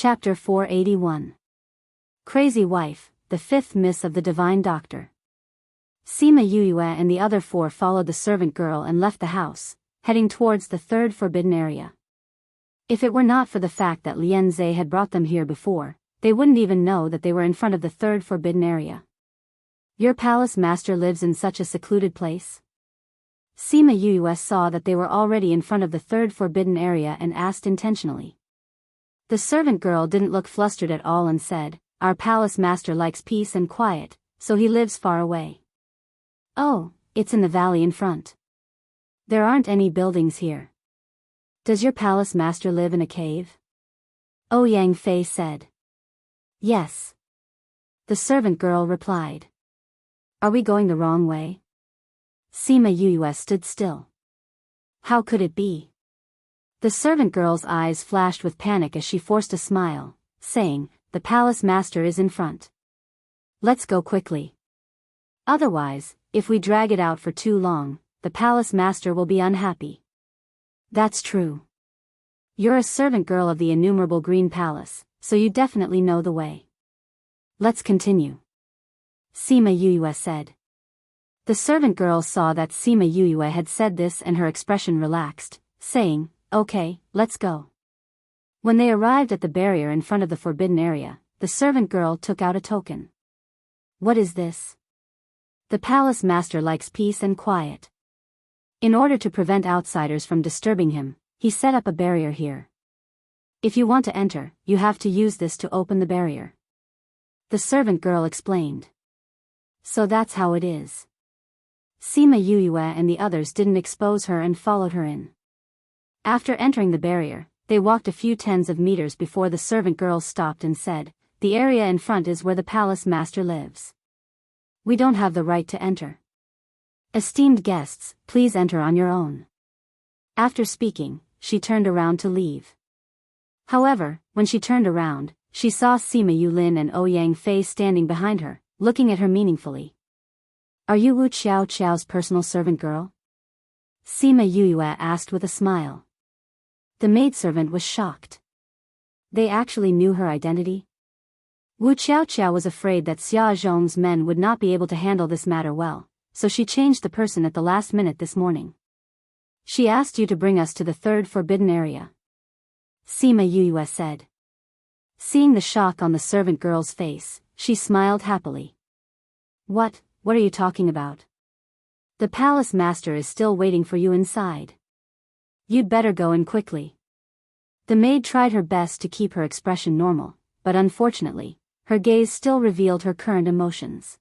Chapter 481. Crazy Wife, the fifth miss of the Divine Doctor. Sima Yue and the other four followed the servant girl and left the house, heading towards the third forbidden area. If it were not for the fact that Lian Zhe had brought them here before, they wouldn't even know that they were in front of the third forbidden area. Your palace master lives in such a secluded place? Sima Yue saw that they were already in front of the third forbidden area and asked intentionally. The servant girl didn't look flustered at all and said, "Our palace master likes peace and quiet, so he lives far away." "Oh, it's in the valley in front. There aren't any buildings here." "Does your palace master live in a cave?" Ouyang Fei said. "Yes." The servant girl replied. "Are we going the wrong way?" Sima Yue stood still. How could it be? The servant girl's eyes flashed with panic as she forced a smile, saying, "The palace master is in front. Let's go quickly. Otherwise, if we drag it out for too long, the palace master will be unhappy." "That's true. You're a servant girl of the innumerable Green Palace, so you definitely know the way. Let's continue," Sima Yue said. The servant girl saw that Sima Yue had said this and her expression relaxed, saying, "Okay, let's go." When they arrived at the barrier in front of the forbidden area, the servant girl took out a token. "What is this?" "The palace master likes peace and quiet. In order to prevent outsiders from disturbing him, he set up a barrier here. If you want to enter, you have to use this to open the barrier," the servant girl explained. "So that's how it is." Sima Yue and the others didn't expose her and followed her in. After entering the barrier, they walked a few tens of meters before the servant girl stopped and said, "The area in front is where the palace master lives. We don't have the right to enter. Esteemed guests, please enter on your own." After speaking, she turned around to leave. However, when she turned around, she saw Sima Yulin and Ouyang Fei standing behind her, looking at her meaningfully. "Are you Wu Qiao Qiao's personal servant girl?" Sima Yue asked with a smile. The maidservant was shocked. They actually knew her identity? Wu Qiao was afraid that Xia Zhong's men would not be able to handle this matter well, so she changed the person at the last minute this morning. "She asked you to bring us to the third forbidden area," Sima Yue said. Seeing the shock on the servant girl's face, she smiled happily. What are you talking about? The palace master is still waiting for you inside. You'd better go in quickly." The maid tried her best to keep her expression normal, but unfortunately, her gaze still revealed her current emotions.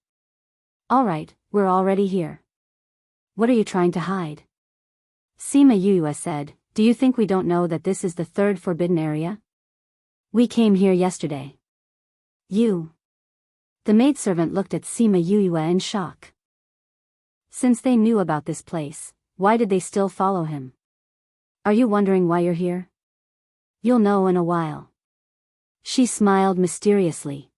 "All right, we're already here. What are you trying to hide?" Sima Yue said, "Do you think we don't know that this is the third forbidden area? We came here yesterday." "You?" The maidservant looked at Sima Yue in shock. Since they knew about this place, why did they still follow him? "Are you wondering why you're here? You'll know in a while." She smiled mysteriously.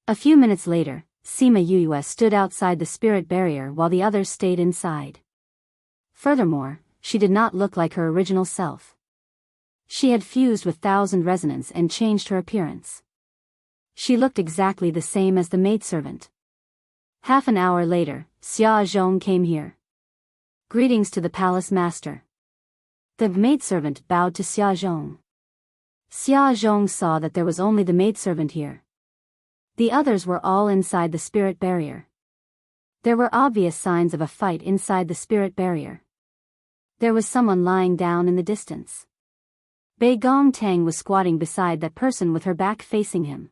A few minutes later, Sima Yue stood outside the spirit barrier while the others stayed inside. Furthermore, she did not look like her original self. She had fused with Thousand Resonance and changed her appearance. She looked exactly the same as the maidservant. Half an hour later, Xia Zhong came here. "Greetings to the palace master." The maidservant bowed to Xia Zhong. Xia Zhong saw that there was only the maidservant here. The others were all inside the spirit barrier. There were obvious signs of a fight inside the spirit barrier. There was someone lying down in the distance. Bei Gong Tang was squatting beside that person with her back facing him.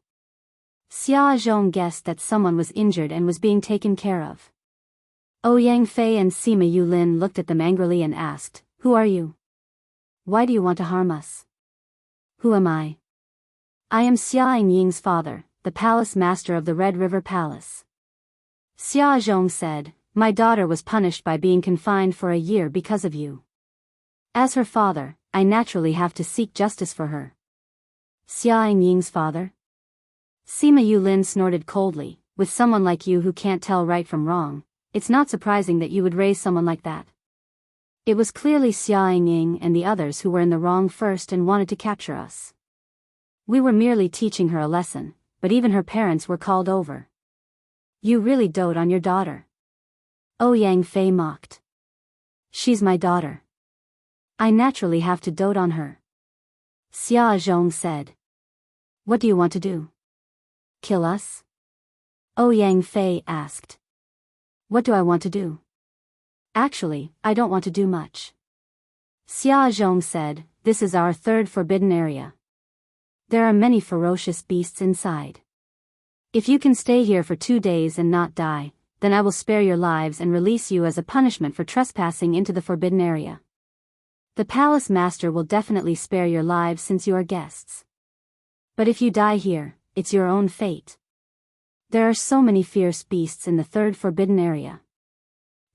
Xia Zhong guessed that someone was injured and was being taken care of. Ouyang Fei and Sima Yulin looked at them angrily and asked, "Who are you? Why do you want to harm us?" "Who am I? I am Xia Ying's father, the palace master of the Red River Palace." Xia Zhong said, "My daughter was punished by being confined for a year because of you. As her father, I naturally have to seek justice for her." "Xia Ying's father?" Sima Yulin snorted coldly, "With someone like you who can't tell right from wrong, it's not surprising that you would raise someone like that." It was clearly Xia Ying and the others who were in the wrong first and wanted to capture us. We were merely teaching her a lesson, but even her parents were called over. You really dote on your daughter. Ouyang Fei mocked. She's my daughter. I naturally have to dote on her. Xia Zhong said. What do you want to do? Kill us? Ouyang Fei asked. What do I want to do? Actually, I don't want to do much. Xia Zhong said, this is our third forbidden area. There are many ferocious beasts inside. If you can stay here for 2 days and not die, then I will spare your lives and release you as a punishment for trespassing into the forbidden area. The palace master will definitely spare your lives since you are guests. But if you die here, it's your own fate. There are so many fierce beasts in the third forbidden area.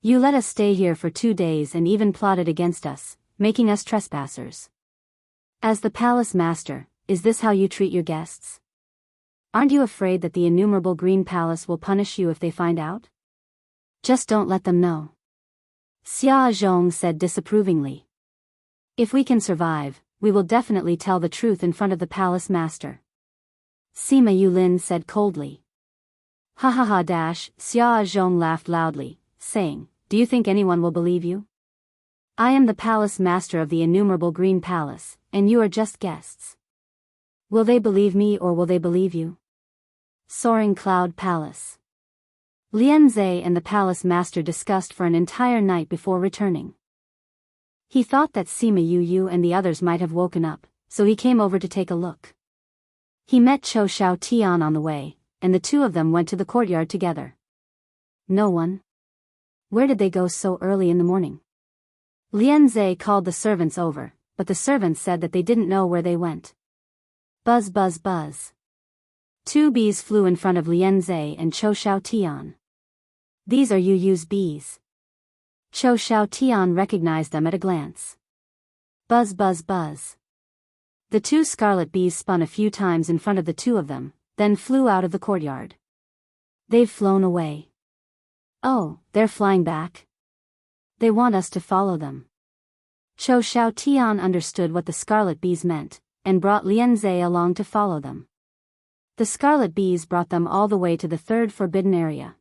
You let us stay here for 2 days and even plotted against us, making us trespassers. As the palace master, is this how you treat your guests? Aren't you afraid that the innumerable green palace will punish you if they find out? Just don't let them know. Xia Zhong said disapprovingly. If we can survive, we will definitely tell the truth in front of the palace master. Sima Yulin said coldly. Ha ha ha dash, Xia Zhong laughed loudly, saying, do you think anyone will believe you? I am the palace master of the innumerable green palace, and you are just guests. Will they believe me or will they believe you? Soaring Cloud Palace. Lianze and the palace master discussed for an entire night before returning. He thought that Sima Yu and the others might have woken up, so he came over to take a look. He met Chou Xiao Tian on the way, and the two of them went to the courtyard together. No one? Where did they go so early in the morning? Lianze called the servants over, but the servants said that they didn't know where they went. Buzz buzz buzz. 2 bees flew in front of Lianze and Chou Xiao Tian. These are Yu Yu's bees. Chou Xiao Tian recognized them at a glance. Buzz buzz buzz. The 2 scarlet bees spun a few times in front of the 2 of them, then flew out of the courtyard. They've flown away. Oh, they're flying back? They want us to follow them. Chou Xiao Tian understood what the scarlet bees meant, and brought Lianze along to follow them. The scarlet bees brought them all the way to the third forbidden area.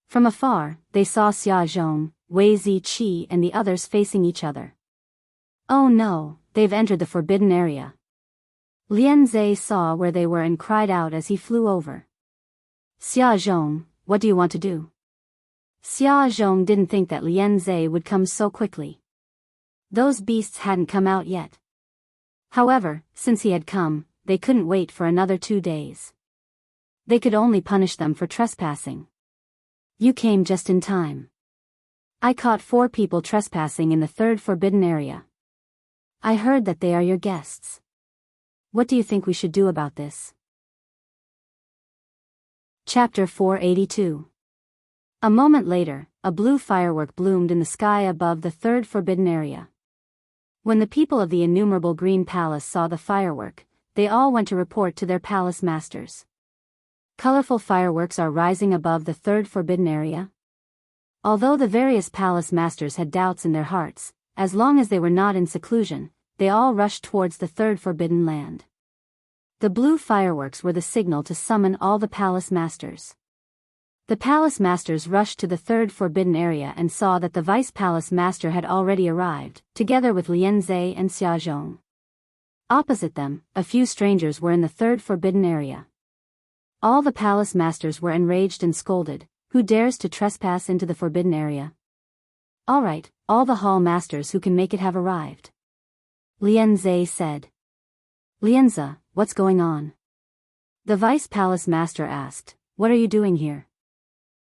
From afar, they saw Xia Zhong, Wei Ziqi and the others facing each other. Oh no, they've entered the forbidden area. Lianze saw where they were and cried out as he flew over. Xia Zhong, what do you want to do? Xia Zhong didn't think that Lianze would come so quickly. Those beasts hadn't come out yet. However, since he had come, they couldn't wait for another 2 days. They could only punish them for trespassing. You came just in time. I caught 4 people trespassing in the third forbidden area. I heard that they are your guests. What do you think we should do about this? Chapter 482. A moment later, a blue firework bloomed in the sky above the third forbidden area. When the people of the innumerable green palace saw the firework, they all went to report to their palace masters. Colorful fireworks are rising above the third forbidden area. Although the various palace masters had doubts in their hearts, as long as they were not in seclusion, they all rushed towards the third forbidden land. The blue fireworks were the signal to summon all the palace masters. The palace masters rushed to the third forbidden area and saw that the vice palace master had already arrived, together with Lianze and Xia Zhong. Opposite them, a few strangers were in the third forbidden area. All the palace masters were enraged and scolded. Who dares to trespass into the forbidden area? All right, all the hall masters who can make it have arrived. Lianze said. Lianze, what's going on? The vice palace master asked, what are you doing here?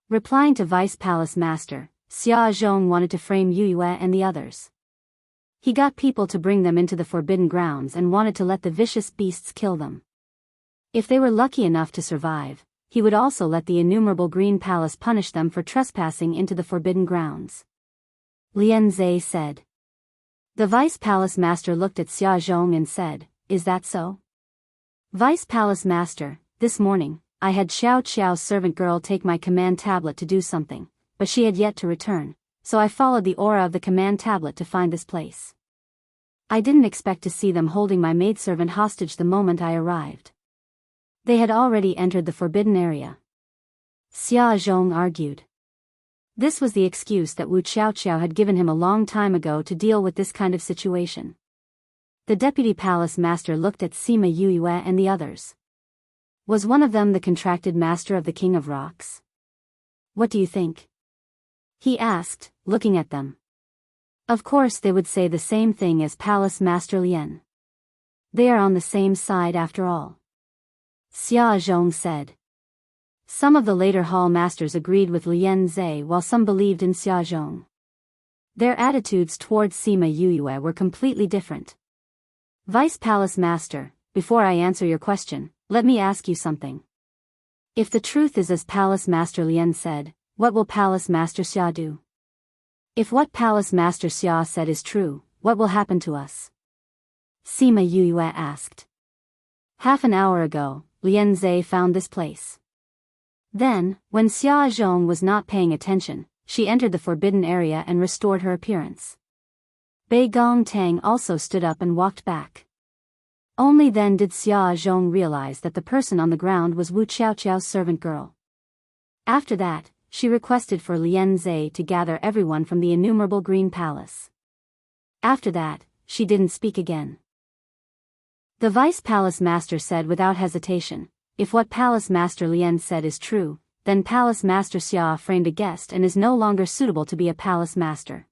Replying to vice palace master, Xia Zhong wanted to frame Yu Yue and the others. He got people to bring them into the forbidden grounds and wanted to let the vicious beasts kill them. If they were lucky enough to survive, he would also let the innumerable green palace punish them for trespassing into the forbidden grounds. Lianze said. The vice palace master looked at Xia Zhong and said, is that so? Vice palace master, this morning, I had Xiao Qiao's servant girl take my command tablet to do something, but she had yet to return, so I followed the aura of the command tablet to find this place. I didn't expect to see them holding my maidservant hostage the moment I arrived. They had already entered the forbidden area. Xia Zhong argued. This was the excuse that Wu Qiaoqiao had given him a long time ago to deal with this kind of situation. The deputy palace master looked at Sima Yue and the others. Was one of them the contracted master of the King of Rocks? What do you think? He asked, looking at them. Of course they would say the same thing as Palace Master Lian. They are on the same side after all. Xia Zhong said. Some of the later hall masters agreed with Lian Zhe while some believed in Xia Zhong. Their attitudes towards Sima Yue were completely different. Vice Palace Master, before I answer your question, let me ask you something. If the truth is as Palace Master Lian said, what will Palace Master Xia do? If what Palace Master Xia said is true, what will happen to us? Sima Yue asked. Half an hour ago, Lian Zhe found this place. Then, when Xia Zhong was not paying attention, she entered the forbidden area and restored her appearance. Bei Gong Tang also stood up and walked back. Only then did Xia Zhong realize that the person on the ground was Wu Qiaoqiao's servant girl. After that, she requested for Lian Zhe to gather everyone from the innumerable Green Palace. After that, she didn't speak again. The Vice Palace Master said without hesitation, if what Palace Master Lian said is true, then Palace Master Xia framed a guest and is no longer suitable to be a Palace Master.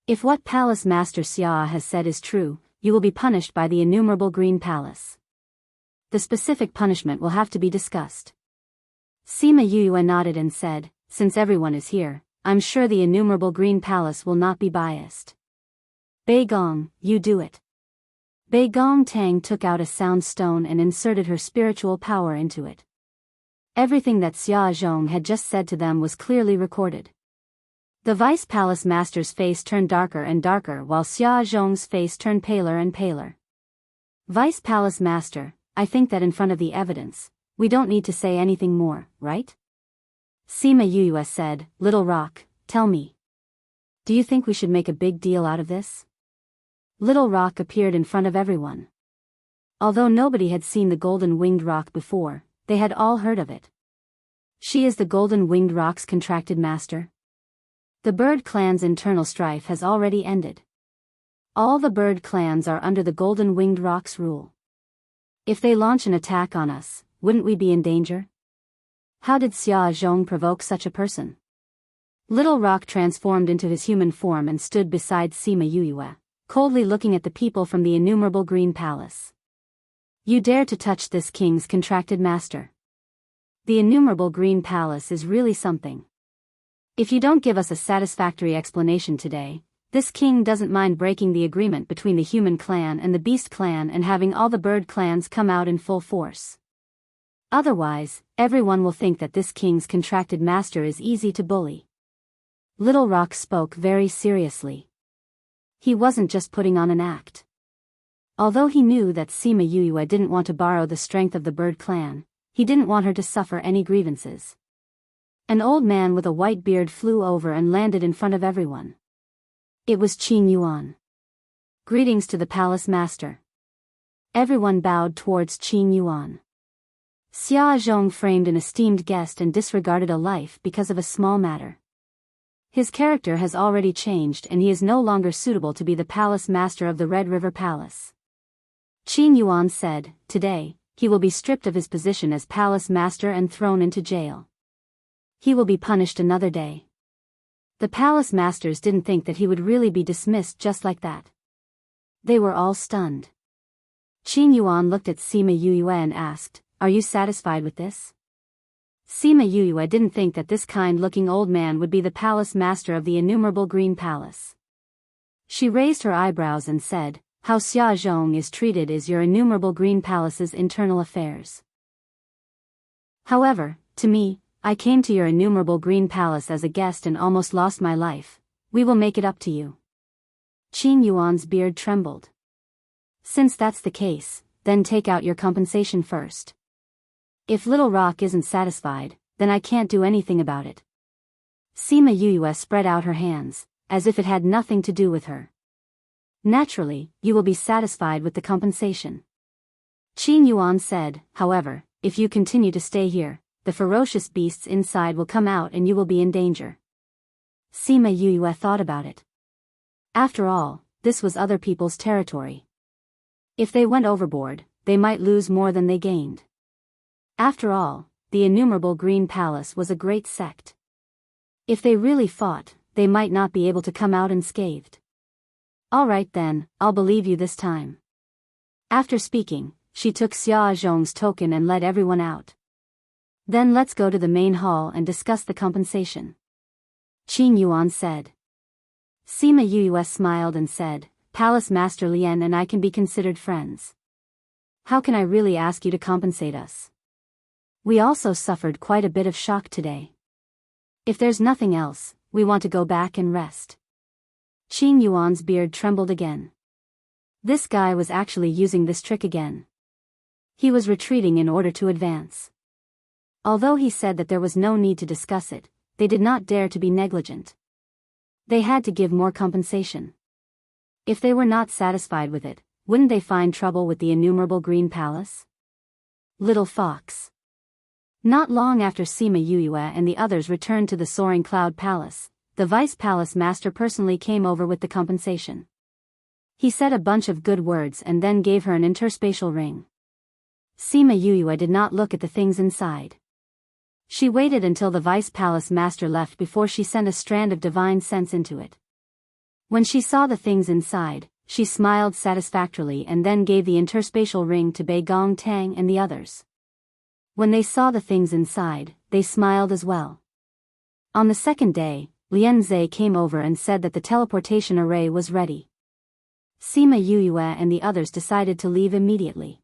If what Palace Master Xia has said is true, you will be punished by the innumerable Green Palace. The specific punishment will have to be discussed. Sima Yue nodded and said, since everyone is here, I'm sure the innumerable Green Palace will not be biased. Bei Gong, you do it. Bei Gong Tang took out a sound stone and inserted her spiritual power into it. Everything that Xia Zhong had just said to them was clearly recorded. The Vice Palace Master's face turned darker and darker while Xia Zhong's face turned paler and paler. Vice Palace Master, I think that in front of the evidence, we don't need to say anything more, right? Sima Yue said, Little Rock, tell me. Do you think we should make a big deal out of this? Little Rock appeared in front of everyone. Although nobody had seen the golden winged rock before, they had all heard of it. She is the golden winged rock's contracted master. The bird clan's internal strife has already ended. All the bird clans are under the golden winged rock's rule. If they launch an attack on us, wouldn't we be in danger? How did Xia Zhong provoke such a person? Little Rock transformed into his human form and stood beside Sima Yue, coldly looking at the people from the innumerable Green Palace. You dare to touch this king's contracted master. The innumerable Green Palace is really something. If you don't give us a satisfactory explanation today, this king doesn't mind breaking the agreement between the human clan and the beast clan and having all the bird clans come out in full force. Otherwise, everyone will think that this king's contracted master is easy to bully. Little Rock spoke very seriously. He wasn't just putting on an act. Although he knew that Sima Yue didn't want to borrow the strength of the bird clan, he didn't want her to suffer any grievances. An old man with a white beard flew over and landed in front of everyone. It was Qin Yuan. Greetings to the palace master. Everyone bowed towards Qin Yuan. Xia Zhong framed an esteemed guest and disregarded a life because of a small matter. His character has already changed and he is no longer suitable to be the palace master of the Red River Palace. Qin Yuan said, today, he will be stripped of his position as palace master and thrown into jail. He will be punished another day. The palace masters didn't think that he would really be dismissed just like that. They were all stunned. Qin Yuan looked at Sima Yue and asked, are you satisfied with this? Sima Yue didn't think that this kind-looking old man would be the palace master of the innumerable Green Palace. She raised her eyebrows and said, how Xia Zhong is treated is your innumerable Green Palace's internal affairs. However, to me, I came to your innumerable Green Palace as a guest and almost lost my life. We will make it up to you. Qin Yuan's beard trembled. Since that's the case, then take out your compensation first. If Little Rock isn't satisfied, then I can't do anything about it. Sima Yue spread out her hands, as if it had nothing to do with her. Naturally, you will be satisfied with the compensation. Qin Yuan said, however, if you continue to stay here, the ferocious beasts inside will come out and you will be in danger. Sima Yue thought about it. After all, this was other people's territory. If they went overboard, they might lose more than they gained. After all, the innumerable Green Palace was a great sect. If they really fought, they might not be able to come out unscathed. All right then, I'll believe you this time. After speaking, she took Xia Zhong's token and let everyone out. Then let's go to the main hall and discuss the compensation. Qin Yuan said. Sima Yue smiled and said, Palace Master Lian and I can be considered friends. How can I really ask you to compensate us? We also suffered quite a bit of shock today. If there's nothing else, we want to go back and rest. Qin Yuan's beard trembled again. This guy was actually using this trick again. He was retreating in order to advance. Although he said that there was no need to discuss it, they did not dare to be negligent. They had to give more compensation. If they were not satisfied with it, wouldn't they find trouble with the innumerable Green Palace? Little fox. Not long after Sima Yue and the others returned to the Soaring Cloud Palace, the Vice Palace Master personally came over with the compensation. He said a bunch of good words and then gave her an interspatial ring. Sima Yue did not look at the things inside. She waited until the Vice Palace Master left before she sent a strand of divine sense into it. When she saw the things inside, she smiled satisfactorily and then gave the interspatial ring to Bei Gong Tang and the others. When they saw the things inside, they smiled as well. On the second day, Lian Zhe came over and said that the teleportation array was ready. Sima Yue and the others decided to leave immediately.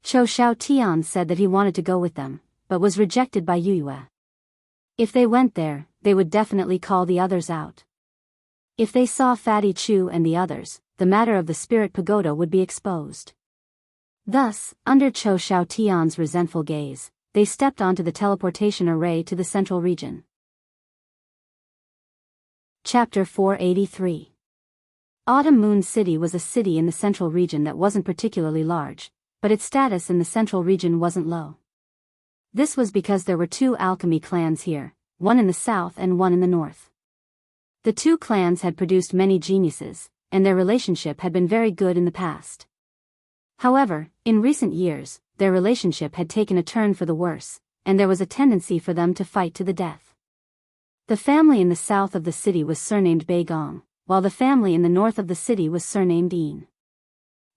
Chou Xiaotian said that he wanted to go with them, but was rejected by Yue. If they went there, they would definitely call the others out. If they saw Fatty Chu and the others, the matter of the spirit pagoda would be exposed. Thus, under Chou Xiaotian's resentful gaze, they stepped onto the teleportation array to the central region. Chapter 483. Autumn Moon City was a city in the central region that wasn't particularly large, but its status in the central region wasn't low. This was because there were two alchemy clans here, one in the south and one in the north. The two clans had produced many geniuses, and their relationship had been very good in the past. However, in recent years, their relationship had taken a turn for the worse, and there was a tendency for them to fight to the death. The family in the south of the city was surnamed Bei Gong, while the family in the north of the city was surnamed Yin.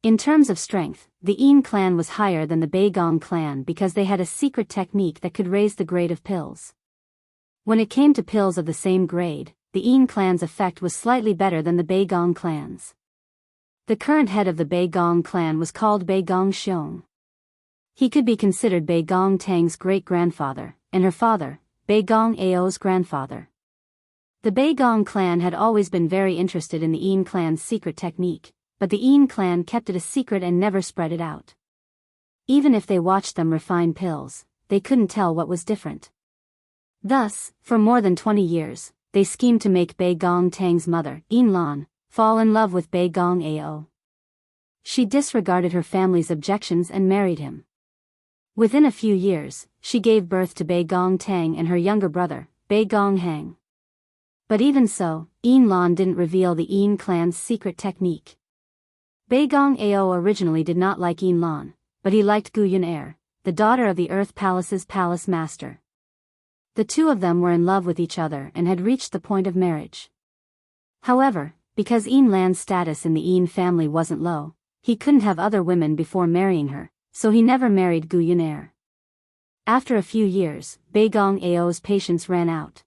In terms of strength, the Yin clan was higher than the Bei Gong clan because they had a secret technique that could raise the grade of pills. When it came to pills of the same grade, the Yin clan's effect was slightly better than the Bei Gong clan's. The current head of the Bei Gong clan was called Bei Gong Xiong. He could be considered Bei Gong Tang's great-grandfather, and her father, Bei Gong Ao's grandfather. The Bei Gong clan had always been very interested in the Yin clan's secret technique, but the Yin clan kept it a secret and never spread it out. Even if they watched them refine pills, they couldn't tell what was different. Thus, for more than 20 years, they schemed to make Bei Gong Tang's mother, Yin Lan, fall in love with Bei Gong Ao. She disregarded her family's objections and married him. Within a few years, she gave birth to Bei Gong Tang and her younger brother, Bei Gong Hang. But even so, Yin Lan didn't reveal the Yin clan's secret technique. Bei Gong Ao originally did not like Yin Lan, but he liked Gu Yun, the daughter of the Earth Palace's palace master. The two of them were in love with each other and had reached the point of marriage. However, because Yin Lan's status in the Yin family wasn't low, he couldn't have other women before marrying her, so he never married Gu Yun. After a few years, Bei Gong Ao's patience ran out.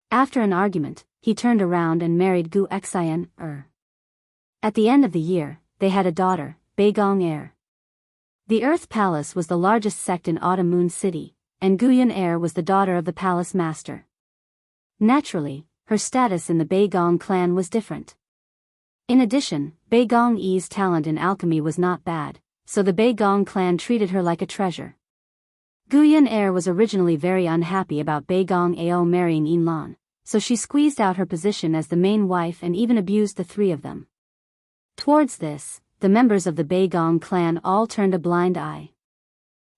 After an argument, he turned around and married Gu Xian. At the end of the year, they had a daughter, Bei Gong. The Earth Palace was the largest sect in Autumn Moon City, and Gu Yun was the daughter of the palace master. Naturally, her status in the Bei Gong clan was different. In addition, Bei Gong Yi's talent in alchemy was not bad, so the Bei Gong clan treated her like a treasure. Gu Yun was originally very unhappy about Bei Gong Ao marrying Yin Lan, so she squeezed out her position as the main wife and even abused the three of them. Towards this, the members of the Baegong clan all turned a blind eye.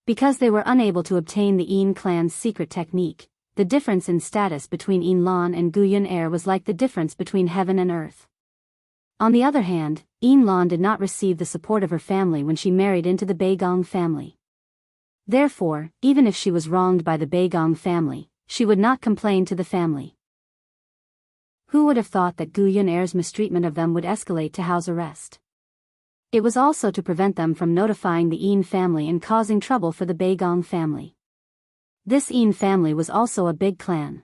Because they were unable to obtain the Yin clan's secret technique, the difference in status between Yin Lan and Guyun Air was like the difference between heaven and earth. On the other hand, Yin Lan did not receive the support of her family when she married into the Baegong family. Therefore, even if she was wronged by the Baegong family, she would not complain to the family. Who would have thought that Guyun Air's mistreatment of them would escalate to house arrest? It was also to prevent them from notifying the Yin family and causing trouble for the Baegong family. This Yin family was also a big clan.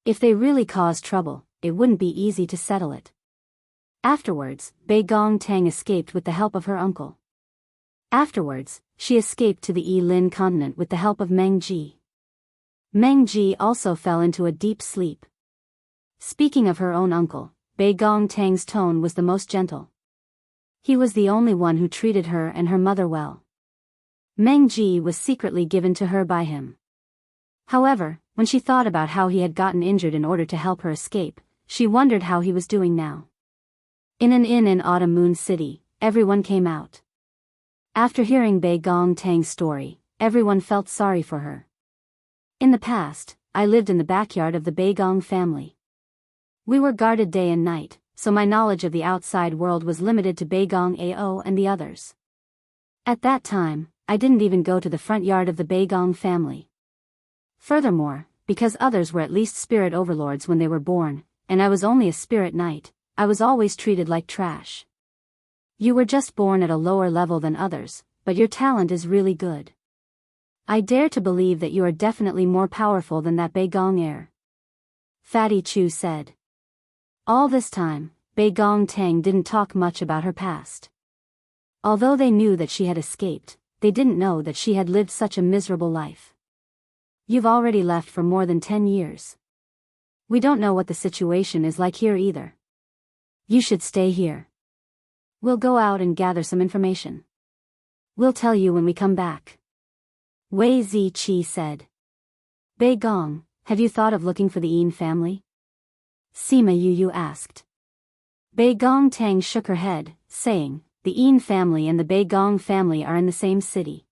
If they really caused trouble, it wouldn't be easy to settle it. Afterwards, Baegong Tang escaped with the help of her uncle. Afterwards, she escaped to the Yi-Lin continent with the help of Mage. Mage also fell into a deep sleep. Speaking of her own uncle, Baegong Tang's tone was the most gentle. He was the only one who treated her and her mother well. Mage was secretly given to her by him. However, when she thought about how he had gotten injured in order to help her escape, she wondered how he was doing now. In an inn in Autumn Moon City, everyone came out. After hearing Baegong Tang's story, everyone felt sorry for her. In the past, I lived in the backyard of the Baegong family. We were guarded day and night, so my knowledge of the outside world was limited to Baegong Ao and the others. At that time, I didn't even go to the front yard of the Baegong family. Furthermore, because others were at least spirit overlords when they were born, and I was only a spirit knight, I was always treated like trash. You were just born at a lower level than others, but your talent is really good. I dare to believe that you are definitely more powerful than that Baegong heir. Fatty Chu said. All this time, Baegong Tang didn't talk much about her past. Although they knew that she had escaped, they didn't know that she had lived such a miserable life. You've already left for more than 10 years. We don't know what the situation is like here either. You should stay here. We'll go out and gather some information. We'll tell you when we come back. Wei Ziqi said. Baegong, have you thought of looking for the Yin family? Sima Yu asked. Baegong Tang shook her head, saying, the Yin family and the Baegong family are in the same city.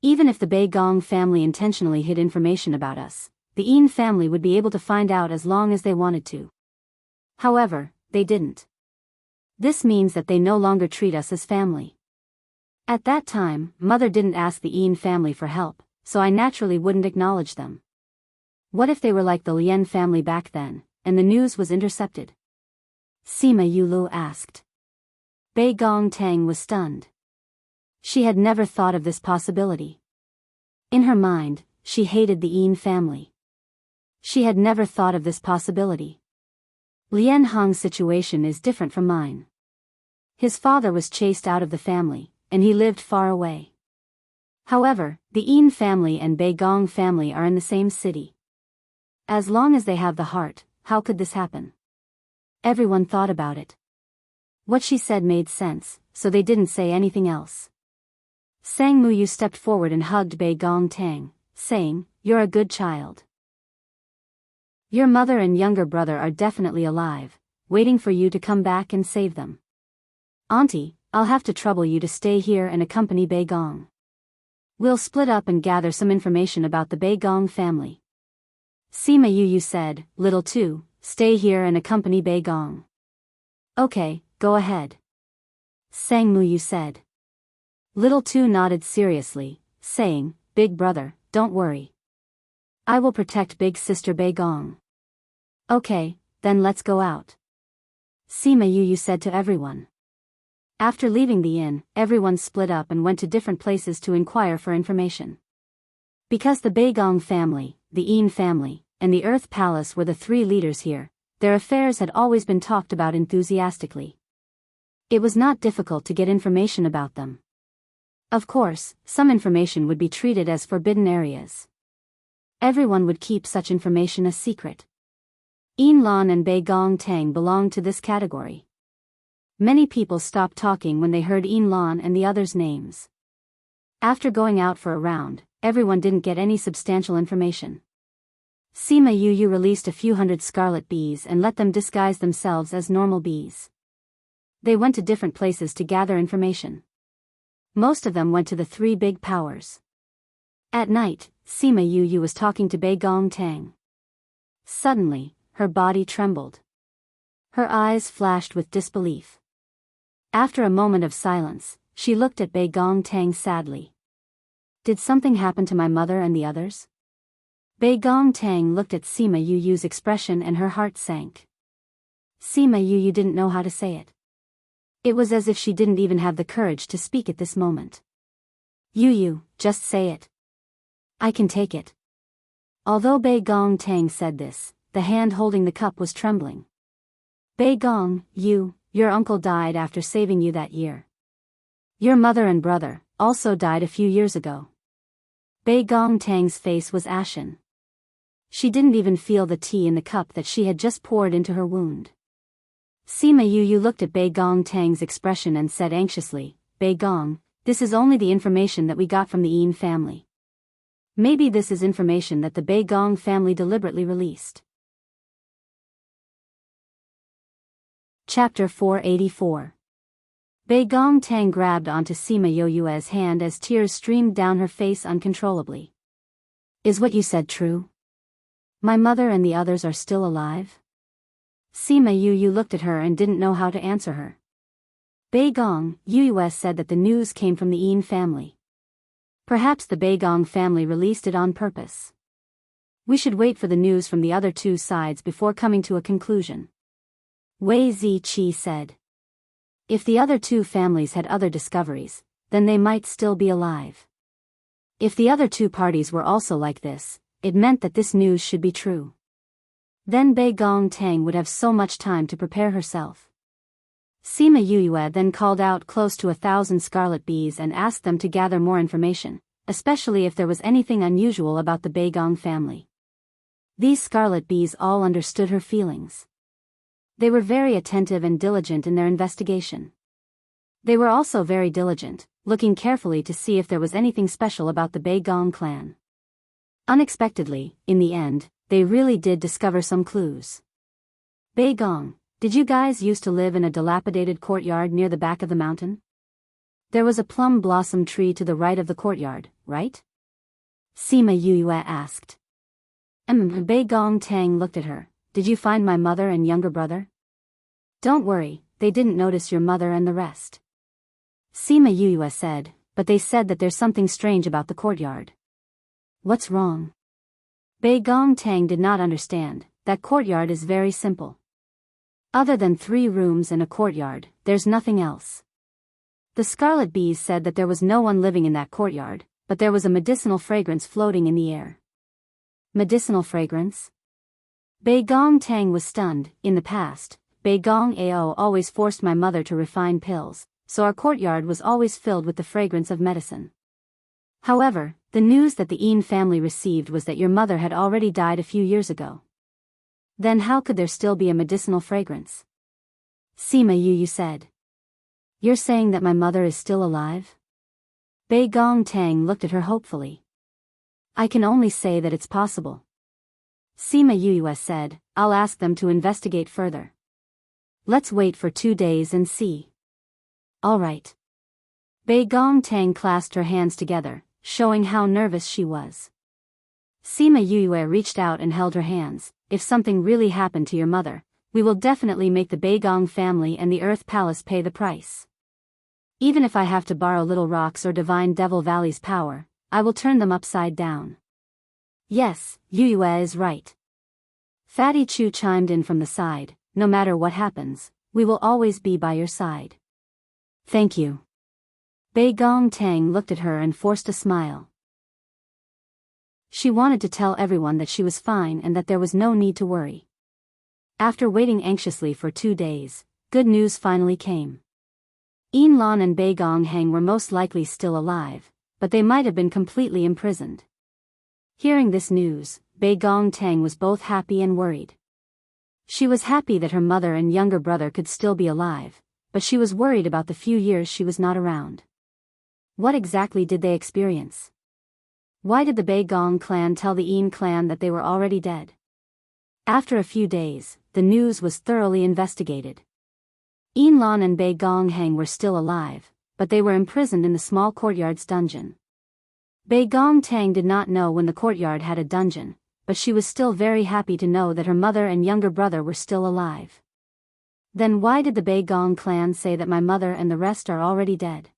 Even if the Baegong family intentionally hid information about us, the Yin family would be able to find out as long as they wanted to. However, they didn't. This means that they no longer treat us as family. At that time, Mother didn't ask the Yin family for help, so I naturally wouldn't acknowledge them. What if they were like the Lien family back then, and the news was intercepted? Sima Yulu asked. Baegong Tang was stunned. She had never thought of this possibility. In her mind, she hated the Yin family. She had never thought of this possibility. Lien Hong's situation is different from mine. His father was chased out of the family, and he lived far away. However, the Yin family and Baegong family are in the same city. As long as they have the heart, how could this happen? Everyone thought about it. What she said made sense, so they didn't say anything else. Sang Muyu stepped forward and hugged Baegong Tang, saying, "You're a good child. Your mother and younger brother are definitely alive, waiting for you to come back and save them. Auntie, I'll have to trouble you to stay here and accompany Baegong. We'll split up and gather some information about the Baegong family." Sima Yu said, "Little two, stay here and accompany Baegong." "Okay, go ahead," Sang Muyu said. Little two nodded seriously, saying, "Big brother, don't worry. I will protect big sister Baegong." "Okay, then let's go out," Sima Yu said to everyone. After leaving the inn, everyone split up and went to different places to inquire for information. Because the Baegong family, the Yin family, and the Earth Palace were the three leaders here, their affairs had always been talked about enthusiastically. It was not difficult to get information about them. Of course, some information would be treated as forbidden areas. Everyone would keep such information a secret. Yin Lan and Baegong Tang belonged to this category. Many people stopped talking when they heard Yin Lan and the others' names. After going out for a round, everyone didn't get any substantial information. Sima Yu released a few hundred scarlet bees and let them disguise themselves as normal bees. They went to different places to gather information. Most of them went to the three big powers. At night, Sima Yu was talking to Bei Gong Tang. Suddenly, her body trembled. Her eyes flashed with disbelief. After a moment of silence, she looked at Bei Gong Tang sadly. Did something happen to my mother and the others? Bei Gong Tang looked at Sima Yu's expression and her heart sank. Sima Yu didn't know how to say it. It was as if she didn't even have the courage to speak at this moment. Yu, just say it. I can take it. Although Bei Gong Tang said this, the hand holding the cup was trembling. Bei Gong, your uncle died after saving you that year. Your mother and brother also died a few years ago. Bei Gong Tang's face was ashen. She didn't even feel the tea in the cup that she had just poured into her wound. Sima Yu looked at Bei Gong Tang's expression and said anxiously, Bei Gong, this is only the information that we got from the Yin family. Maybe this is information that the Bei Gong family deliberately released. Chapter 484. Bei Gong Tang grabbed onto Sima Yu's hand as tears streamed down her face uncontrollably. Is what you said true? My mother and the others are still alive? Sima Yu looked at her and didn't know how to answer her. Bei Gong said that the news came from the Yin family. Perhaps the Bei Gong family released it on purpose. We should wait for the news from the other two sides before coming to a conclusion. Wei Ziqi said. If the other two families had other discoveries, then they might still be alive. If the other two parties were also like this, it meant that this news should be true. Then Bei Gong Tang would have so much time to prepare herself. Sima Yu then called out close to 1,000 scarlet bees and asked them to gather more information, especially if there was anything unusual about the Bei Gong family. These scarlet bees all understood her feelings. They were very attentive and diligent in their investigation. They were also very diligent, looking carefully to see if there was anything special about the Bei Gong clan. Unexpectedly, in the end, they really did discover some clues. Bei Gong, did you guys used to live in a dilapidated courtyard near the back of the mountain? There was a plum blossom tree to the right of the courtyard, right? Sima Yu asked. Bei Gong Tang looked at her. Did you find my mother and younger brother? Don't worry, they didn't notice your mother and the rest. Sima Yu said, but they said that there's something strange about the courtyard. What's wrong? Bei Gong Tang did not understand. That courtyard is very simple. Other than 3 rooms and a courtyard, there's nothing else. The scarlet bees said that there was no one living in that courtyard, but there was a medicinal fragrance floating in the air. Medicinal fragrance? Bei Gong Tang was stunned. In the past, Bei Gong Ao always forced my mother to refine pills, so our courtyard was always filled with the fragrance of medicine. However, the news that the Yin family received was that your mother had already died a few years ago. Then how could there still be a medicinal fragrance? Sima Yu said. You're saying that my mother is still alive? Bei Gong Tang looked at her hopefully. I can only say that it's possible. Sima Yu said, I'll ask them to investigate further. Let's wait for 2 days and see. All right. Bei Gong Tang clasped her hands together, showing how nervous she was. Sima Yu reached out and held her hands. If something really happened to your mother, we will definitely make the Bei Gong family and the Earth Palace pay the price. Even if I have to borrow Little Rock's or Divine Devil Valley's power, I will turn them upside down. Yes, Yu is right. Fatty Chu chimed in from the side. No matter what happens, we will always be by your side. Thank you. Bei Gong Tang looked at her and forced a smile. She wanted to tell everyone that she was fine and that there was no need to worry. After waiting anxiously for 2 days, good news finally came. Yin Lan and Bei Gong Heng were most likely still alive, but they might have been completely imprisoned. Hearing this news, Bei Gong Tang was both happy and worried. She was happy that her mother and younger brother could still be alive, but she was worried about the few years she was not around. What exactly did they experience? Why did the Bei Gong clan tell the Yin clan that they were already dead? After a few days, the news was thoroughly investigated. Lan and Bei Gong Heng were still alive, but they were imprisoned in the small courtyard's dungeon. Bei Gong Tang did not know when the courtyard had a dungeon, but she was still very happy to know that her mother and younger brother were still alive. Then why did the Bei Gong clan say that my mother and the rest are already dead?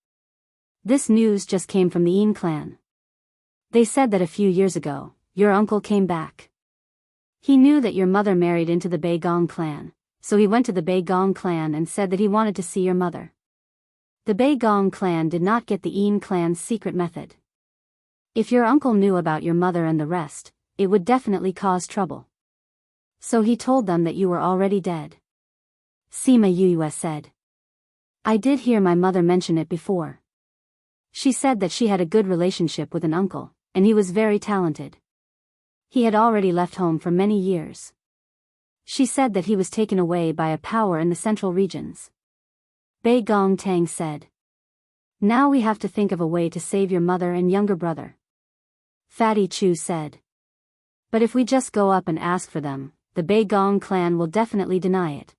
This news just came from the Yin clan. They said that a few years ago, your uncle came back. He knew that your mother married into the Bei Gong clan, so he went to the Bei Gong clan and said that he wanted to see your mother. The Bei Gong clan did not get the Yin clan's secret method. If your uncle knew about your mother and the rest, it would definitely cause trouble. So he told them that you were already dead. Sima Yue said. I did hear my mother mention it before. She said that she had a good relationship with an uncle, and he was very talented. He had already left home for many years. She said that he was taken away by a power in the central regions. Bei Gong Tang said. Now we have to think of a way to save your mother and younger brother. Fatty Chu said. But if we just go up and ask for them, the Bei Gong clan will definitely deny it.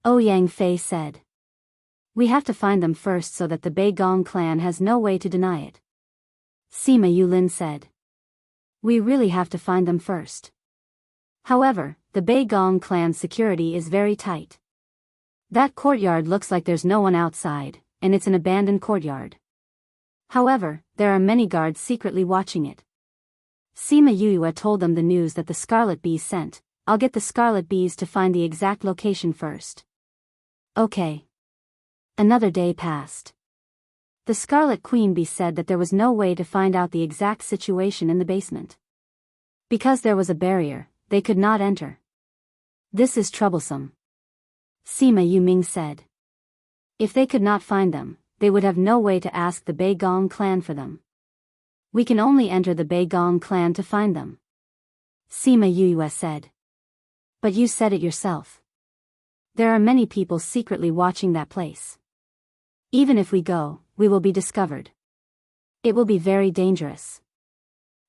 Ouyang Fei said. We have to find them first so that the Bei Gong clan has no way to deny it. Sima Yulin said. We really have to find them first. However, the Bei Gong clan's security is very tight. That courtyard looks like there's no one outside, and it's an abandoned courtyard. However, there are many guards secretly watching it. Sima Yue told them the news that the Scarlet Bees sent. I'll get the Scarlet Bees to find the exact location first. Okay. Another day passed. The Scarlet Queen Bee said that there was no way to find out the exact situation in the basement. Because there was a barrier, they could not enter. This is troublesome. Sima Yuming said. If they could not find them, they would have no way to ask the Bei Gong clan for them. We can only enter the Bei Gong clan to find them. Sima Yue said. But you said it yourself. There are many people secretly watching that place. Even if we go, we will be discovered. It will be very dangerous.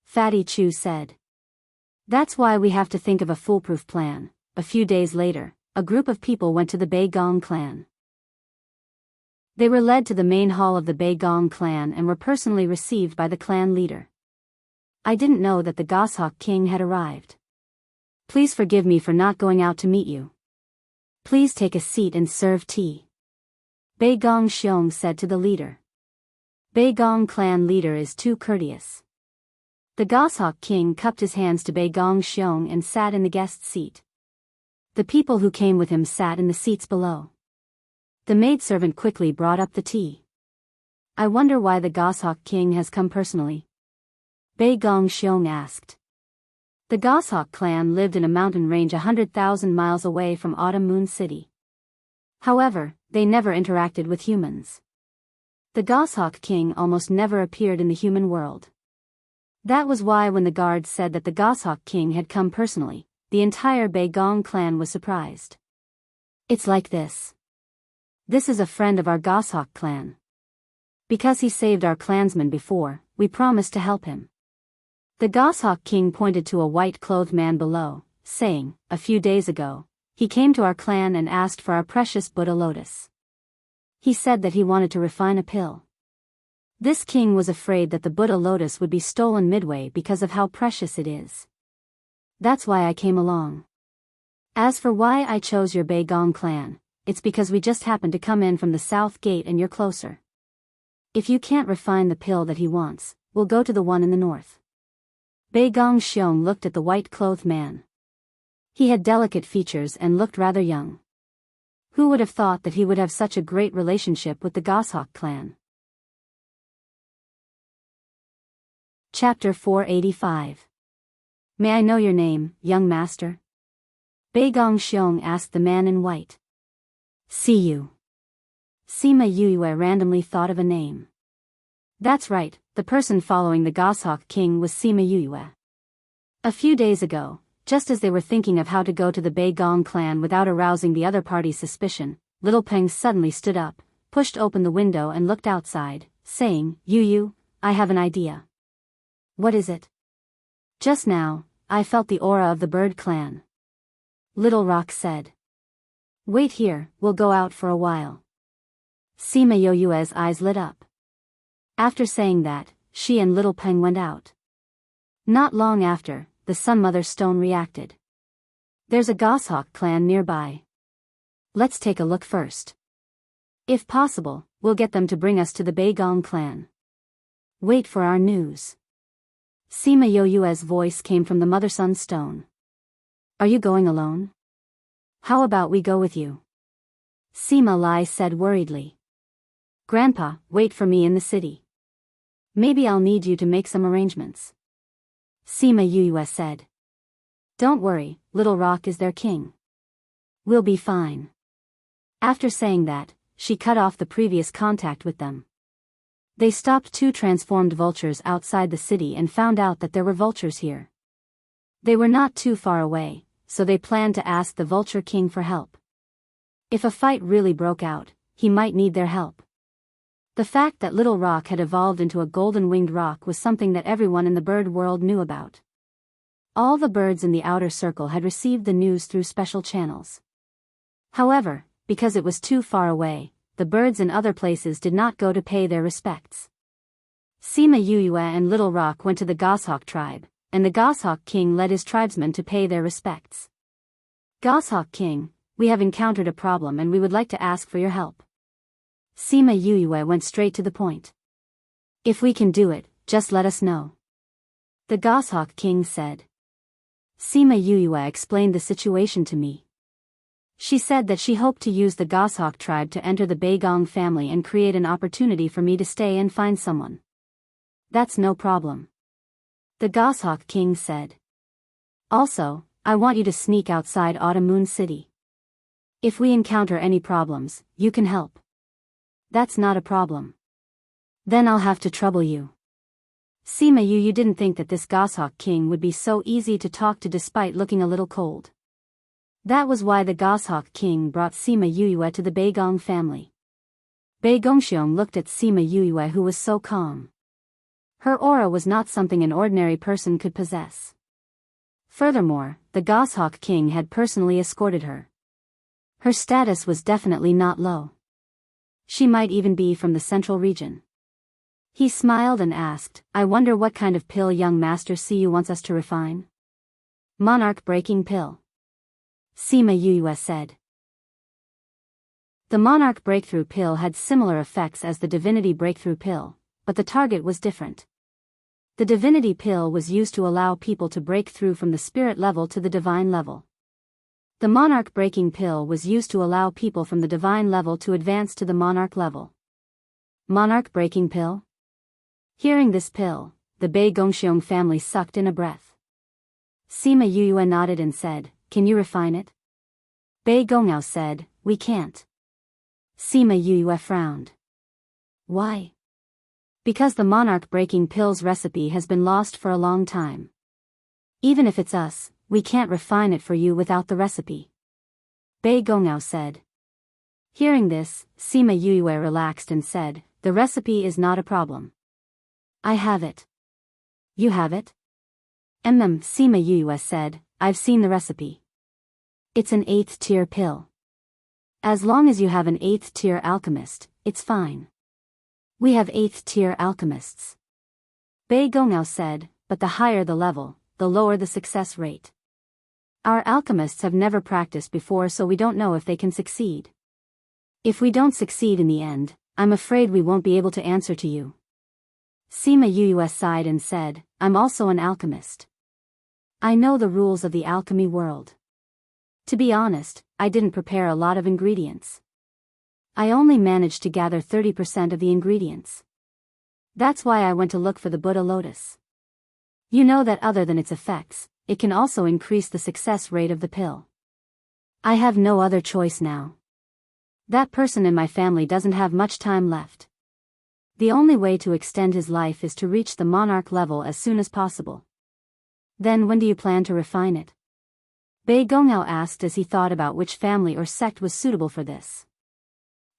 Fatty Chu said. That's why we have to think of a foolproof plan. A few days later, a group of people went to the Bei Gong clan. They were led to the main hall of the Bei Gong clan and were personally received by the clan leader. I didn't know that the Goshawk King had arrived. Please forgive me for not going out to meet you. Please take a seat and serve tea. Bei Gong Xiong said to the leader. Bei Gong clan leader is too courteous. The Goshawk King cupped his hands to Bei Gong Xiong and sat in the guest seat. The people who came with him sat in the seats below. The maidservant quickly brought up the tea. I wonder why the Goshawk King has come personally. Bei Gong Xiong asked. The Goshawk clan lived in a mountain range 100,000 miles away from Autumn Moon City. However, they never interacted with humans. The Goshawk King almost never appeared in the human world. That was why when the guards said that the Goshawk King had come personally, the entire Bei Gong clan was surprised. It's like this. This is a friend of our Goshawk clan. Because he saved our clansmen before, we promised to help him. The Goshawk King pointed to a white-clothed man below, saying, a few days ago, he came to our clan and asked for our precious Buddha lotus. He said that he wanted to refine a pill. This king was afraid that the Buddha lotus would be stolen midway because of how precious it is. That's why I came along. As for why I chose your Bei Gong clan, it's because we just happened to come in from the south gate and you're closer. If you can't refine the pill that he wants, we'll go to the one in the north. Bei Gong Xiong looked at the white-clothed man. He had delicate features and looked rather young. Who would have thought that he would have such a great relationship with the Goshawk clan? Chapter 485. May I know your name, young master? Bei Gong Xiong asked the man in white. See you. Sima Yue randomly thought of a name. That's right, the person following the Goshawk King was Sima Yue. A few days ago, just as they were thinking of how to go to the Bei Gong clan without arousing the other party's suspicion, Little Peng suddenly stood up, pushed open the window and looked outside, saying, Yu, I have an idea. What is it? Just now, I felt the aura of the Bird clan. Little Rock said. Wait here, we'll go out for a while. Sima Yoyue's eyes lit up. After saying that, she and Little Peng went out. Not long after, the Sun Mother Stone reacted. There's a goshawk clan nearby. Let's take a look first. If possible, we'll get them to bring us to the Beigong clan. Wait for our news. Sima Yoyue's voice came from the Mother Sun Stone. Are you going alone? How about we go with you? Sima Lai said worriedly. Grandpa, wait for me in the city. Maybe I'll need you to make some arrangements. Sima Yoyue said. Don't worry, Little Rock is their king. We'll be fine. After saying that, she cut off the previous contact with them. They stopped two transformed vultures outside the city and found out that there were vultures here. They were not too far away, so they planned to ask the Vulture King for help. If a fight really broke out, he might need their help. The fact that Little Rock had evolved into a golden-winged rock was something that everyone in the bird world knew about. All the birds in the outer circle had received the news through special channels. However, because it was too far away, the birds in other places did not go to pay their respects. Sima Yoyue and Little Rock went to the Goshawk tribe, and the Goshawk King led his tribesmen to pay their respects. Goshawk King, we have encountered a problem and we would like to ask for your help. Sima Yoyue went straight to the point. If we can do it, just let us know. The Goshawk King said. Sima Yoyue explained the situation to me. She said that she hoped to use the Goshawk tribe to enter the Beigong family and create an opportunity for me to stay and find someone. That's no problem. The Goshawk King said. Also, I want you to sneak outside Autumn Moon City. If we encounter any problems, you can help. That's not a problem. Then I'll have to trouble you. Sima Yoyue didn't think that this Goshawk King would be so easy to talk to despite looking a little cold. That was why the Goshawk King brought Sima Yoyue to the Beigong family. Beigongxiong looked at Sima Yoyue, who was so calm. Her aura was not something an ordinary person could possess. Furthermore, the Goshawk King had personally escorted her. Her status was definitely not low. She might even be from the central region. He smiled and asked, I wonder what kind of pill young Master Siyu wants us to refine? Monarch Breaking Pill. Sima Yoyue said. The Monarch Breakthrough Pill had similar effects as the Divinity Breakthrough Pill, but the target was different. The Divinity Pill was used to allow people to break through from the spirit level to the divine level. The Monarch Breaking Pill was used to allow people from the divine level to advance to the Monarch level. Monarch Breaking Pill? Hearing this pill, the Beigongxiong family sucked in a breath. Sima Yoyue nodded and said, Can you refine it? Beigongao said, We can't. Sima Yoyue frowned. Why? Because the Monarch Breaking Pill's recipe has been lost for a long time. Even if it's us, we can't refine it for you without the recipe. Beigongao said. Hearing this, Sima Yoyue relaxed and said, The recipe is not a problem. I have it. You have it? Sima Yoyue said, I've seen the recipe. It's an 8th tier pill. As long as you have an 8th tier alchemist, it's fine. We have 8th tier alchemists. Beigongao said, but the higher the level, the lower the success rate. Our alchemists have never practiced before, so we don't know if they can succeed. If we don't succeed in the end, I'm afraid we won't be able to answer to you. Sima Yoyue sighed and said, I'm also an alchemist. I know the rules of the alchemy world. To be honest, I didn't prepare a lot of ingredients. I only managed to gather 30% of the ingredients. That's why I went to look for the Buddha lotus. You know that other than its effects, it can also increase the success rate of the pill. I have no other choice now. That person in my family doesn't have much time left. The only way to extend his life is to reach the monarch level as soon as possible. Then when do you plan to refine it? Beigongao asked as he thought about which family or sect was suitable for this.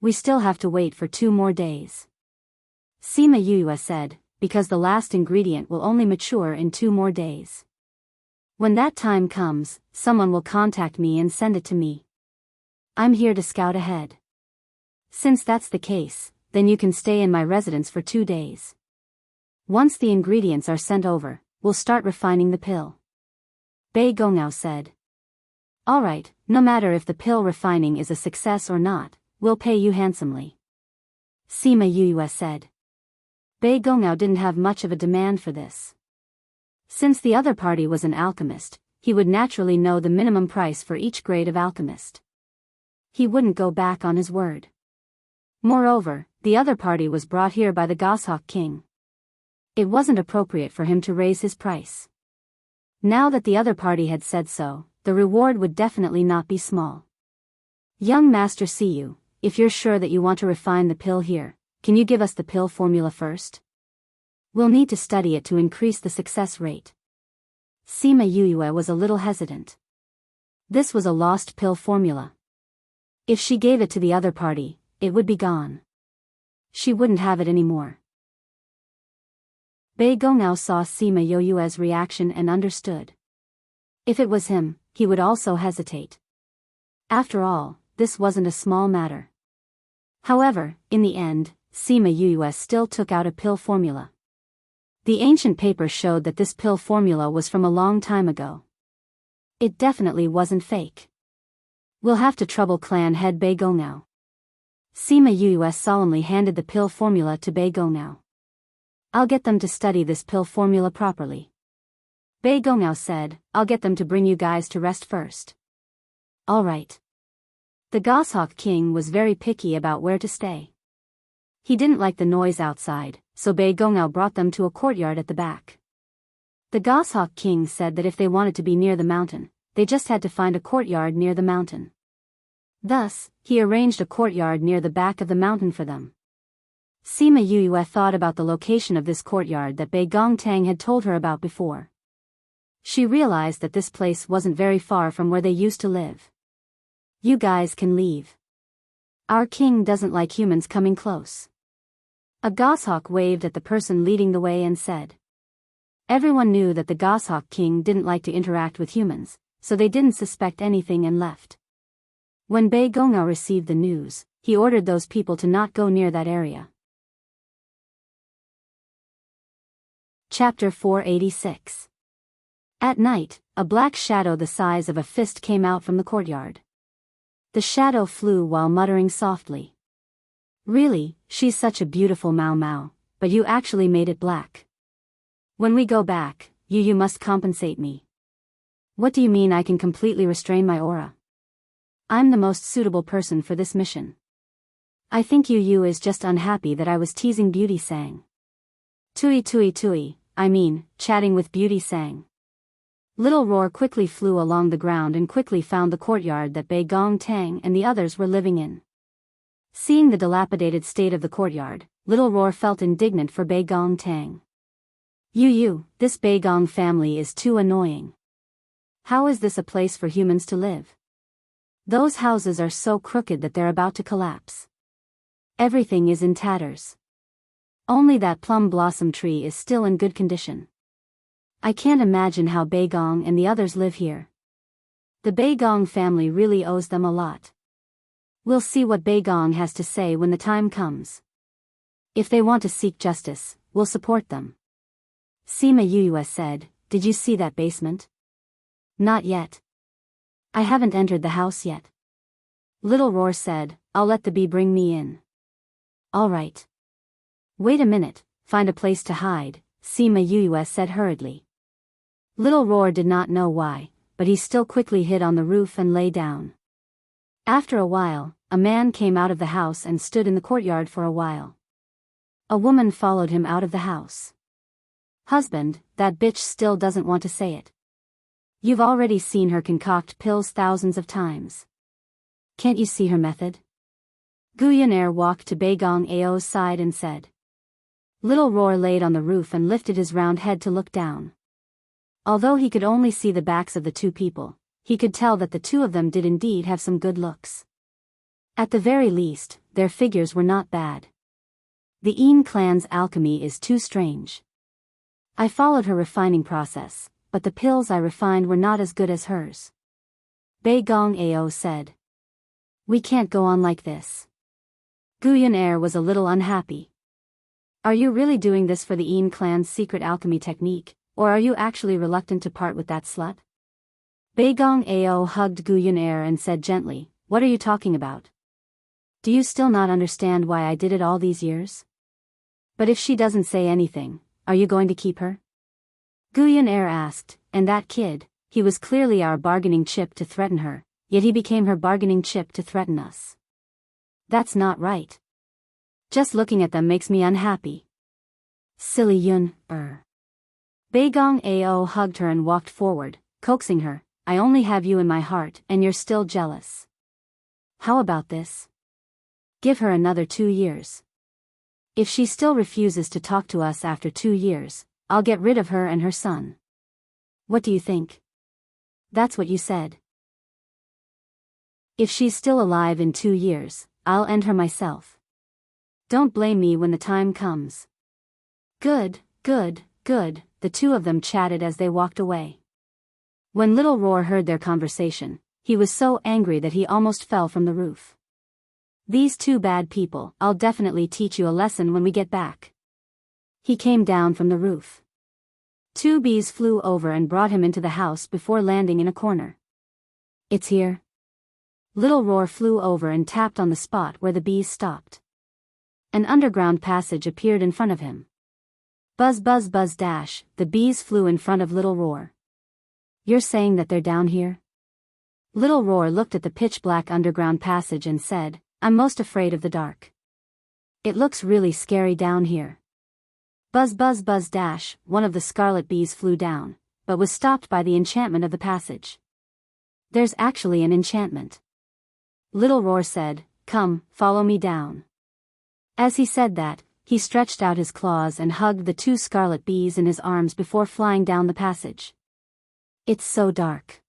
We still have to wait for 2 more days. Sima Yoyue said, because the last ingredient will only mature in 2 more days. When that time comes, someone will contact me and send it to me. I'm here to scout ahead. Since that's the case, then you can stay in my residence for 2 days. Once the ingredients are sent over, we'll start refining the pill. Bei Gongao said. Alright, no matter if the pill refining is a success or not, we'll pay you handsomely. Sima Yuyue said. Bei Gongao didn't have much of a demand for this. Since the other party was an alchemist, he would naturally know the minimum price for each grade of alchemist. He wouldn't go back on his word. Moreover, the other party was brought here by the Goshawk King. It wasn't appropriate for him to raise his price. Now that the other party had said so, the reward would definitely not be small. Young Master Siyu, if you're sure that you want to refine the pill here, can you give us the pill formula first? We'll need to study it to increase the success rate. Sima Yuyue was a little hesitant. This was a lost pill formula. If she gave it to the other party, it would be gone. She wouldn't have it anymore. Bei Gongao saw Sima Yuyue's reaction and understood. If it was him, he would also hesitate. After all, this wasn't a small matter. However, in the end, Sima Yuyue still took out a pill formula. The ancient paper showed that this pill formula was from a long time ago. It definitely wasn't fake. We'll have to trouble clan head Bei Gongao. Sima Yuyue solemnly handed the pill formula to Bei Gongao. I'll get them to study this pill formula properly. Bei Gongao said, I'll get them to bring you guys to rest first. Alright. The Goshawk King was very picky about where to stay. He didn't like the noise outside, so Bei Gongao brought them to a courtyard at the back. The Goshawk King said that if they wanted to be near the mountain, they just had to find a courtyard near the mountain. Thus, he arranged a courtyard near the back of the mountain for them. Sima Yuyue thought about the location of this courtyard that Bei Gongtang had told her about before. She realized that this place wasn't very far from where they used to live. You guys can leave. Our king doesn't like humans coming close. A goshawk waved at the person leading the way and said. Everyone knew that the Goshawk King didn't like to interact with humans, so they didn't suspect anything and left. When Bei Gongao received the news, he ordered those people to not go near that area. Chapter 486. At night, a black shadow the size of a fist came out from the courtyard. The shadow flew while muttering softly. Really, she's such a beautiful Mao Mao, but you actually made it black. When we go back, you must compensate me. What do you mean I can completely restrain my aura? I'm the most suitable person for this mission. I think Yu is just unhappy that I was teasing Beauty Sang. Tui, chatting with Beauty Sang. Little Roar quickly flew along the ground and quickly found the courtyard that Bei Gongtang and the others were living in. Seeing the dilapidated state of the courtyard, Little Roar felt indignant for Bei Gongtang. This Bei Gong family is too annoying. How is this a place for humans to live? Those houses are so crooked that they're about to collapse. Everything is in tatters. Only that plum blossom tree is still in good condition. I can't imagine how Bei Gong and the others live here. The Bei Gong family really owes them a lot. We'll see what Bei Gong has to say when the time comes. If they want to seek justice, we'll support them. Sima Yuyue said, Did you see that basement? Not yet. I haven't entered the house yet. Little Roar said, I'll let the bee bring me in. Alright. Wait a minute, find a place to hide, Sima Yuyue said hurriedly. Little Roar did not know why, but he still quickly hid on the roof and lay down. After a while, a man came out of the house and stood in the courtyard for a while. A woman followed him out of the house. Husband, that bitch still doesn't want to say it. You've already seen her concoct pills thousands of times. Can't you see her method? Guyaner walked to Bei Gong Ao's side and said. Little Roar laid on the roof and lifted his round head to look down. Although he could only see the backs of the two people, he could tell that the two of them did indeed have some good looks. At the very least, their figures were not bad. The Yin clan's alchemy is too strange. I followed her refining process, but the pills I refined were not as good as hers. Bei Gong Ao said. We can't go on like this. Guyon Air was a little unhappy. Are you really doing this for the Een clan's secret alchemy technique, or are you actually reluctant to part with that slut? Baegong Ao hugged Guyon Air and said gently, what are you talking about? Do you still not understand why I did it all these years? But if she doesn't say anything, are you going to keep her? Guyon Air asked, and that kid, he was clearly our bargaining chip to threaten her, yet he became her bargaining chip to threaten us. That's not right. Just looking at them makes me unhappy. Silly Yun. Baegong Ao hugged her and walked forward, coaxing her, I only have you in my heart and you're still jealous. How about this? Give her another 2 years. If she still refuses to talk to us after 2 years, I'll get rid of her and her son. What do you think? That's what you said. If she's still alive in 2 years, I'll end her myself. Don't blame me when the time comes. Good, good, good, the two of them chatted as they walked away. When Little Roar heard their conversation, he was so angry that he almost fell from the roof. These two bad people, I'll definitely teach you a lesson when we get back. He came down from the roof. 2 bees flew over and brought him into the house before landing in a corner. It's here. Little Roar flew over and tapped on the spot where the bees stopped. An underground passage appeared in front of him. Buzz buzz buzz dash, the bees flew in front of Little Roar. You're saying that they're down here? Little Roar looked at the pitch-black underground passage and said, I'm most afraid of the dark. It looks really scary down here. Buzz buzz buzz dash, one of the scarlet bees flew down, but was stopped by the enchantment of the passage. There's actually an enchantment. Little Roar said, come, follow me down. As he said that, he stretched out his claws and hugged the 2 scarlet bees in his arms before flying down the passage. It's so dark.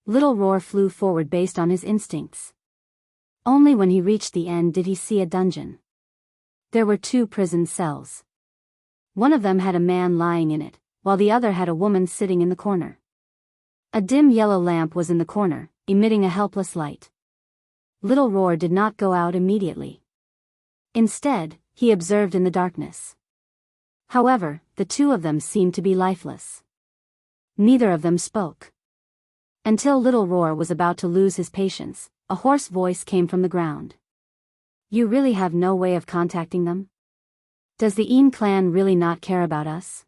Little Roar flew forward based on his instincts. Only when he reached the end did he see a dungeon. There were 2 prison cells. One of them had a man lying in it, while the other had a woman sitting in the corner. A dim yellow lamp was in the corner, emitting a helpless light. Little Roar did not go out immediately. Instead, he observed in the darkness. However, the 2 of them seemed to be lifeless. Neither of them spoke. Until Little Roar was about to lose his patience, a hoarse voice came from the ground. You really have no way of contacting them? Does the Een clan really not care about us?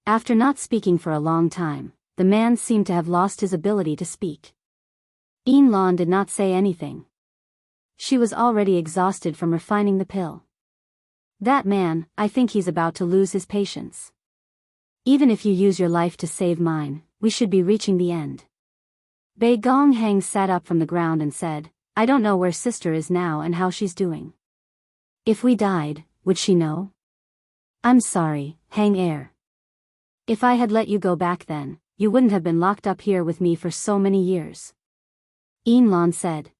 After not speaking for a long time, the man seemed to have lost his ability to speak. Een Lan did not say anything. She was already exhausted from refining the pill. That man, I think he's about to lose his patience. Even if you use your life to save mine, we should be reaching the end. Baegong Hang sat up from the ground and said, I don't know where sister is now and how she's doing. If we died, would she know? I'm sorry, Hang Air. If I had let you go back then, you wouldn't have been locked up here with me for so many years. Een Lan said.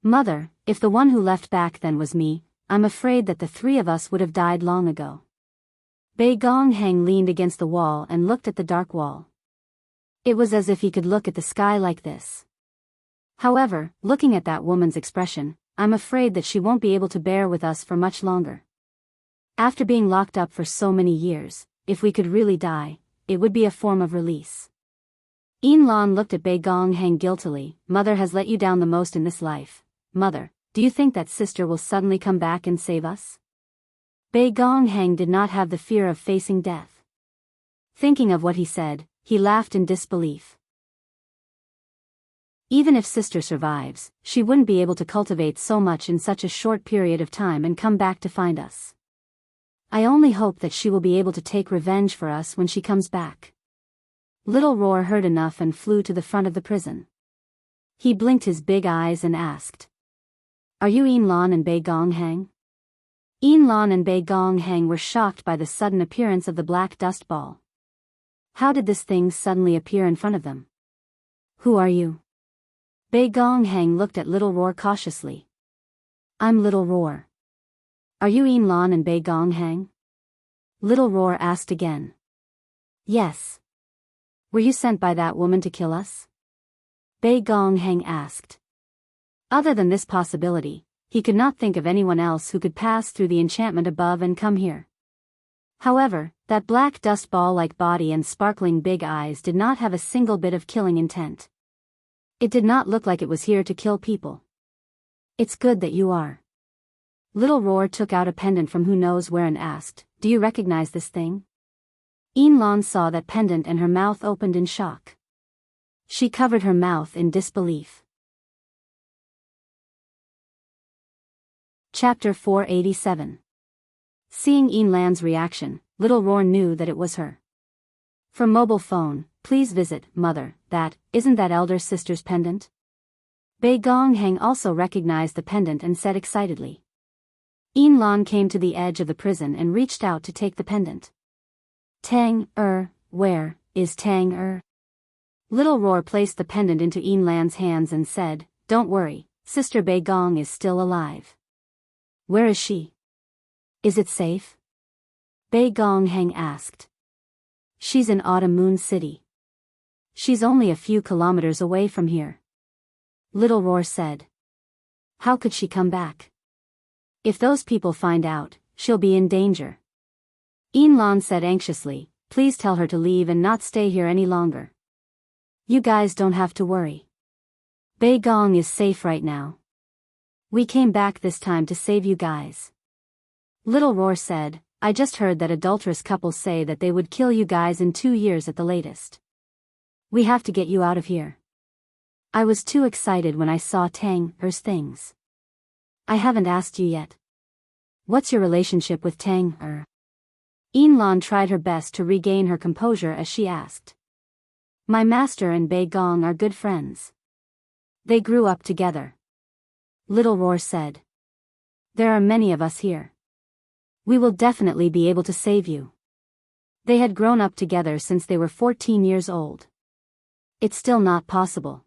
Mother, if the one who left back then was me, I'm afraid that the 3 of us would have died long ago. Baegong Hang leaned against the wall and looked at the dark wall. It was as if he could look at the sky like this. However, looking at that woman's expression, I'm afraid that she won't be able to bear with us for much longer. After being locked up for so many years, if we could really die, it would be a form of release. Een Lan looked at Baegong Hang guiltily. Mother has let you down the most in this life. Mother, do you think that sister will suddenly come back and save us? Baegong Hang did not have the fear of facing death. Thinking of what he said, he laughed in disbelief. Even if sister survives, she wouldn't be able to cultivate so much in such a short period of time and come back to find us. I only hope that she will be able to take revenge for us when she comes back. Little Roar heard enough and flew to the front of the prison. He blinked his big eyes and asked, Are you Een Lan and Baegong Hang? Een Lan and Baegong Hang were shocked by the sudden appearance of the black dust ball. How did this thing suddenly appear in front of them? Who are you? Baegong Hang looked at Little Roar cautiously. I'm Little Roar. Are you Een Lan and Baegong Hang? Little Roar asked again. Yes. Were you sent by that woman to kill us? Baegong Hang asked. Other than this possibility, he could not think of anyone else who could pass through the enchantment above and come here. However, that black dust ball-like body and sparkling big eyes did not have a single bit of killing intent. It did not look like it was here to kill people. It's good that you are. Little Roar took out a pendant from who knows where and asked, "Do you recognize this thing?" Lan saw that pendant and her mouth opened in shock. She covered her mouth in disbelief. Chapter 487. Seeing Lan's reaction, Little Roar knew that it was her. For mobile phone, please visit, mother, isn't that elder sister's pendant? Bei Gong Heng also recognized the pendant and said excitedly. Lan came to the edge of the prison and reached out to take the pendant. Tang, where is Tang, Little Roar placed the pendant into Lan's hands and said, "Don't worry, Sister Bei Gong is still alive." "Where is she? Is it safe?" Bei Gong Heng asked. "She's in Autumn Moon City. She's only a few kilometers away from here." Little Roar said. "How could she come back? If those people find out, she'll be in danger." Lan said anxiously, "Please tell her to leave and not stay here any longer. You guys don't have to worry. Bei Gong is safe right now. We came back this time to save you guys." Little Roar said, "I just heard that adulterous couples say that they would kill you guys in 2 years at the latest. We have to get you out of here. I was too excited when I saw Tang's things. I haven't asked you yet. What's your relationship with Tang? Lan tried her best to regain her composure as she asked. "My master and Bei Gong are good friends. They grew up together." Little Roar said. "There are many of us here. We will definitely be able to save you." They had grown up together since they were 14 years old. It's still not possible.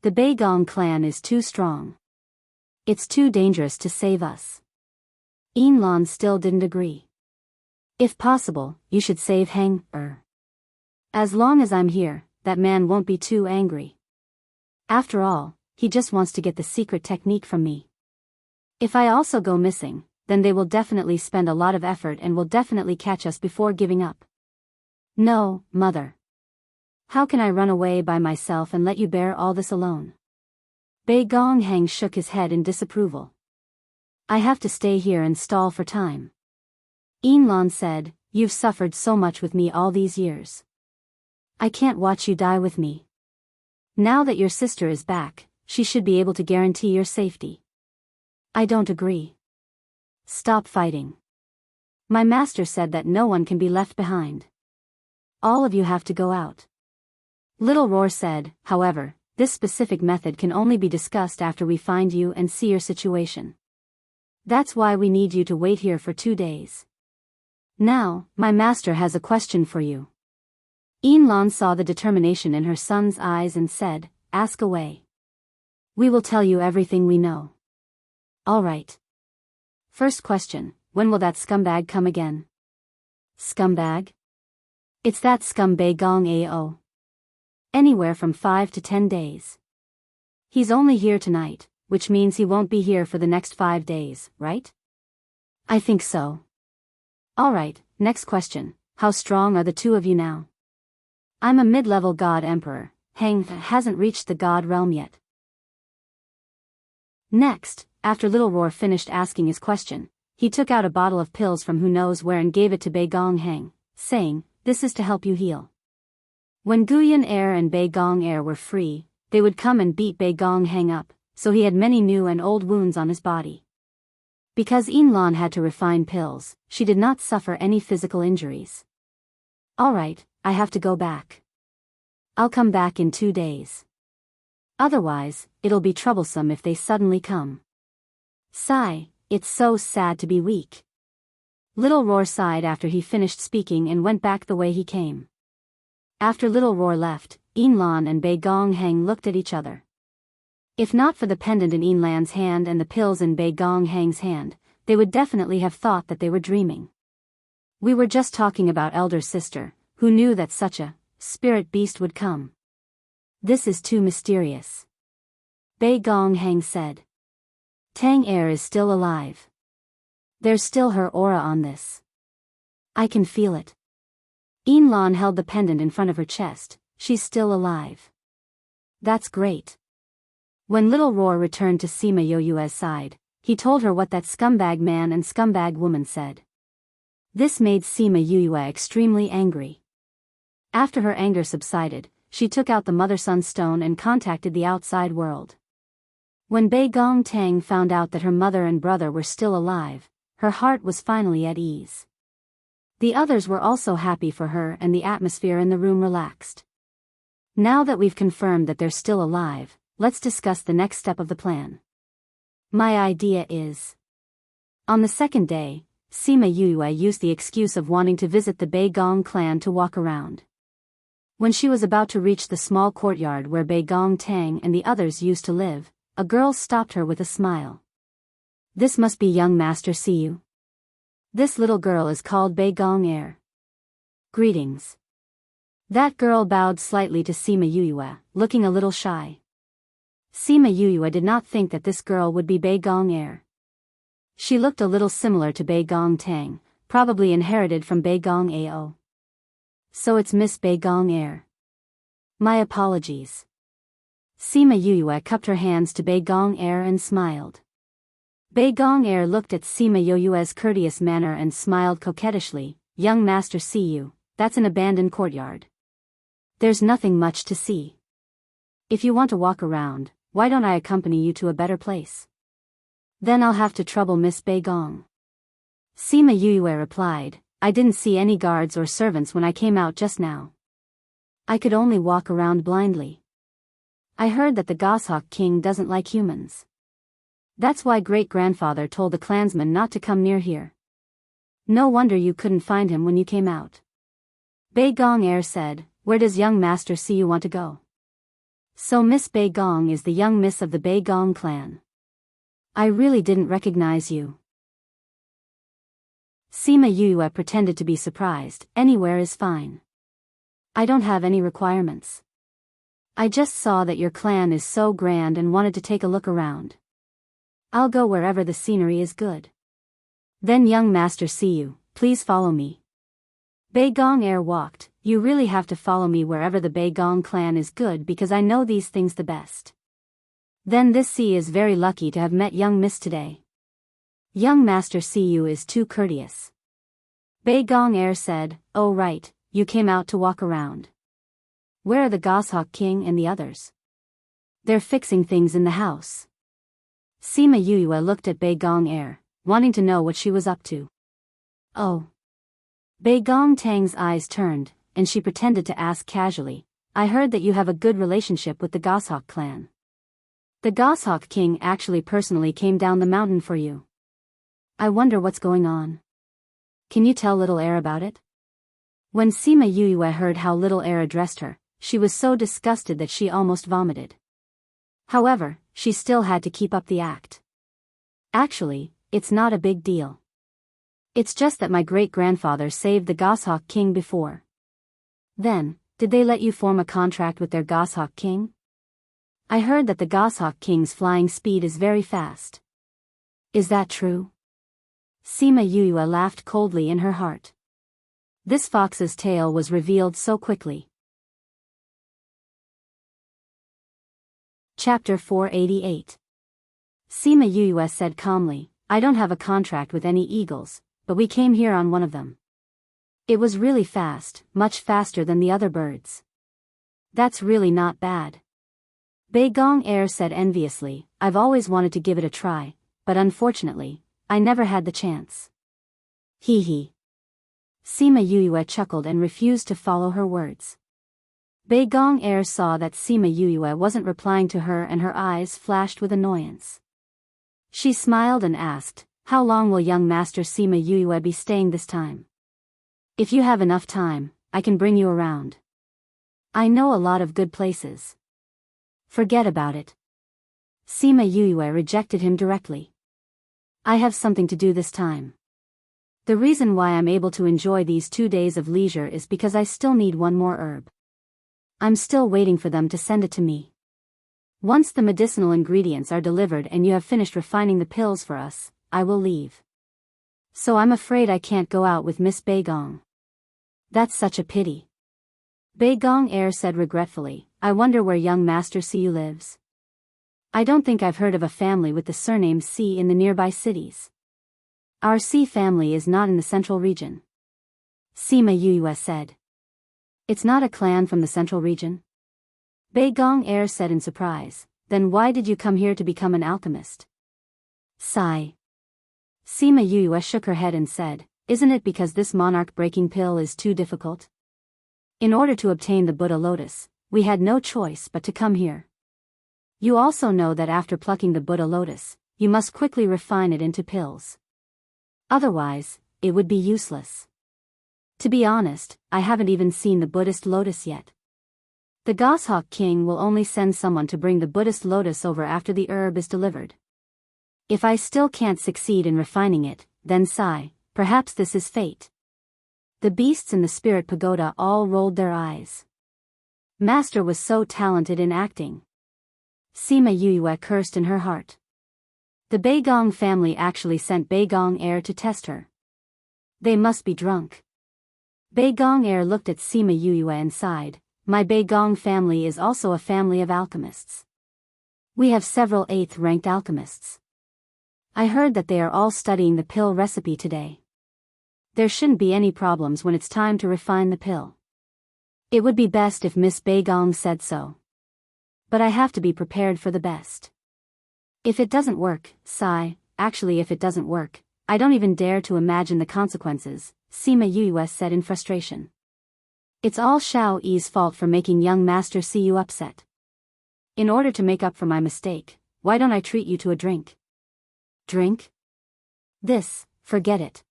The Bei Gong clan is too strong. It's too dangerous to save us. Lan still didn't agree. "If possible, you should save Heng. As long as I'm here, that man won't be too angry. After all, he just wants to get the secret technique from me. If I also go missing, then they will definitely spend a lot of effort and will definitely catch us before giving up. No, mother. How can I run away by myself and let you bear all this alone?" Bei Gong Heng shook his head in disapproval. "I have to stay here and stall for time." Lan said, "You've suffered so much with me all these years. I can't watch you die with me. Now that your sister is back, she should be able to guarantee your safety." "I don't agree. Stop fighting. My master said that no one can be left behind. All of you have to go out." Little Roar said, "However, this specific method can only be discussed after we find you and see your situation. That's why we need you to wait here for 2 days. Now, my master has a question for you." Lan saw the determination in her son's eyes and said, "Ask away. We will tell you everything we know." "All right. First question, when will that scumbag come again?" "Scumbag? It's that scum Bei Gong Ao. Anywhere from 5 to 10 days. He's only here tonight, which means he won't be here for the next 5 days, right?" "I think so." "All right, next question, how strong are the two of you now?" "I'm a mid-level god emperor. Heng hasn't reached the god realm yet." Next, after Little Roar finished asking his question, he took out a bottle of pills from who knows where and gave it to Bei Gong Heng, saying, "This is to help you heal. When Guyan Air and Bei Gong Air were free, they would come and beat Bei Gong Heng up, so he had many new and old wounds on his body. Because Lan had to refine pills, she did not suffer any physical injuries." "All right, I have to go back. I'll come back in 2 days. Otherwise, it'll be troublesome if they suddenly come." Sigh, it's so sad to be weak. Little Roar sighed after he finished speaking and went back the way he came. After Little Roar left, Lan and Bei Gong Heng looked at each other. If not for the pendant in Lan's hand and the pills in Bei Gong Heng's hand, they would definitely have thought that they were dreaming. "We were just talking about elder sister, who knew that such a spirit beast would come. This is too mysterious. Bei Gong Hang said. Tang Air is still alive. There's still her aura on this. I can feel it. Yin Lan held the pendant in front of her chest. She's still alive. That's great. When Little Roar returned to Sima Yoyue's side, he told her what that scumbag man and scumbag woman said. This made Sima Yoyue extremely angry. After her anger subsided, she took out the Mother-Son Stone and contacted the outside world. When Bei Gong Tang found out that her mother and brother were still alive, her heart was finally at ease. The others were also happy for her and the atmosphere in the room relaxed. Now that we've confirmed that they're still alive, let's discuss the next step of the plan. My idea is... On the second day, Sima Yoyue used the excuse of wanting to visit the Bei Gong clan to walk around. When she was about to reach the small courtyard where Bei Gong Tang and the others used to live, a girl stopped her with a smile. This must be young Master Siyu. This little girl is called Bei Gong Air. Greetings. That girl bowed slightly to Sima Yoyue, looking a little shy. Sima Yoyue did not think that this girl would be Bei Gong Air. She looked a little similar to Bei Gong Tang, probably inherited from Bei Gong Ao. So it's Miss Bei Gong Air. My apologies. Sima Yoyue cupped her hands to Bei Gong Air and smiled. Bei Gong Air looked at Sima Yoyue's courteous manner and smiled coquettishly. Young Master Siyu, that's an abandoned courtyard. There's nothing much to see. If you want to walk around, why don't I accompany you to a better place? Then I'll have to trouble Miss Bei Gong. Sima Yoyue replied, I didn't see any guards or servants when I came out just now. I could only walk around blindly. I heard that the Goshawk King doesn't like humans. That's why great-grandfather told the clansmen not to come near here. No wonder you couldn't find him when you came out. Bei Gong Air said, where does young Master Siyu want to go? So Miss Bei Gong is the young miss of the Bei Gong clan. I really didn't recognize you. Sima Yoyue pretended to be surprised. Anywhere is fine. I don't have any requirements. I just saw that your clan is so grand and wanted to take a look around. I'll go wherever the scenery is good. Then young Master Siyu, please follow me. Bei Gong Air walked. You really have to follow me wherever the Bei Gong clan is good because I know these things the best. Then this C is very lucky to have met young Miss today. Young Master Siyu is too courteous. Bei Gong Air said, oh right, you came out to walk around. Where are the Goshawk King and the others? They're fixing things in the house. Sima Yoyue looked at Bei Gong Air, wanting to know what she was up to. Oh. Bei Gong Tang's eyes turned, and she pretended to ask casually, I heard that you have a good relationship with the Goshawk clan. The Goshawk King actually personally came down the mountain for you. I wonder what's going on. Can you tell Little Air about it? When Sima Yoyue heard how Little Air addressed her, she was so disgusted that she almost vomited. However, she still had to keep up the act. Actually, it's not a big deal. It's just that my great-grandfather saved the Goshawk King before. Then, did they let you form a contract with their Goshawk King? I heard that the Goshawk King's flying speed is very fast. Is that true? Sima Yoyue laughed coldly in her heart. This fox's tail was revealed so quickly. Chapter 488. Sima Yoyue said calmly, I don't have a contract with any eagles, but we came here on one of them. It was really fast, much faster than the other birds. That's really not bad. Bei Gong Air said enviously, I've always wanted to give it a try, but unfortunately, I never had the chance. Hee hee. Sima Yoyue chuckled and refused to follow her words. Bei Gong Air saw that Sima Yoyue wasn't replying to her and her eyes flashed with annoyance. She smiled and asked, how long will young Master Sima Yoyue be staying this time? If you have enough time, I can bring you around. I know a lot of good places. Forget about it. Sima Yoyue rejected him directly. I have something to do this time. The reason why I'm able to enjoy these 2 days of leisure is because I still need one more herb. I'm still waiting for them to send it to me. Once the medicinal ingredients are delivered and you have finished refining the pills for us, I will leave. So I'm afraid I can't go out with Miss Beigong. That's such a pity. Beigong Air said regretfully, I wonder where young Master Siyu lives. I don't think I've heard of a family with the surname Si in the nearby cities. Our Si family is not in the central region. Sima Yuyue said. It's not a clan from the central region? Beigong Air said in surprise, then why did you come here to become an alchemist? Sigh. Sima Yuyue shook her head and said, isn't it because this monarch-breaking pill is too difficult? In order to obtain the Buddha lotus, we had no choice but to come here. You also know that after plucking the Buddha lotus, you must quickly refine it into pills. Otherwise, it would be useless. To be honest, I haven't even seen the Buddhist lotus yet. The Goshawk King will only send someone to bring the Buddhist lotus over after the herb is delivered. If I still can't succeed in refining it, then sigh, perhaps this is fate. The beasts in the spirit pagoda all rolled their eyes. Master was so talented in acting. Sima Yuyue cursed in her heart. The Beigong family actually sent Beigong Air to test her. They must be drunk. Beigong Air looked at Sima Yuyue and sighed, my Beigong family is also a family of alchemists. We have several 8th-ranked alchemists. I heard that they are all studying the pill recipe today. There shouldn't be any problems when it's time to refine the pill. It would be best if Miss Beigong said so. But I have to be prepared for the best. If it doesn't work, sigh, actually if it doesn't work, I don't even dare to imagine the consequences, Sima Yuyue said in frustration. It's all Xiao Yi's fault for making young Master Siyu upset. In order to make up for my mistake, why don't I treat you to a drink? Drink? Forget it.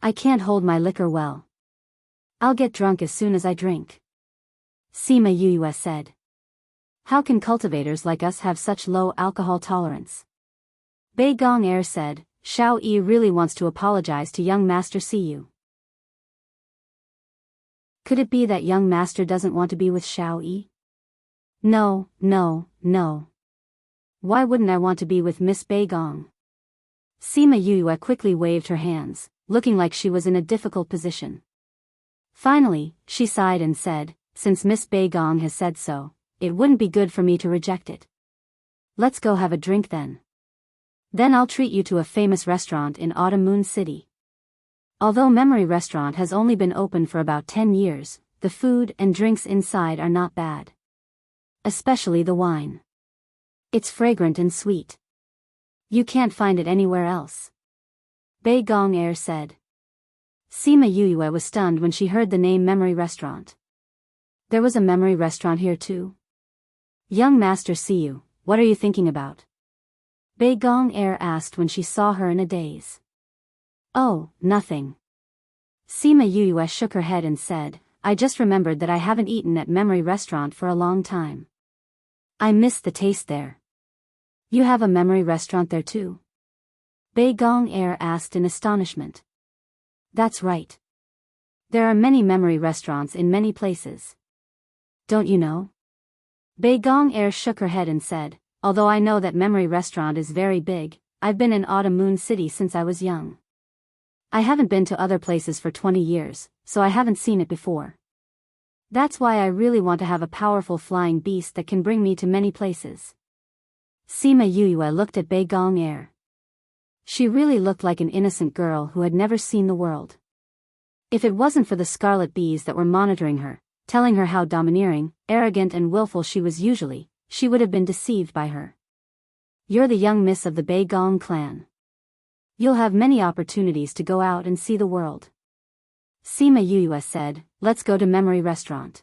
I can't hold my liquor well. I'll get drunk as soon as I drink. Sima Yuyue said. How can cultivators like us have such low alcohol tolerance? Beigong Air said, Xiao Yi really wants to apologize to young Master Siyu. Could it be that young master doesn't want to be with Xiao Yi? No. Why wouldn't I want to be with Miss Beigong? Sima Yuyue quickly waved her hands, looking like she was in a difficult position. Finally, she sighed and said, since Miss Beigong has said so, it wouldn't be good for me to reject it. Let's go have a drink then. Then I'll treat you to a famous restaurant in Autumn Moon City. Although Memory Restaurant has only been open for about 10 years, the food and drinks inside are not bad. Especially the wine. It's fragrant and sweet. You can't find it anywhere else. Beigong Air said. Sima Yuyue was stunned when she heard the name Memory Restaurant. There was a Memory Restaurant here too? Young Master Siyu, what are you thinking about? Beigong Air asked when she saw her in a daze. Oh, nothing. Sima Yuyue shook her head and said, I just remembered that I haven't eaten at Memory Restaurant for a long time. I miss the taste there. You have a Memory Restaurant there too? Beigong Air asked in astonishment. That's right. There are many Memory Restaurants in many places. Don't you know? Beigong Air shook her head and said, although I know that Memory Restaurant is very big, I've been in Autumn Moon City since I was young. I haven't been to other places for 20 years, so I haven't seen it before. That's why I really want to have a powerful flying beast that can bring me to many places. Sima Yuyue looked at Beigong Air. She really looked like an innocent girl who had never seen the world. If it wasn't for the scarlet bees that were monitoring her, telling her how domineering, arrogant and willful she was usually, she would have been deceived by her. You're the young miss of the Beigong clan. You'll have many opportunities to go out and see the world. Sima Yuyue said, let's go to Memory Restaurant.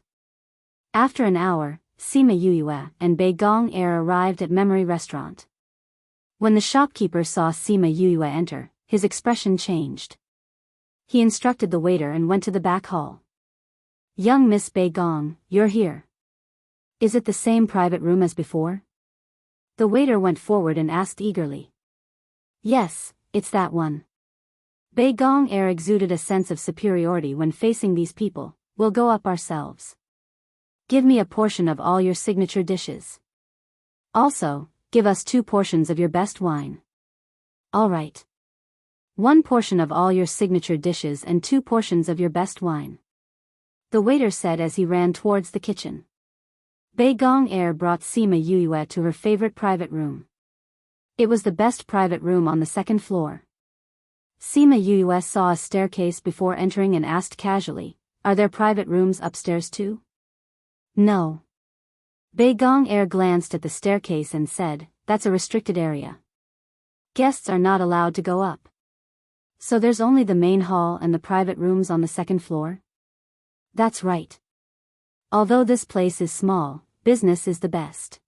After an hour, Sima Yuyue and Beigong Air arrived at Memory Restaurant. When the shopkeeper saw Sima Yuyue enter, his expression changed. He instructed the waiter and went to the back hall. Young Miss Beigong, you're here. Is it the same private room as before? The waiter went forward and asked eagerly. Yes, it's that one. Beigong Air exuded a sense of superiority when facing these people. We'll go up ourselves. Give me a portion of all your signature dishes. Also, give us 2 portions of your best wine. All right. 1 portion of all your signature dishes and 2 portions of your best wine. The waiter said as he ran towards the kitchen. Baigong Air brought Sima Yue to her favorite private room. It was the best private room on the 2nd floor. Sima Yue saw a staircase before entering and asked casually, "Are there private rooms upstairs too?" "No." Baigong Air glanced at the staircase and said, "That's a restricted area. Guests are not allowed to go up. So there's only the main hall and the private rooms on the 2nd floor?" "That's right. Although this place is small, business is the best.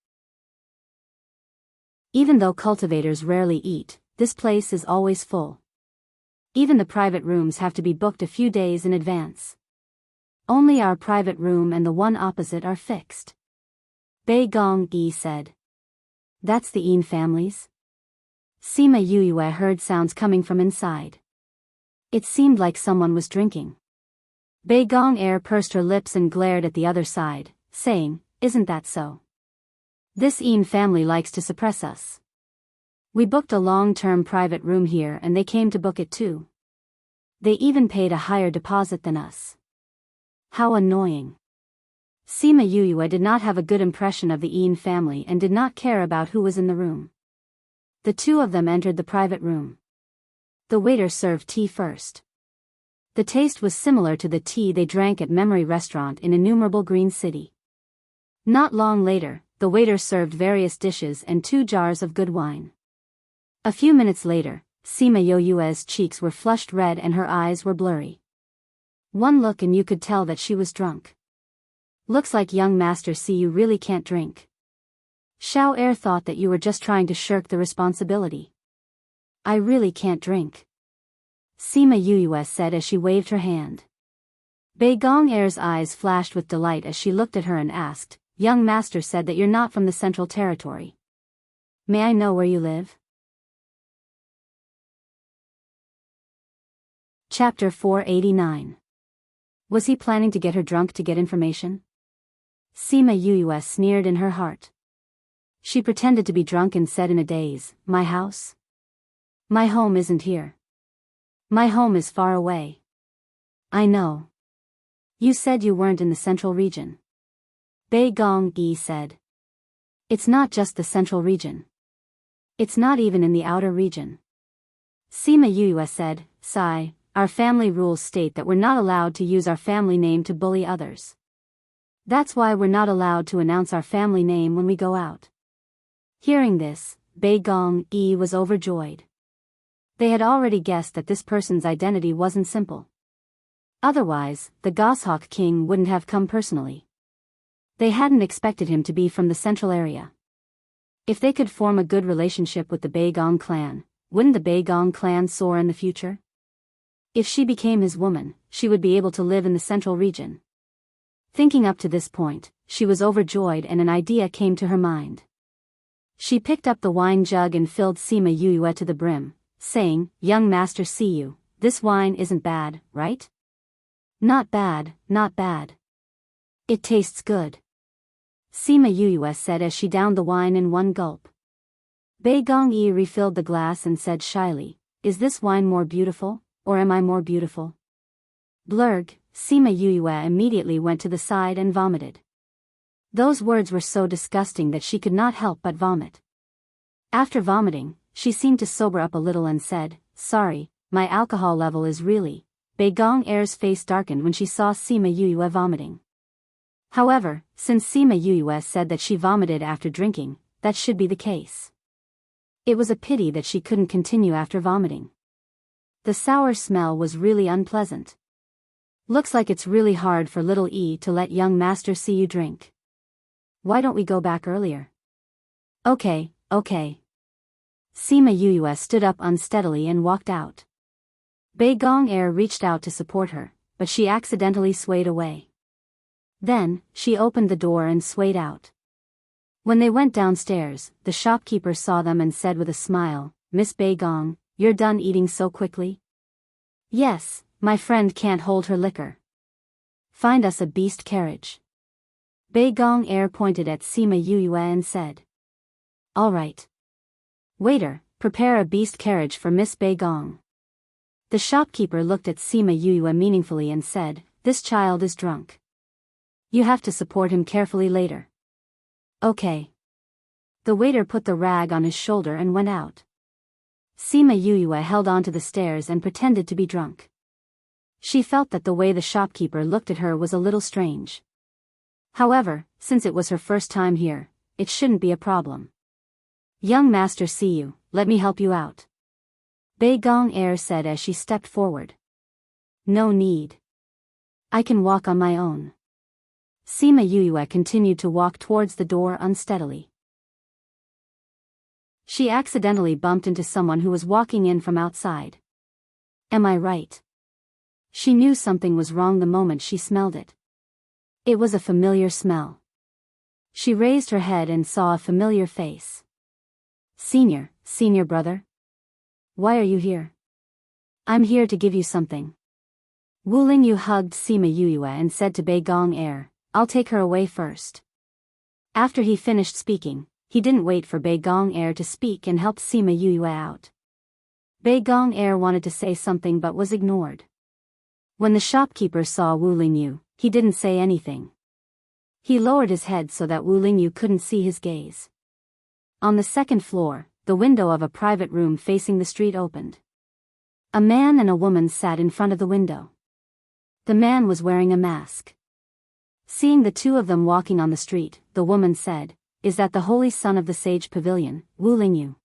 Even though cultivators rarely eat, this place is always full. Even the private rooms have to be booked a few days in advance. Only our private room and the one opposite are fixed." Baigong Yi said. "That's the Yin family's?" Sima Yue heard sounds coming from inside. It seemed like someone was drinking. Baigong Air pursed her lips and glared at the other side, saying, "Isn't that so? This Yin family likes to suppress us. We booked a long-term private room here and they came to book it too. They even paid a higher deposit than us. How annoying." Sima Yue did not have a good impression of the Yin family and did not care about who was in the room. The 2 of them entered the private room. The waiter served tea first. The taste was similar to the tea they drank at Memory Restaurant in innumerable Green City. Not long later, the waiter served various dishes and 2 jars of good wine. A few minutes later, Sima Yue's cheeks were flushed red and her eyes were blurry. One look and you could tell that she was drunk. "Looks like young Master C you really can't drink. Xiao Er thought that you were just trying to shirk the responsibility." "I really can't drink," Sima Yue said as she waved her hand. Baigong Air's eyes flashed with delight as she looked at her and asked, "Young Master said that you're not from the Central Territory. May I know where you live?" Chapter 489. Was he planning to get her drunk to get information? Sima Yue sneered in her heart. She pretended to be drunk and said in a daze, "My house? My home isn't here. My home is far away." "I know. You said you weren't in the central region." Baigong Yi said. "It's not just the central region. It's not even in the outer region." Sima Yue said, "Sigh. Our family rules state that we're not allowed to use our family name to bully others. That's why we're not allowed to announce our family name when we go out." Hearing this, Baigong Yi was overjoyed. They had already guessed that this person's identity wasn't simple. Otherwise, the Goshawk King wouldn't have come personally. They hadn't expected him to be from the central area. If they could form a good relationship with the Baigong clan, wouldn't the Baigong clan soar in the future? If she became his woman, she would be able to live in the central region. Thinking up to this point, she was overjoyed and an idea came to her mind. She picked up the wine jug and filled Sima Yue to the brim, saying, "Young Master see you, this wine isn't bad, right?" "Not bad, not bad. It tastes good," Sima Yue said as she downed the wine in one gulp. Baigong Yi refilled the glass and said shyly, "Is this wine more beautiful, or am I more beautiful?" Blurg, Sima Yue immediately went to the side and vomited. Those words were so disgusting that she could not help but vomit. After vomiting, she seemed to sober up a little and said, "Sorry, my alcohol level is really..." Baigong Air's face darkened when she saw Sima Yue vomiting. However, since Sima Yue said that she vomited after drinking, that should be the case. It was a pity that she couldn't continue after vomiting. The sour smell was really unpleasant. "Looks like it's really hard for little E to let young Master see you drink. Why don't we go back earlier?" Okay. Sima Yue stood up unsteadily and walked out. Baigong Air reached out to support her, but she accidentally swayed away. Then, she opened the door and swayed out. When they went downstairs, the shopkeeper saw them and said with a smile, "Miss Baigong, you're done eating so quickly?" "Yes, my friend can't hold her liquor. Find us a beast carriage." Baigong Air pointed at Sima Yue and said. All right. Waiter, prepare a beast carriage for Miss Bei Gong. The shopkeeper looked at Sima Yue meaningfully and said, this child is drunk. You have to support him carefully later. Okay. The waiter put the rag on his shoulder and went out. Sima Yue held onto the stairs and pretended to be drunk. She felt that the way the shopkeeper looked at her was a little strange. However, since it was her first time here, it shouldn't be a problem. Young master, see you, let me help you out. Bei Gong Er said as she stepped forward. No need. I can walk on my own. Sima Yue continued to walk towards the door unsteadily. She accidentally bumped into someone who was walking in from outside. Am I right? She knew something was wrong the moment she smelled it. It was a familiar smell. She raised her head and saw a familiar face. Senior brother? Why are you here? I'm here to give you something. Wu Lingyu hugged Sima Yue and said to Bei Gong Er, I'll take her away first. After he finished speaking, he didn't wait for Bei Gong Er to speak and helped Sima Yue out. Bei Gong Er wanted to say something but was ignored. When the shopkeeper saw Wu Lingyu, he didn't say anything. He lowered his head so that Wu Lingyu couldn't see his gaze. On the second floor, the window of a private room facing the street opened. A man and a woman sat in front of the window. The man was wearing a mask. Seeing the two of them walking on the street, the woman said, Is that the holy son of the sage pavilion, Wu Lingyu?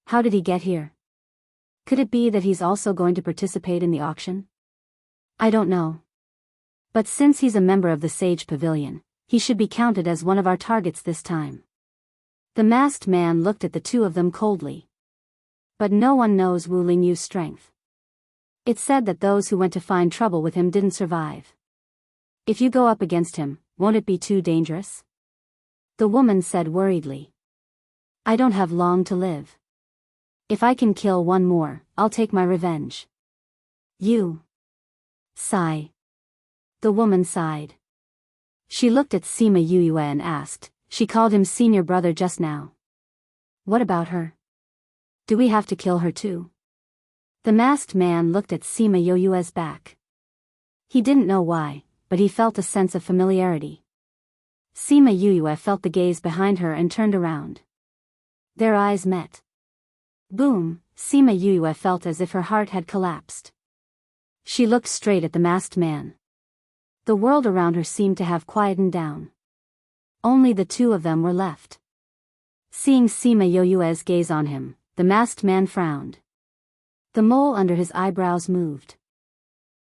How did he get here? Could it be that he's also going to participate in the auction? I don't know. But since he's a member of the Sage Pavilion, he should be counted as one of our targets this time. The masked man looked at the two of them coldly. But no one knows Wu Lingyu's strength. It's said that those who went to find trouble with him didn't survive. If you go up against him, won't it be too dangerous? The woman said worriedly. I don't have long to live. If I can kill one more, I'll take my revenge. You. Sigh. The woman sighed. She looked at Sima Yue and asked, she called him senior brother just now. What about her? Do we have to kill her too? The masked man looked at Sima Yue's back. He didn't know why, but he felt a sense of familiarity. Sima Yue felt the gaze behind her and turned around. Their eyes met. Boom, Sima Yue felt as if her heart had collapsed. She looked straight at the masked man. The world around her seemed to have quietened down. Only the two of them were left. Seeing Sima Yue's gaze on him, the masked man frowned. The mole under his eyebrows moved.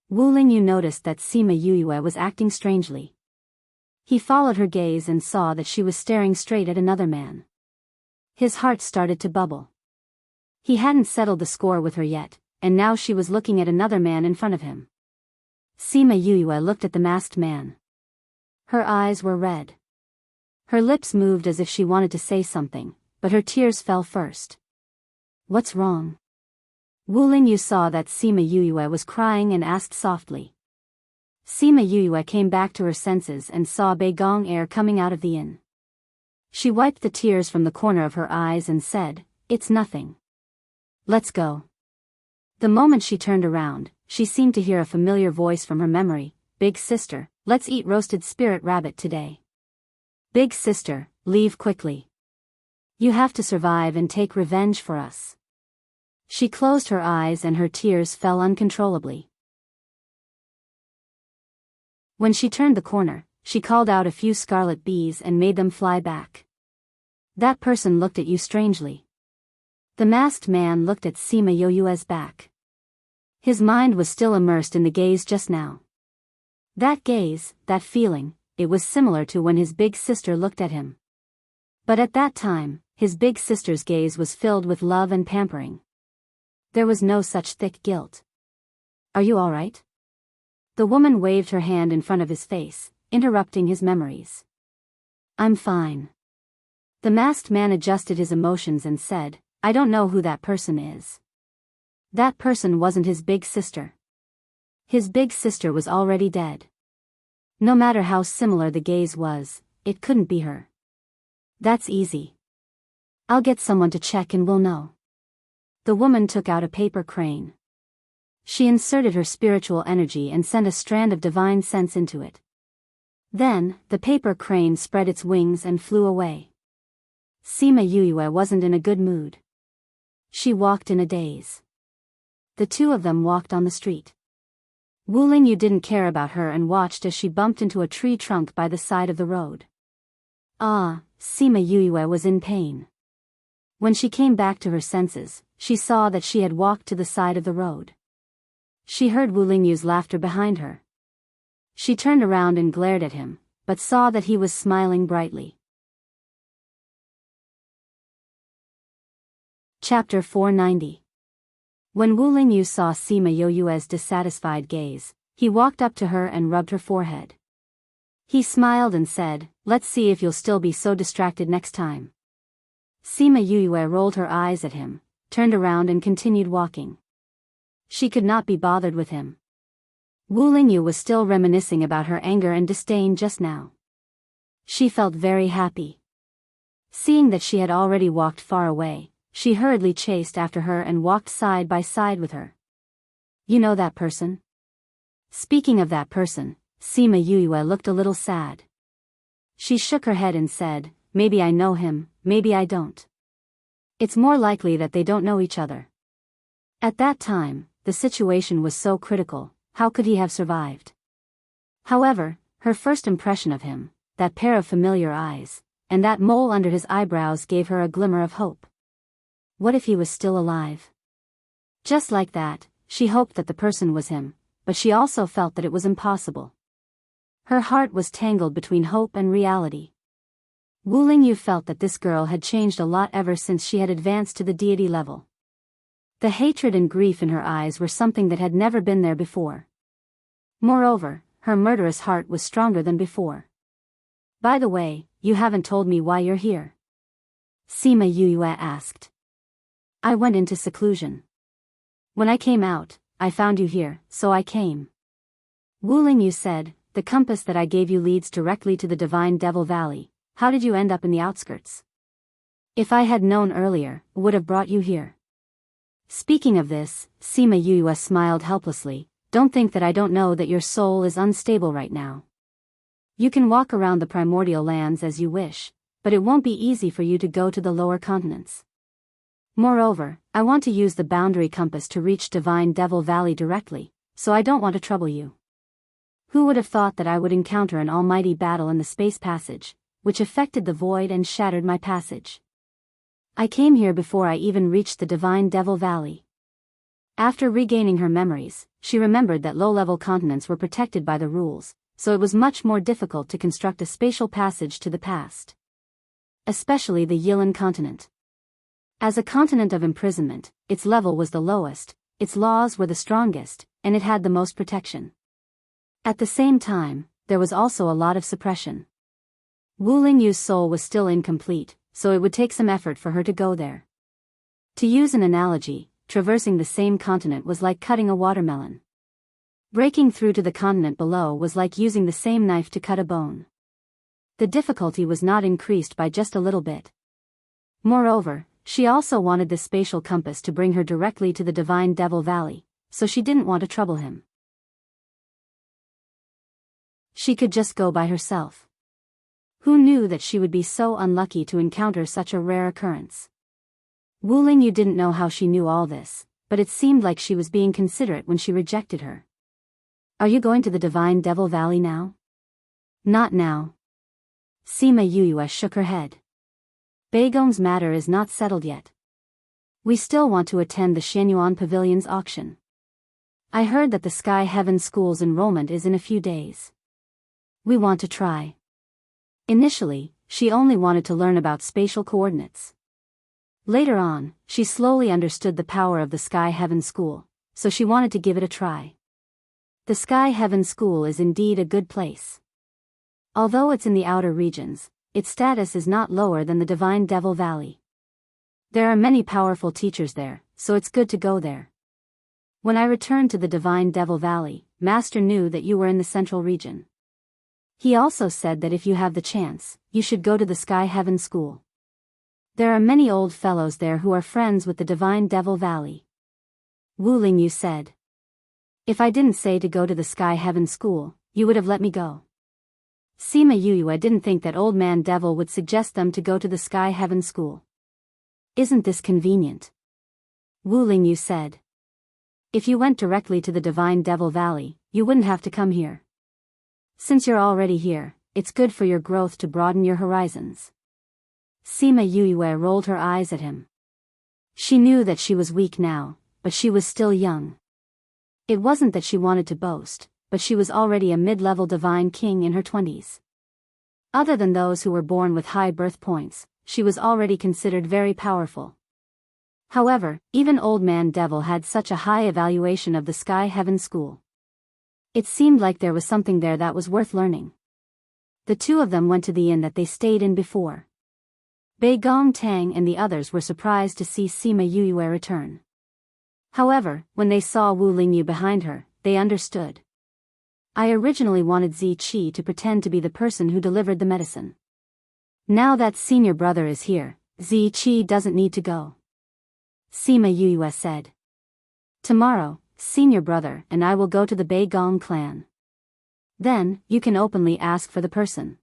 Wu Lingyu noticed that Sima Yue was acting strangely. He followed her gaze and saw that she was staring straight at another man. His heart started to bubble. He hadn't settled the score with her yet, and now she was looking at another man in front of him. Sima Yue looked at the masked man. Her eyes were red. Her lips moved as if she wanted to say something, but her tears fell first. What's wrong? Wu Lingyu saw that Sima Yue was crying and asked softly. Sima Yue came back to her senses and saw Bei Gong Er coming out of the inn. She wiped the tears from the corner of her eyes and said, It's nothing. Let's go. The moment she turned around, she seemed to hear a familiar voice from her memory. Big sister, let's eat roasted spirit rabbit today. Big sister, leave quickly. You have to survive and take revenge for us. She closed her eyes and her tears fell uncontrollably. When she turned the corner, she called out a few scarlet bees and made them fly back. That person looked at you strangely. The masked man looked at Sima Yue's back. His mind was still immersed in the gaze just now. That gaze, that feeling, it was similar to when his big sister looked at him. But at that time, his big sister's gaze was filled with love and pampering. There was no such thick guilt. Are you all right? The woman waved her hand in front of his face, interrupting his memories. I'm fine. The masked man adjusted his emotions and said, I don't know who that person is. That person wasn't his big sister. His big sister was already dead. No matter how similar the gaze was, it couldn't be her. That's easy. I'll get someone to check and we'll know. The woman took out a paper crane. She inserted her spiritual energy and sent a strand of divine sense into it. Then, the paper crane spread its wings and flew away. Sima Yue wasn't in a good mood. She walked in a daze. The two of them walked on the street. Wu Lingyu didn't care about her and watched as she bumped into a tree trunk by the side of the road. Sima Yue was in pain. When she came back to her senses, she saw that she had walked to the side of the road. She heard Wu Lingyu's laughter behind her. She turned around and glared at him, but saw that he was smiling brightly. Chapter 490. When Wu Lingyu saw Sima Yue's dissatisfied gaze, he walked up to her and rubbed her forehead. He smiled and said, "Let's see if you'll still be so distracted next time." Sima Yue rolled her eyes at him, turned around and continued walking. She could not be bothered with him. Wu Lingyu was still reminiscing about her anger and disdain just now. She felt very happy. Seeing that she had already walked far away, she hurriedly chased after her and walked side by side with her. "You know that person?" Speaking of that person, Sima Yue looked a little sad. She shook her head and said, "Maybe I know him, maybe I don't. It's more likely that they don't know each other." At that time, the situation was so critical, how could he have survived? However, her first impression of him, that pair of familiar eyes, and that mole under his eyebrows gave her a glimmer of hope. What if he was still alive? Just like that, she hoped that the person was him, but she also felt that it was impossible. Her heart was tangled between hope and reality. Wu Lingyu felt that this girl had changed a lot ever since she had advanced to the deity level. The hatred and grief in her eyes were something that had never been there before. Moreover, her murderous heart was stronger than before. "By the way, you haven't told me why you're here," Sima Yue asked. "I went into seclusion. When I came out, I found you here, so I came." Wu Lingyu said, "The compass that I gave you leads directly to the Divine Devil Valley. How did you end up in the outskirts?" "If I had known earlier, would have brought you here." Speaking of this, Sima Yue smiled helplessly. "Don't think that I don't know that your soul is unstable right now. You can walk around the primordial lands as you wish, but it won't be easy for you to go to the lower continents. Moreover, I want to use the boundary compass to reach Divine Devil Valley directly, so I don't want to trouble you." Who would have thought that I would encounter an almighty battle in the space passage, which affected the void and shattered my passage? I came here before I even reached the Divine Devil Valley. After regaining her memories, she remembered that low-level continents were protected by the rules, so it was much more difficult to construct a spatial passage to the past. Especially the Yilan continent. As a continent of imprisonment, its level was the lowest, its laws were the strongest, and it had the most protection. At the same time, there was also a lot of suppression. Wu Lingyu's soul was still incomplete, so it would take some effort for her to go there. To use an analogy, traversing the same continent was like cutting a watermelon. Breaking through to the continent below was like using the same knife to cut a bone. The difficulty was not increased by just a little bit. Moreover, she also wanted the spatial compass to bring her directly to the Divine Devil Valley, so she didn't want to trouble him. She could just go by herself. Who knew that she would be so unlucky to encounter such a rare occurrence? Wu Lingyu didn't know how she knew all this, but it seemed like she was being considerate when she rejected her. "Are you going to the Divine Devil Valley now?" "Not now." Sima Yue shook her head. "Beigong's matter is not settled yet. We still want to attend the Shenyuan Pavilion's auction. I heard that the Sky Heaven School's enrollment is in a few days. We want to try." Initially, she only wanted to learn about spatial coordinates. Later on, she slowly understood the power of the Sky Heaven School, so she wanted to give it a try. The Sky Heaven School is indeed a good place. Although it's in the outer regions, its status is not lower than the Divine Devil Valley. There are many powerful teachers there, so it's good to go there. When I returned to the Divine Devil Valley, Master knew that you were in the central region. He also said that if you have the chance, you should go to the Sky Heaven School. There are many old fellows there who are friends with the divine Devil Valley. Wu Lingyu said. If I didn't say to go to the Sky Heaven School, you would have let me go. Sima Yuyue didn't think that Old Man Devil would suggest them to go to the Sky Heaven School. Isn't this convenient? Wu Lingyu said. If you went directly to the Divine Devil Valley, you wouldn't have to come here. Since you're already here, it's good for your growth to broaden your horizons. Sima Yuyue rolled her eyes at him. She knew that she was weak now, but she was still young. It wasn't that she wanted to boast, but she was already a mid-level divine king in her 20s. Other than those who were born with high birth points, she was already considered very powerful. However, even Old Man Devil had such a high evaluation of the Sky Heaven School. It seemed like there was something there that was worth learning. The two of them went to the inn that they stayed in before. Bei Gong Tang and the others were surprised to see Sima Yuyue return. However, when they saw Wu Lingyu behind her, they understood. I originally wanted Zi Qi to pretend to be the person who delivered the medicine. Now that senior brother is here, Zi Qi doesn't need to go. Sima Yuyue said. Tomorrow, senior brother and I will go to the Bei Gong clan. Then, you can openly ask for the person.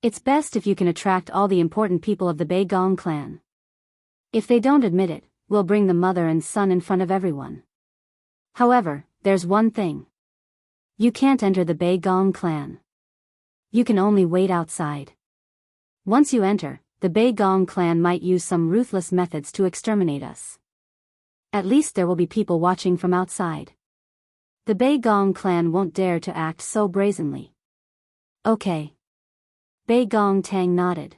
It's best if you can attract all the important people of the Bei Gong clan. If they don't admit it, we'll bring the mother and son in front of everyone. However, there's one thing. You can't enter the Bei Gong clan. You can only wait outside. Once you enter, the Bei Gong clan might use some ruthless methods to exterminate us. At least there will be people watching from outside. The Bei Gong clan won't dare to act so brazenly. Okay. Bei Gong Tang nodded.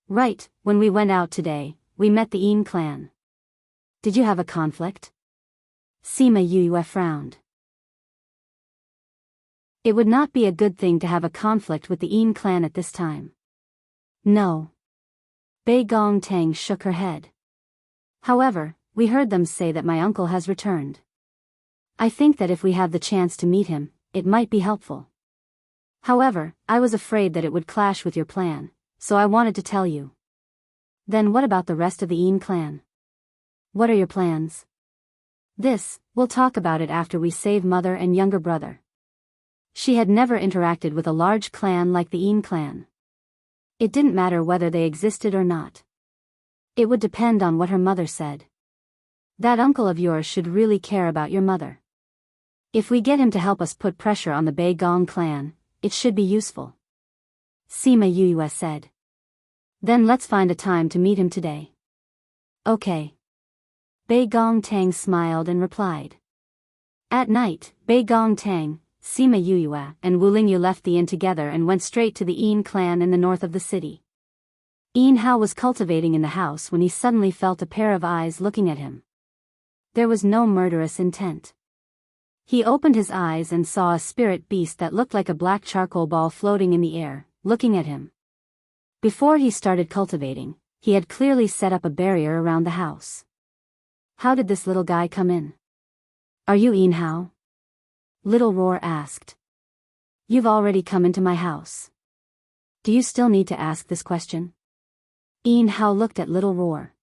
Right, when we went out today, we met the Yin clan. Did you have a conflict? Sima Yuyue frowned. It would not be a good thing to have a conflict with the Yin clan at this time. No. Bei Gong Tang shook her head. However, we heard them say that my uncle has returned. I think that if we have the chance to meet him, it might be helpful. However, I was afraid that it would clash with your plan, so I wanted to tell you. Then what about the rest of the Yin clan? What are your plans? We'll talk about it after we save mother and younger brother. She had never interacted with a large clan like the Yin clan. It didn't matter whether they existed or not. It would depend on what her mother said. That uncle of yours should really care about your mother. If we get him to help us put pressure on the Bei Gong clan, it should be useful. Sima Yuyue said. Then let's find a time to meet him today. Okay. Bei Gong Tang smiled and replied. At night, Bei Gong Tang, Sima Yuyue, and Wu Lingyu left the inn together and went straight to the Yin clan in the north of the city. Yin Hao was cultivating in the house when he suddenly felt a pair of eyes looking at him. There was no murderous intent. He opened his eyes and saw a spirit beast that looked like a black charcoal ball floating in the air, looking at him. Before he started cultivating, he had clearly set up a barrier around the house. How did this little guy come in? Are you Yin Hao? Little Roar asked. You've already come into my house. Do you still need to ask this question? Yin Hao looked at Little Roar.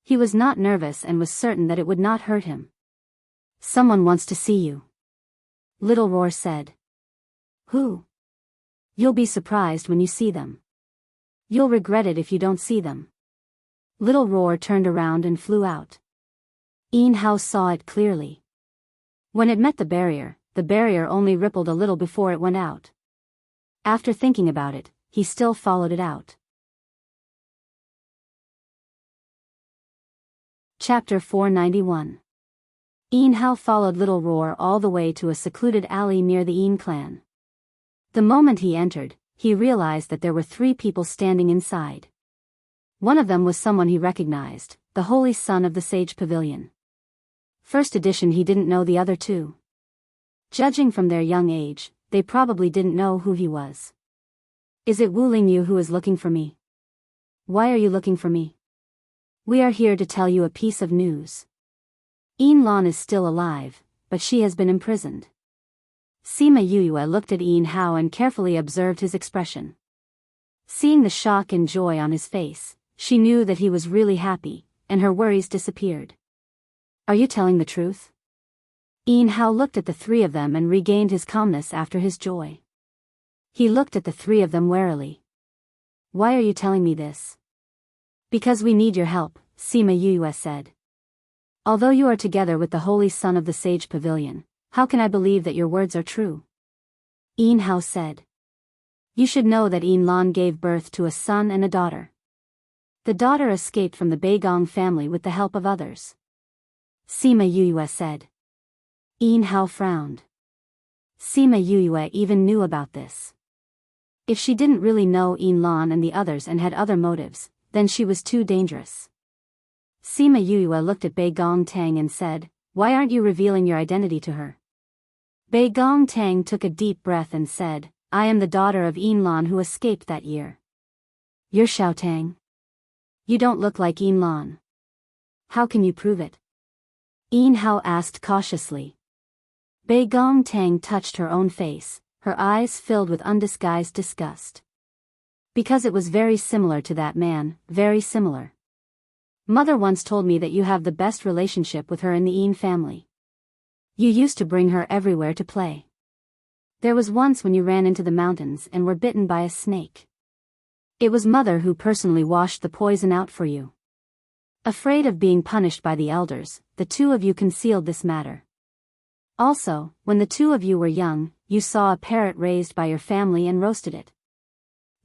He was not nervous and was certain that it would not hurt him. Someone wants to see you. Little Roar said. Who? You'll be surprised when you see them. You'll regret it if you don't see them. Little Roar turned around and flew out. Yin Hao saw it clearly. When it met the barrier only rippled a little before it went out. After thinking about it, he still followed it out. Chapter 491. Yin Hao followed Little Roar all the way to a secluded alley near the Yin clan. The moment he entered, he realized that there were 3 people standing inside. One of them was someone he recognized, the Holy Son of the Sage Pavilion. First edition he didn't know the other 2. Judging from their young age, they probably didn't know who he was. Is it Wu Lingyu who is looking for me? Why are you looking for me? We are here to tell you a piece of news. Yin Lan is still alive, but she has been imprisoned. Sima Yuyue looked at Yin Hao and carefully observed his expression. Seeing the shock and joy on his face, she knew that he was really happy, and her worries disappeared. Are you telling the truth? Ian Hao looked at the three of them and regained his calmness after his joy. He looked at the three of them warily. Why are you telling me this? Because we need your help, Sima Yue said. Although you are together with the holy son of the Sage Pavilion, how can I believe that your words are true? Ian Hao said. You should know that Yin Lan gave birth to a son and a daughter. The daughter escaped from the Beigong family with the help of others. Sima Yue said. Ian Hao frowned. Sima Yue even knew about this. If she didn't really know Yin Lan and the others and had other motives, then she was too dangerous. Sima Yue looked at Beigong Tang and said, why aren't you revealing your identity to her? Beigong Tang took a deep breath and said, I am the daughter of Yin Lan who escaped that year. You're Xiao Tang? You don't look like Yin Lan. How can you prove it? Yin Hao asked cautiously. Beigong Tang touched her own face, her eyes filled with undisguised disgust. Because it was very similar to that man, very similar. Mother once told me that you have the best relationship with her in the Yin family. You used to bring her everywhere to play. There was once when you ran into the mountains and were bitten by a snake. It was Mother who personally washed the poison out for you. Afraid of being punished by the elders, the two of you concealed this matter. Also, when the two of you were young, you saw a parrot raised by your family and roasted it.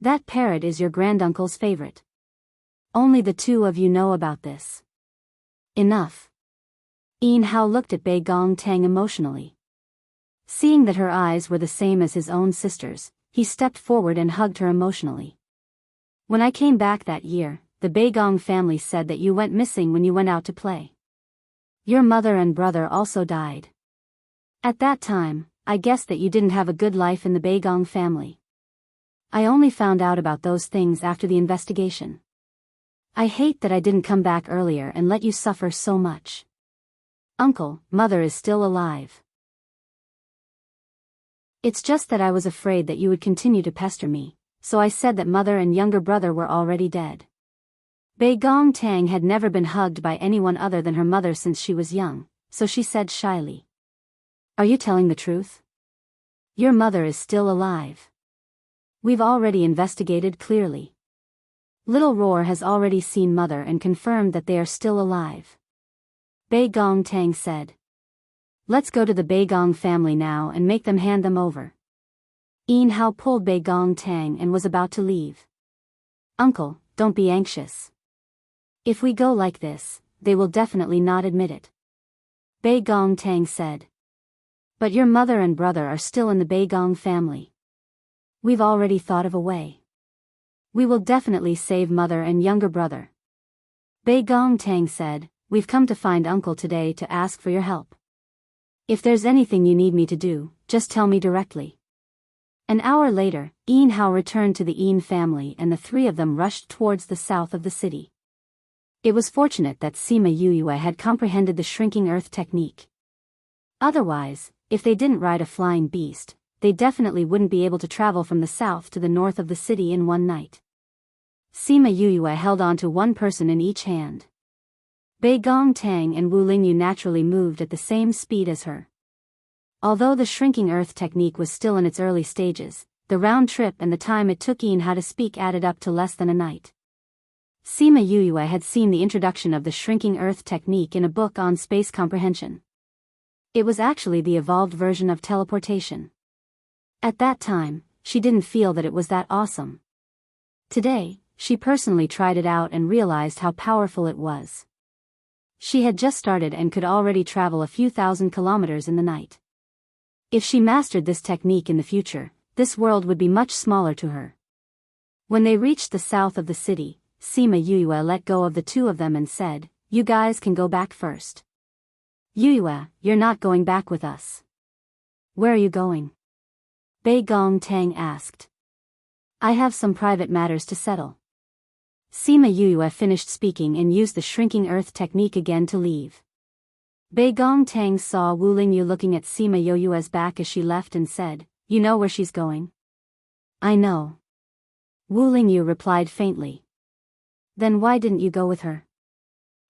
That parrot is your granduncle's favorite. Only the two of you know about this. Enough. Yin Hao looked at Beigong Tang emotionally. Seeing that her eyes were the same as his own sister's, he stepped forward and hugged her emotionally. When I came back that year, the Beigong family said that you went missing when you went out to play. Your mother and brother also died. At that time, I guessed that you didn't have a good life in the Beigong family. I only found out about those things after the investigation. I hate that I didn't come back earlier and let you suffer so much. Uncle, Mother is still alive. It's just that I was afraid that you would continue to pester me, so I said that Mother and younger brother were already dead. Beigong Tang had never been hugged by anyone other than her mother since she was young, so she said shyly. Are you telling the truth? Your mother is still alive. We've already investigated clearly. Little Roar has already seen Mother and confirmed that they are still alive. Beigong Tang said. Let's go to the Beigong family now and make them hand them over. Yin Hao pulled Beigong Tang and was about to leave. Uncle, don't be anxious. If we go like this, they will definitely not admit it. Beigong Tang said. But your mother and brother are still in the Beigong family. We've already thought of a way. We will definitely save Mother and younger brother. Beigong Tang said, we've come to find Uncle today to ask for your help. If there's anything you need me to do, just tell me directly. An hour later, Yin Hao returned to the Yin family and the three of them rushed towards the south of the city. It was fortunate that Sima Yue had comprehended the shrinking earth technique. Otherwise, if they didn't ride a flying beast, they definitely wouldn't be able to travel from the south to the north of the city in one night. Sima Yue held on to one person in each hand. Beigong Tang and Wu Lingyu naturally moved at the same speed as her. Although the shrinking earth technique was still in its early stages, the round trip and the time it took Yin Hao to speak added up to less than a night. Sima Yue had seen the introduction of the shrinking earth technique in a book on space comprehension. It was actually the evolved version of teleportation. At that time, she didn't feel that it was that awesome. Today, she personally tried it out and realized how powerful it was. She had just started and could already travel a few thousand kilometers in the night. If she mastered this technique in the future, this world would be much smaller to her. When they reached the south of the city, Sima Yue let go of the two of them and said, you guys can go back first. Yue, you're not going back with us. Where are you going? Beigong Tang asked. I have some private matters to settle. Sima Yue finished speaking and used the shrinking earth technique again to leave. Beigong Tang saw Wu Lingyu looking at Sima Yue's back as she left and said, you know where she's going? I know. Wu Lingyu replied faintly. Then why didn't you go with her?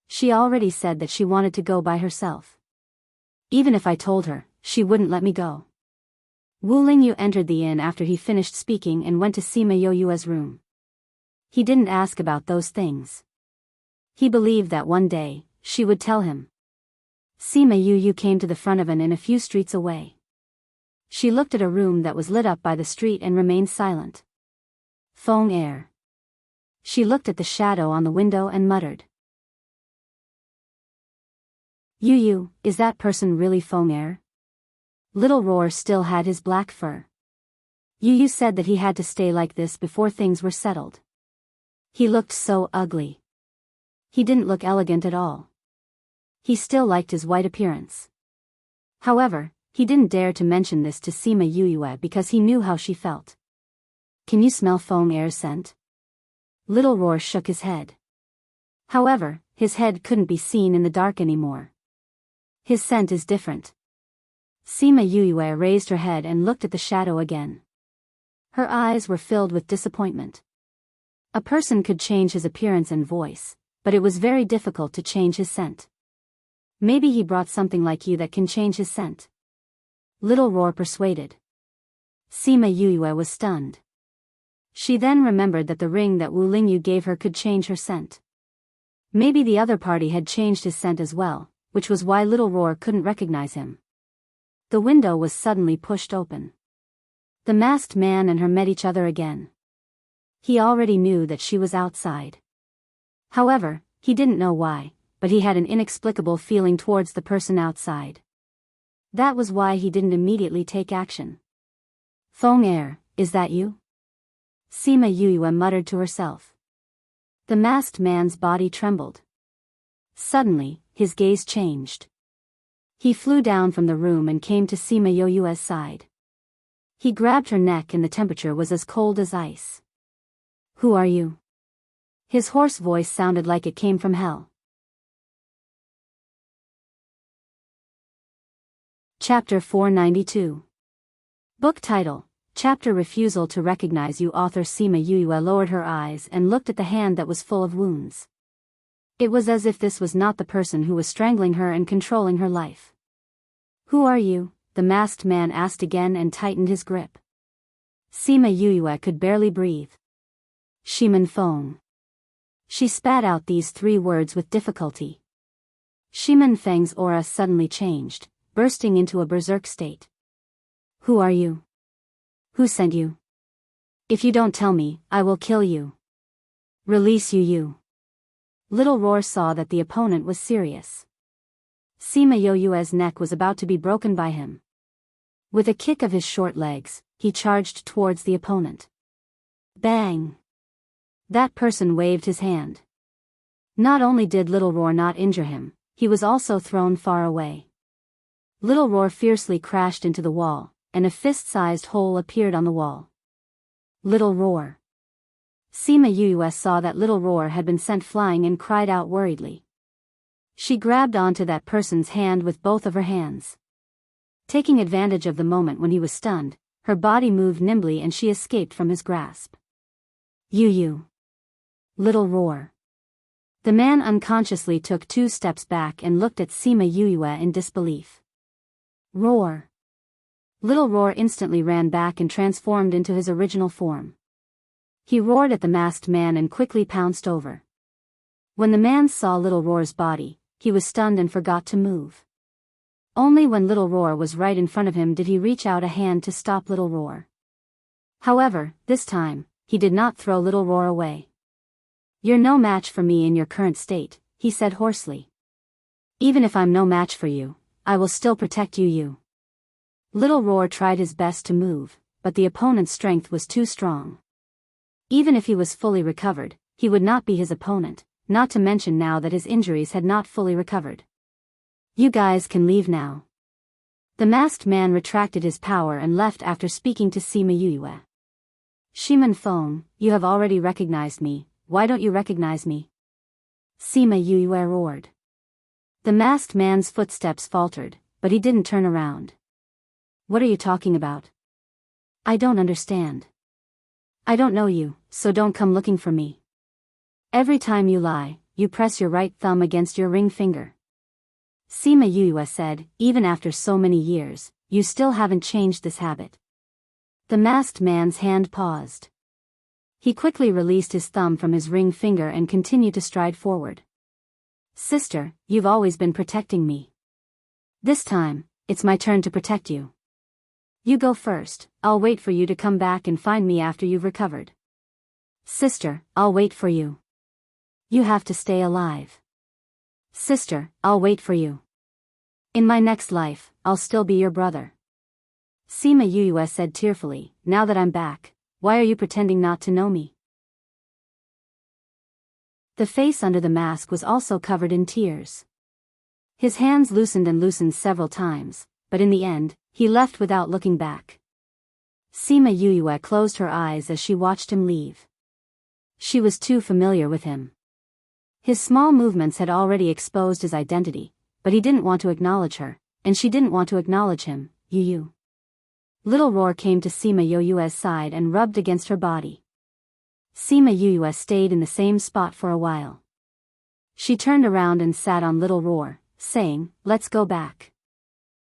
She already said that she wanted to go by herself. Even if I told her, she wouldn't let me go. Wu Lingyu entered the inn after he finished speaking and went to Sima Yoyue's room. He didn't ask about those things. He believed that one day, she would tell him. Sima Yoyue came to the front of an inn a few streets away. She looked at a room that was lit up by the street and remained silent. Feng air. She looked at the shadow on the window and muttered. Yu, is that person really Feng air? Little Roar still had his black fur. Yu said that he had to stay like this before things were settled. He looked so ugly. He didn't look elegant at all. He still liked his white appearance. However, he didn't dare to mention this to Sima Yoyue because he knew how she felt. Can you smell Feng air's scent? Little Roar shook his head. However, his head couldn't be seen in the dark anymore. His scent is different. Sima Yoyue raised her head and looked at the shadow again. Her eyes were filled with disappointment. A person could change his appearance and voice, but it was very difficult to change his scent. Maybe he brought something like you that can change his scent. Little Roar persuaded. Sima Yoyue was stunned. She then remembered that the ring that Wu Lingyu gave her could change her scent. Maybe the other party had changed his scent as well, which was why Little Roar couldn't recognize him. The window was suddenly pushed open. The masked man and her met each other again. He already knew that she was outside. However, he didn't know why, but he had an inexplicable feeling towards the person outside. That was why he didn't immediately take action. Feng air, is that you? Sima Yoyue muttered to herself. The masked man's body trembled. Suddenly, his gaze changed. He flew down from the room and came to Sima Yoyue's side. He grabbed her neck and the temperature was as cold as ice. Who are you? His hoarse voice sounded like it came from hell. Chapter 492. Book title, Chapter Refusal to Recognize You. Author Sima Yoyue lowered her eyes and looked at the hand that was full of wounds. It was as if this was not the person who was strangling her and controlling her life. Who are you? The masked man asked again and tightened his grip. Sima Yoyue could barely breathe. Shimen Feng. She spat out these 3 words with difficulty. Shimen Feng's aura suddenly changed, bursting into a berserk state. Who are you? Who sent you? If you don't tell me, I will kill you. Release you. Little Roar saw that the opponent was serious. Sima Yoyue's neck was about to be broken by him. With a kick of his short legs, he charged towards the opponent. Bang! That person waved his hand. Not only did Little Roar not injure him, he was also thrown far away. Little Roar fiercely crashed into the wall, and a fist-sized hole appeared on the wall. Little Roar. Sima Yoyue saw that Little Roar had been sent flying and cried out worriedly. She grabbed onto that person's hand with both of her hands. Taking advantage of the moment when he was stunned, her body moved nimbly and she escaped from his grasp. Yu. Little Roar. The man unconsciously took 2 steps back and looked at Sima Yoyue in disbelief. Roar. Little Roar instantly ran back and transformed into his original form. He roared at the masked man and quickly pounced over. When the man saw Little Roar's body, he was stunned and forgot to move. Only when Little Roar was right in front of him did he reach out a hand to stop Little Roar. However, this time, he did not throw Little Roar away. You're no match for me in your current state, he said hoarsely. Even if I'm no match for you, I will still protect you. Little Roar tried his best to move, but the opponent's strength was too strong. Even if he was fully recovered, he would not be his opponent, not to mention now that his injuries had not fully recovered. You guys can leave now. The masked man retracted his power and left after speaking to Sima Yoyue. Shimen Feng, you have already recognized me, why don't you recognize me? Sima Yoyue roared. The masked man's footsteps faltered, but he didn't turn around. What are you talking about? I don't understand. I don't know you, so don't come looking for me. Every time you lie, you press your right thumb against your ring finger. Sima Yue said, even after so many years, you still haven't changed this habit. The masked man's hand paused. He quickly released his thumb from his ring finger and continued to stride forward. Sister, you've always been protecting me. This time, it's my turn to protect you. You go first, I'll wait for you to come back and find me after you've recovered. Sister, I'll wait for you. You have to stay alive. Sister, I'll wait for you. In my next life, I'll still be your brother. Sima Yue said tearfully, now that I'm back, why are you pretending not to know me? The face under the mask was also covered in tears. His hands loosened and loosened several times, but in the end, he left without looking back. Sima Yue closed her eyes as she watched him leave. She was too familiar with him. His small movements had already exposed his identity, but he didn't want to acknowledge her, and she didn't want to acknowledge him. Yu. Little Roar came to Sima Yue's side and rubbed against her body. Sima Yue stayed in the same spot for a while. She turned around and sat on Little Roar, saying, let's go back.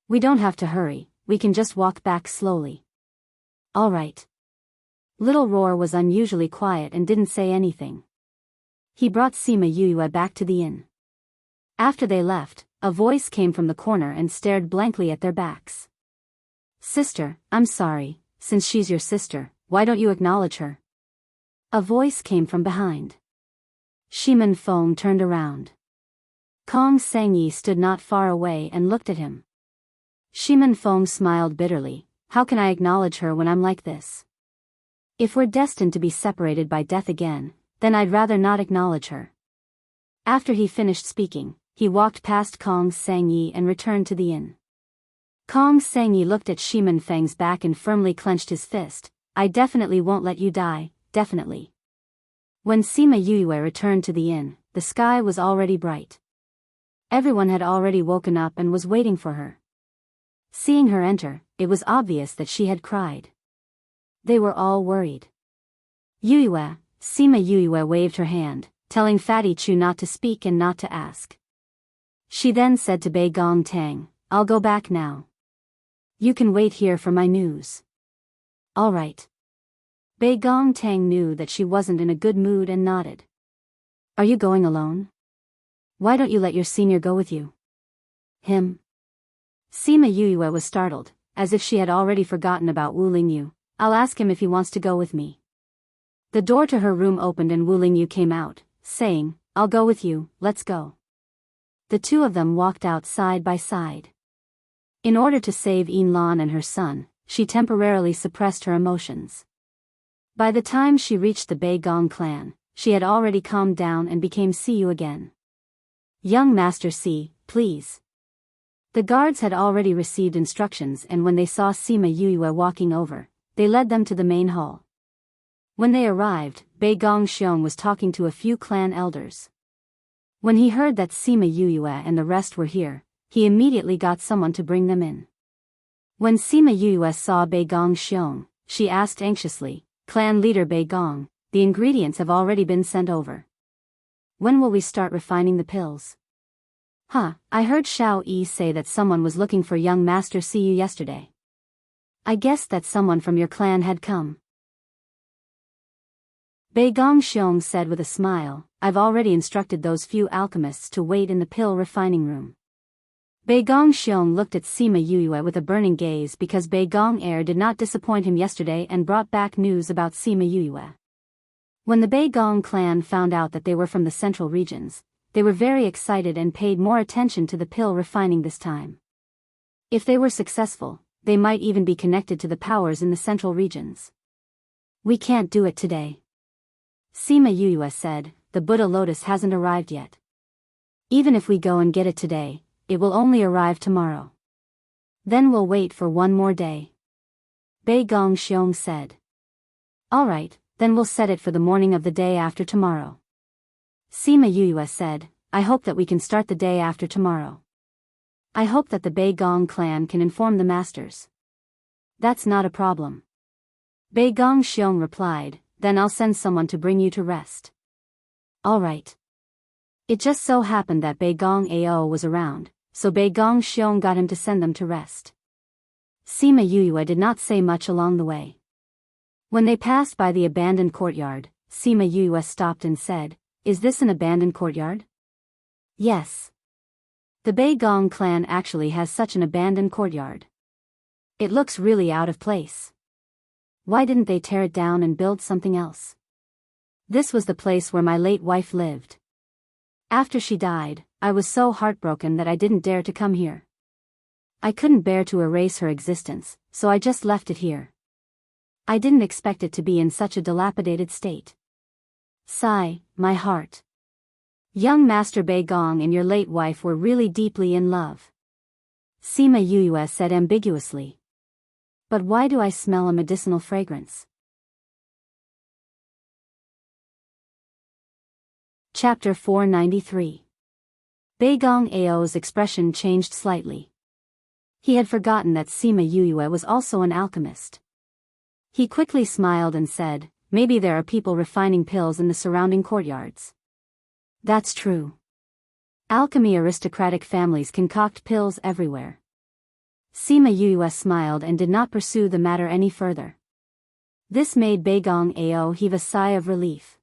We don't have to hurry, we can just walk back slowly. All right. Little Roar was unusually quiet and didn't say anything. He brought Sima Yue back to the inn. After they left, a voice came from the corner and stared blankly at their backs. Sister, I'm sorry, since she's your sister, why don't you acknowledge her? A voice came from behind. Shiman Feng turned around. Kong Sangyi stood not far away and looked at him. Shiman Feng smiled bitterly, how can I acknowledge her when I'm like this? If we're destined to be separated by death again, then I'd rather not acknowledge her. After he finished speaking, he walked past Kong Sangyi and returned to the inn. Kong Sangyi looked at Shiman Feng's back and firmly clenched his fist. I definitely won't let you die, definitely. When Sima Yue returned to the inn, the sky was already bright. Everyone had already woken up and was waiting for her. Seeing her enter, it was obvious that she had cried. They were all worried. Yue, Sima Yue waved her hand, telling Fatty Chu not to speak and not to ask. She then said to Bei Gong Tang, I'll go back now. You can wait here for my news. All right. Bei Gong Tang knew that she wasn't in a good mood and nodded. Are you going alone? Why don't you let your senior go with you? Him? Sima Yue was startled, as if she had already forgotten about Wu Lingyu. I'll ask him if he wants to go with me. The door to her room opened and Wu Lingyu came out, saying, I'll go with you, let's go. The two of them walked out side by side. In order to save Yin Lan and her son, she temporarily suppressed her emotions. By the time she reached the Bei Gong clan, she had already calmed down and became Siyu again. Young Master Si, please. The guards had already received instructions and when they saw Sima Yue walking over, they led them to the main hall. When they arrived, Bei Gong Xiong was talking to a few clan elders. When he heard that Sima Yue and the rest were here, he immediately got someone to bring them in. When Sima Yue saw Bei Gong Xiong, she asked anxiously, Clan leader Bei Gong, the ingredients have already been sent over. When will we start refining the pills? I heard Xiao Yi say that someone was looking for young Master Siyu yesterday. I guessed that someone from your clan had come. Bei Gong Xiong said with a smile, I've already instructed those few alchemists to wait in the pill refining room. Bei Gong Xiong looked at Sima Yue with a burning gaze because Bei Gong Air did not disappoint him yesterday and brought back news about Sima Yue. When the Bei Gong clan found out that they were from the central regions, they were very excited and paid more attention to the pill refining this time. If they were successful, they might even be connected to the powers in the central regions. We can't do it today. Sima Yue said, the Buddha lotus hasn't arrived yet. Even if we go and get it today, it will only arrive tomorrow. Then we'll wait for one more day. Bei Gong Xiong said. All right, then we'll set it for the morning of the day after tomorrow. Sima Yue said, I hope that we can start the day after tomorrow. I hope that the Bei Gong clan can inform the masters. That's not a problem. Bei Gong Xiong replied, then I'll send someone to bring you to rest. Alright. It just so happened that Bei Gong Ao was around, so Bei Gong Xiong got him to send them to rest. Sima Yuyue did not say much along the way. When they passed by the abandoned courtyard, Sima Yuyue stopped and said, "Is this an abandoned courtyard?" "Yes. The Bei Gong clan actually has such an abandoned courtyard. It looks really out of place. Why didn't they tear it down and build something else? This was the place where my late wife lived. After she died, I was so heartbroken that I didn't dare to come here. I couldn't bear to erase her existence, so I just left it here. I didn't expect it to be in such a dilapidated state. Sigh, my heart. Young Master Bei Gong and your late wife were really deeply in love." Sima Yuyue said ambiguously. "But why do I smell a medicinal fragrance?" Chapter 493. Bei Gong Ao's expression changed slightly. He had forgotten that Sima Yuyue was also an alchemist. He quickly smiled and said, "Maybe there are people refining pills in the surrounding courtyards." "That's true. Alchemy aristocratic families concoct pills everywhere." Sima Yuyue smiled and did not pursue the matter any further. This made Bei Gong Ao heave a sigh of relief.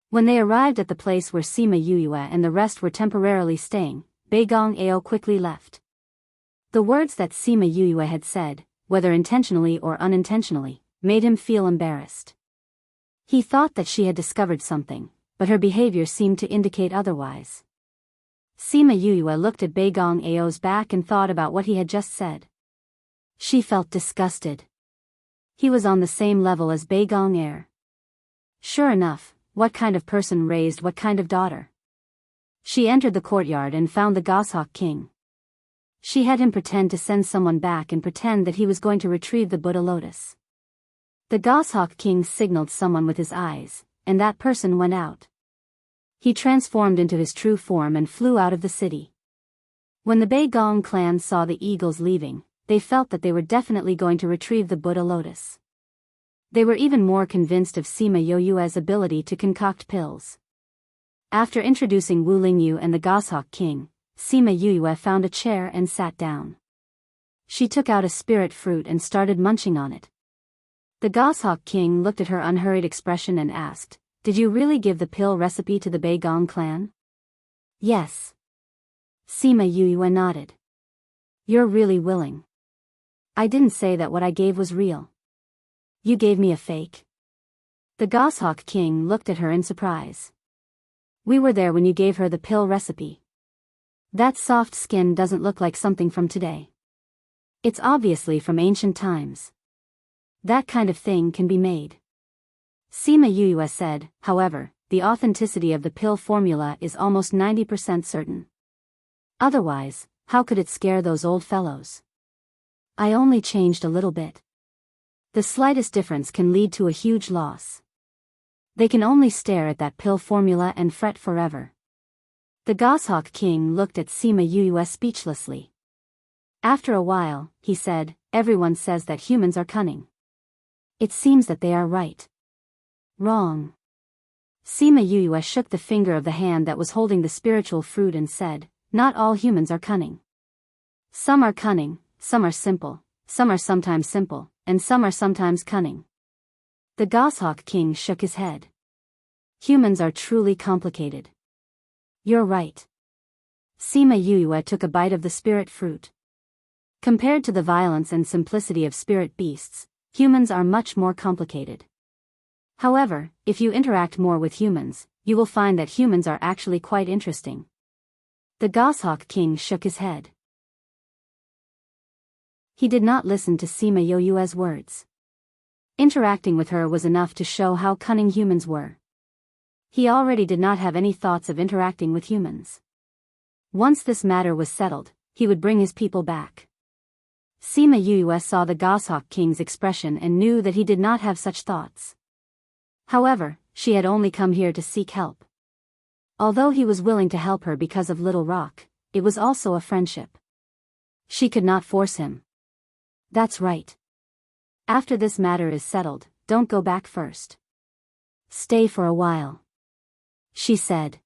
When they arrived at the place where Sima Yuyue and the rest were temporarily staying, Bei Gong Ao quickly left. The words that Sima Yuyue had said, whether intentionally or unintentionally, made him feel embarrassed. He thought that she had discovered something, but her behavior seemed to indicate otherwise. Sima Yuyue looked at Bei Gong Ao's back and thought about what he had just said. She felt disgusted. He was on the same level as Bei Gong Air. Sure enough, what kind of person raised what kind of daughter? She entered the courtyard and found the Goshawk King. She had him pretend to send someone back and pretend that he was going to retrieve the Buddha lotus. The Goshawk King signaled someone with his eyes, and that person went out. He transformed into his true form and flew out of the city. When the Bei Gong clan saw the eagles leaving, they felt that they were definitely going to retrieve the Buddha lotus. They were even more convinced of Sima Yuyue's ability to concoct pills. After introducing Wu Lingyu and the Goshawk King, Sima Yuyue found a chair and sat down. She took out a spirit fruit and started munching on it. The Goshawk King looked at her unhurried expression and asked, "Did you really give the pill recipe to the Bei Gong clan?" "Yes." Sima Yuyue nodded. "You're really willing." "I didn't say that what I gave was real." "You gave me a fake?" The Goshawk King looked at her in surprise. "We were there when you gave her the pill recipe. That soft skin doesn't look like something from today. It's obviously from ancient times. That kind of thing can be made." Sima Yuyue said, "However, the authenticity of the pill formula is almost 90% certain. Otherwise, how could it scare those old fellows? I only changed a little bit. The slightest difference can lead to a huge loss. They can only stare at that pill formula and fret forever." The Goshawk King looked at Sima Yuyue speechlessly. After a while, he said, "Everyone says that humans are cunning. It seems that they are right." "Wrong." Sima Yuyue shook the finger of the hand that was holding the spiritual fruit and said, "Not all humans are cunning. Some are cunning, some are simple, some are sometimes simple, and some are sometimes cunning." The Goshawk King shook his head. "Humans are truly complicated." "You're right." Sima Yuyue took a bite of the spirit fruit. Compared to the violence and simplicity of spirit beasts, humans are much more complicated. However, if you interact more with humans, you will find that humans are actually quite interesting. The Goshawk King shook his head. He did not listen to Sima Yuyue's words. Interacting with her was enough to show how cunning humans were. He already did not have any thoughts of interacting with humans. Once this matter was settled, he would bring his people back. Sima Yuyue saw the Goshawk King's expression and knew that he did not have such thoughts. However, she had only come here to seek help. Although he was willing to help her because of Little Rock, it was also a friendship. She could not force him. "That's right. After this matter is settled, don't go back first. Stay for a while." she said.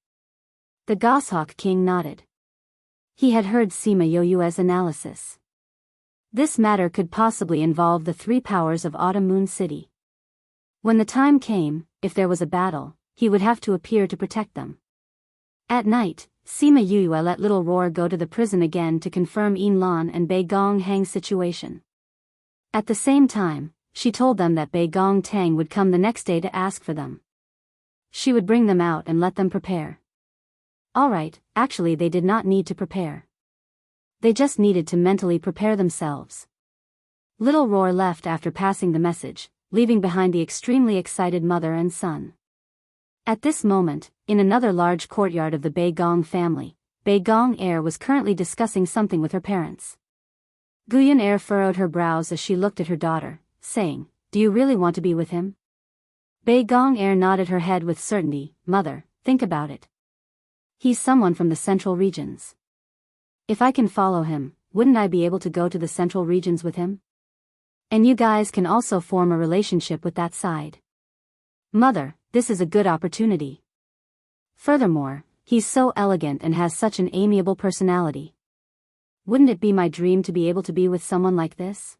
The Goshawk King nodded. He had heard Sima Yoyue's analysis. This matter could possibly involve the three powers of Autumn Moon City. When the time came, if there was a battle, he would have to appear to protect them. At night, Sima Yuyue let Little Roar go to the prison again to confirm Yin Lan and Bei Gong Hang's situation. At the same time, she told them that Bei Gong Tang would come the next day to ask for them. She would bring them out and let them prepare. Alright, actually they did not need to prepare. They just needed to mentally prepare themselves. Little Roar left after passing the message, leaving behind the extremely excited mother and son. At this moment, in another large courtyard of the Bei Gong family, Bei Gong Air was currently discussing something with her parents. Guyan Air furrowed her brows as she looked at her daughter, saying, "Do you really want to be with him?" Bei Gong Air nodded her head with certainty. "Mother, think about it. He's someone from the central regions. If I can follow him, wouldn't I be able to go to the central regions with him? And you guys can also form a relationship with that side. Mother, this is a good opportunity. Furthermore, he's so elegant and has such an amiable personality. Wouldn't it be my dream to be able to be with someone like this?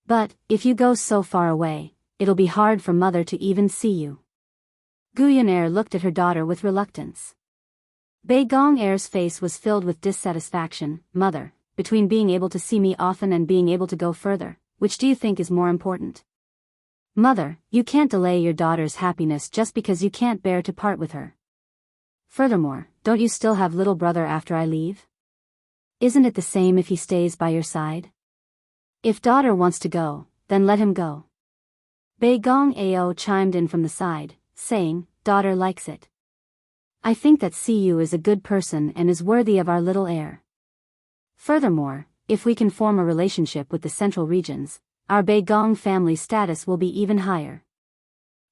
But, if you go so far away, it'll be hard for Mother to even see you." Guyan Air looked at her daughter with reluctance. Bei Gong Air's face was filled with dissatisfaction. "Mother, between being able to see me often and being able to go further, which do you think is more important?" "Mother, you can't delay your daughter's happiness just because you can't bear to part with her. Furthermore, don't you still have little brother after I leave? Isn't it the same if he stays by your side? If daughter wants to go, then let him go." Bei Gong Ao chimed in from the side, saying, "Daughter likes it. I think that Siyu is a good person and is worthy of our little heir. Furthermore, if we can form a relationship with the central regions, our Bei Gong family status will be even higher.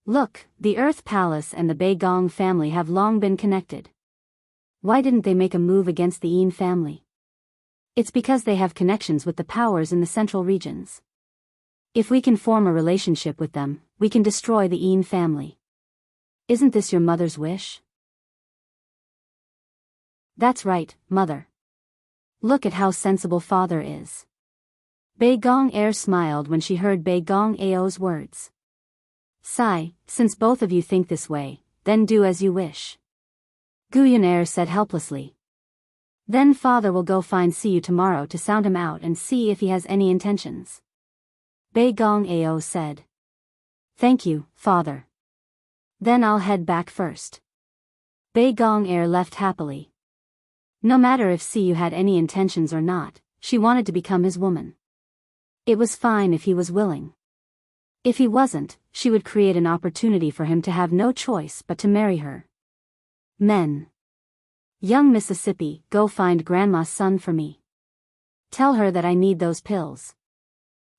Look, the Earth Palace and the Bei Gong family have long been connected. Why didn't they make a move against the Yin family? It's because they have connections with the powers in the central regions. If we can form a relationship with them, we can destroy the Yin family. Isn't this your mother's wish?" "That's right, Mother. Look at how sensible Father is." Bei Gong Air smiled when she heard Bei Gong Ao's words. "Sigh, since both of you think this way, then do as you wish," Guyan Air said helplessly. "Then Father will go find Siyu tomorrow to sound him out and see if he has any intentions," Bei Gong Ao said. "Thank you, Father. Then I'll head back first." Bei Gong Air left happily. No matter if Siyu had any intentions or not, she wanted to become his woman. It was fine if he was willing. If he wasn't, she would create an opportunity for him to have no choice but to marry her. Men. "Young Mississippi, go find Grandma's son for me. Tell her that I need those pills.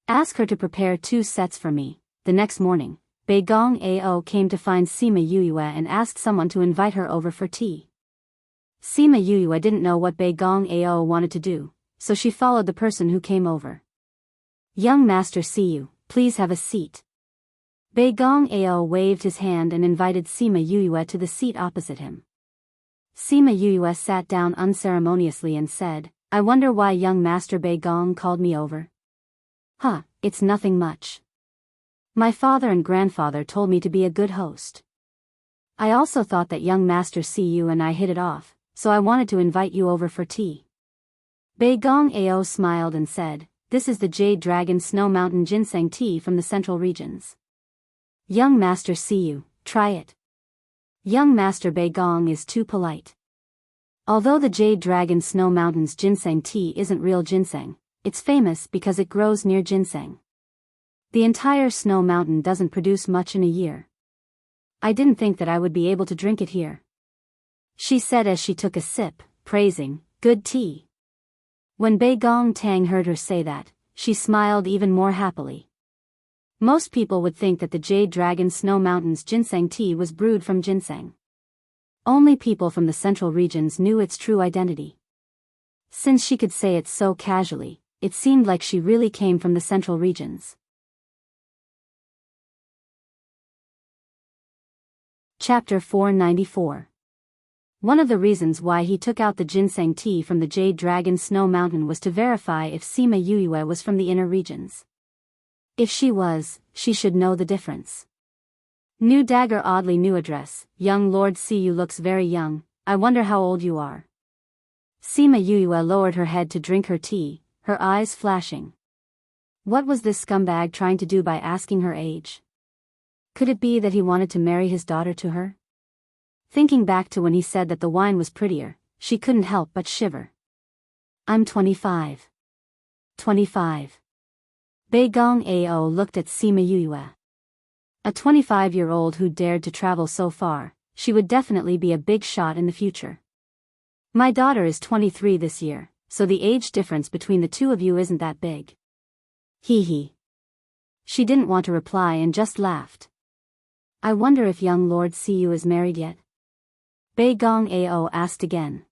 Ask her to prepare 2 sets for me." The next morning, Bei Gong Ao came to find Sima Yuyue and asked someone to invite her over for tea. Sima Yuyue didn't know what Bei Gong Ao wanted to do, so she followed the person who came over. "Young Master Siyu, please have a seat." Bei Gong Ao waved his hand and invited Sima Yuyue to the seat opposite him. Sima Yuyue sat down unceremoniously and said, "I wonder why young Master Bei Gong called me over." "Huh, it's nothing much. My father and grandfather told me to be a good host. I also thought that young Master Siyu and I hit it off, so I wanted to invite you over for tea." Bei Gong Ao smiled and said, "This is the Jade Dragon Snow Mountain Ginseng tea from the central regions. Young Master Siyu, try it." Young Master Bei Gong is too polite. Although the Jade Dragon Snow Mountain's ginseng tea isn't real ginseng, it's famous because it grows near ginseng. The entire Snow Mountain doesn't produce much in a year. I didn't think that I would be able to drink it here," she said as she took a sip, praising, "Good tea." When Bei Gong Tang heard her say that, she smiled even more happily. Most people would think that the Jade Dragon Snow Mountain's ginseng tea was brewed from ginseng. Only people from the central regions knew its true identity. Since she could say it so casually, it seemed like she really came from the central regions. Chapter 494. One of the reasons why he took out the ginseng tea from the Jade Dragon Snow Mountain was to verify if Sima Yuyue was from the inner regions. If she was, she should know the difference. New dagger, oddly new address. Young Lord Siyu looks very young, I wonder how old you are. Sima Yuyue lowered her head to drink her tea, her eyes flashing. What was this scumbag trying to do by asking her age? Could it be that he wanted to marry his daughter to her? Thinking back to when he said that the wine was prettier, she couldn't help but shiver. I'm 25. 25. Bei Gong Ao looked at Sima Yuyue. A 25-year-old who dared to travel so far, she would definitely be a big shot in the future. My daughter is 23 this year, so the age difference between the two of you isn't that big. Hee hee. She didn't want to reply and just laughed. I wonder if young Lord Siyu is married yet? Bei Gong Ao asked again.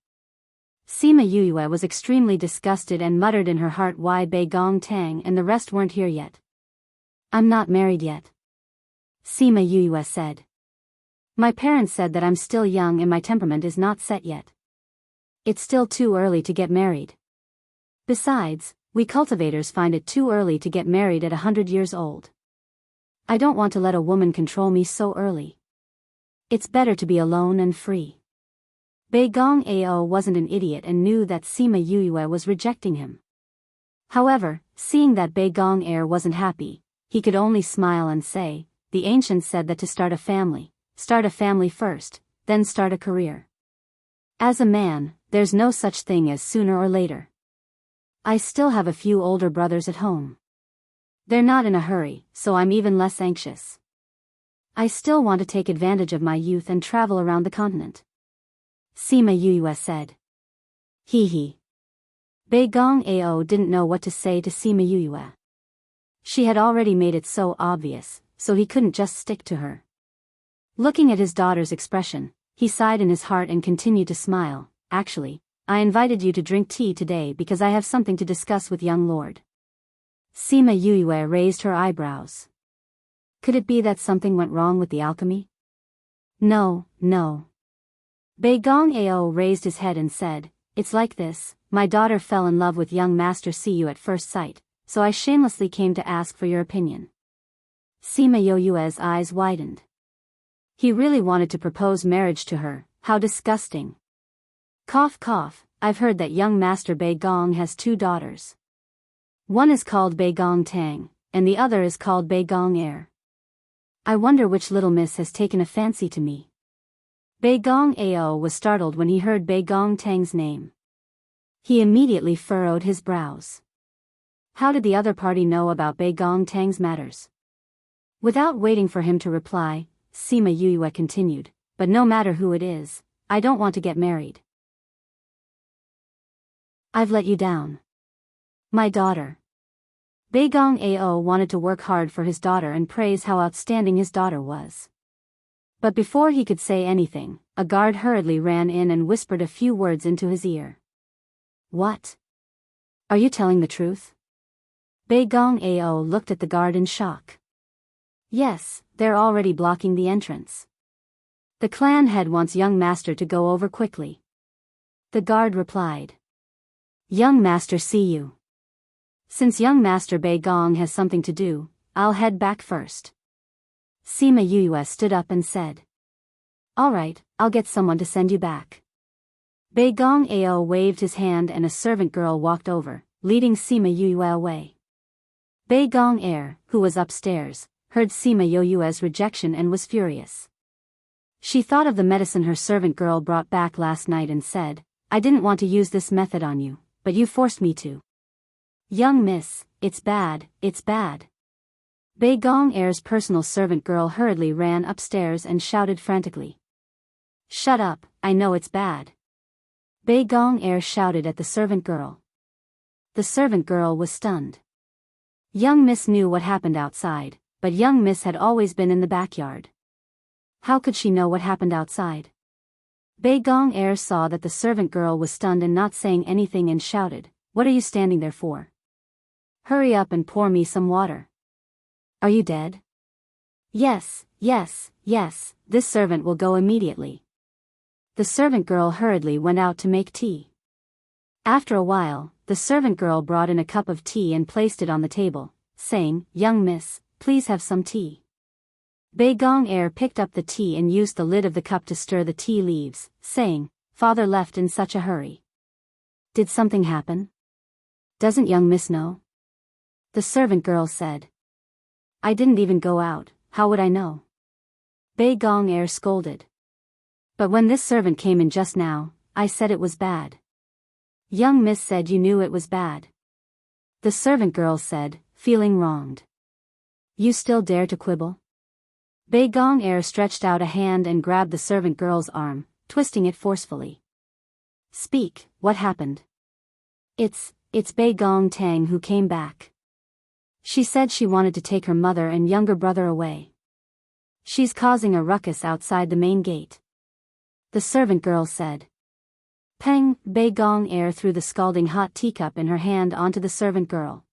Sima Yuyue was extremely disgusted and muttered in her heart, why Bei Gong Tang and the rest weren't here yet. I'm not married yet. Sima Yuyue said. My parents said that I'm still young and my temperament is not set yet. It's still too early to get married. Besides, we cultivators find it too early to get married at 100 years old. I don't want to let a woman control me so early. It's better to be alone and free. Bei Gong Ao wasn't an idiot and knew that Sima Yuyue was rejecting him. However, seeing that Bei Gong Ao wasn't happy, he could only smile and say, the ancients said that to start a family first, then start a career. As a man, there's no such thing as sooner or later. I still have a few older brothers at home. They're not in a hurry, so I'm even less anxious. I still want to take advantage of my youth and travel around the continent. Sima Yuyue said. Hee hee. Bei Gong Ao didn't know what to say to Sima Yuyue. She had already made it so obvious, so he couldn't just stick to her. Looking at his daughter's expression, he sighed in his heart and continued to smile. Actually, I invited you to drink tea today because I have something to discuss with young Lord. Sima Yuyue raised her eyebrows. Could it be that something went wrong with the alchemy? No. Bei Gong Ao raised his head and said, it's like this, my daughter fell in love with young Master Siyu at first sight, so I shamelessly came to ask for your opinion. Sima Yuyue's eyes widened. He really wanted to propose marriage to her, how disgusting. Cough cough, I've heard that young Master Bei Gong has 2 daughters. One is called Bei Gong Tang, and the other is called Bei Gong Air. I wonder which little miss has taken a fancy to me. Bei Gong Ao was startled when he heard Bei Gong Tang's name. He immediately furrowed his brows. How did the other party know about Bei Gong Tang's matters? Without waiting for him to reply, Sima Yuyue continued, but no matter who it is, I don't want to get married. I've let you down. My daughter. Bei Gong Ao wanted to work hard for his daughter and praise how outstanding his daughter was. But before he could say anything, a guard hurriedly ran in and whispered a few words into his ear. What? Are you telling the truth? Bei Gong Ao looked at the guard in shock. Yes, they're already blocking the entrance. The clan head wants young master to go over quickly. The guard replied. Young master, see you. Since young master Bei Gong has something to do, I'll head back first. Sima Yuyue stood up and said. All right, I'll get someone to send you back. Bei Gong Ao waved his hand and a servant girl walked over, leading Sima Yuyue away. Bei Gong Air, who was upstairs, heard Sima Yuyue's rejection and was furious. She thought of the medicine her servant girl brought back last night and said, I didn't want to use this method on you, but you forced me to. Young miss, it's bad, it's bad. Bei Gong Air's personal servant girl hurriedly ran upstairs and shouted frantically. Shut up, I know it's bad. Bei Gong Air shouted at the servant girl. The servant girl was stunned. Young miss knew what happened outside, but young miss had always been in the backyard. How could she know what happened outside? Bei Gong Air saw that the servant girl was stunned and not saying anything and shouted, What are you standing there for? Hurry up and pour me some water. Are you dead? Yes, yes, yes, this servant will go immediately. The servant girl hurriedly went out to make tea. After a while, the servant girl brought in a cup of tea and placed it on the table, saying, "Young miss, please have some tea." Bei Gong Er picked up the tea and used the lid of the cup to stir the tea leaves, saying, "Father left in such a hurry. Did something happen? Doesn't young miss know?" The servant girl said. "I didn't even go out, how would I know?" Bei Gong Er scolded. "But when this servant came in just now, I said it was bad." "Young miss said you knew it was bad." The servant girl said, feeling wronged. "You still dare to quibble?" Bei Gong Er stretched out a hand and grabbed the servant girl's arm, twisting it forcefully. "Speak, what happened?" It's Bei Gong Tang who came back. She said she wanted to take her mother and younger brother away. She's causing a ruckus outside the main gate." The servant girl said. Peng, Bei Gong Er threw the scalding hot teacup in her hand onto the servant girl.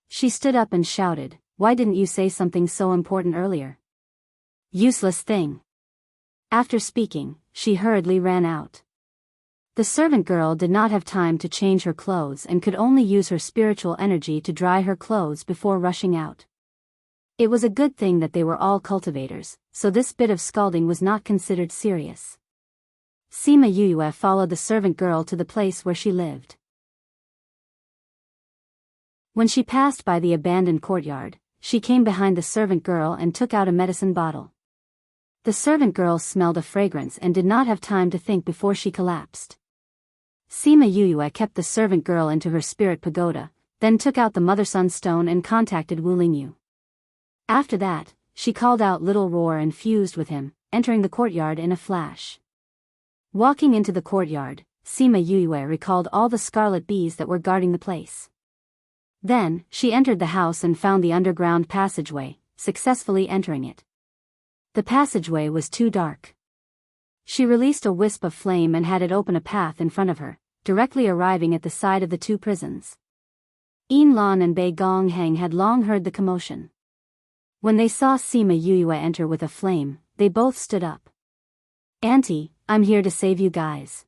She stood up and shouted, "Why didn't you say something so important earlier? Useless thing." After speaking, she hurriedly ran out. The servant girl did not have time to change her clothes and could only use her spiritual energy to dry her clothes before rushing out. It was a good thing that they were all cultivators, so this bit of scalding was not considered serious. Sima Yuyue followed the servant girl to the place where she lived. When she passed by the abandoned courtyard, she came behind the servant girl and took out a medicine bottle. The servant girl smelled a fragrance and did not have time to think before she collapsed. Sima Yuyue kept the servant girl into her spirit pagoda, then took out the mother-son stone and contacted Wu Lingyu. After that, she called out Little Roar and fused with him, entering the courtyard in a flash. Walking into the courtyard, Sima Yuyue recalled all the scarlet bees that were guarding the place. Then, she entered the house and found the underground passageway, successfully entering it. The passageway was too dark. She released a wisp of flame and had it open a path in front of her, directly arriving at the side of the two prisons. Yin Lan and Bei Gong Heng had long heard the commotion. When they saw Sima Yuyue enter with a flame, they both stood up. "Auntie, I'm here to save you guys.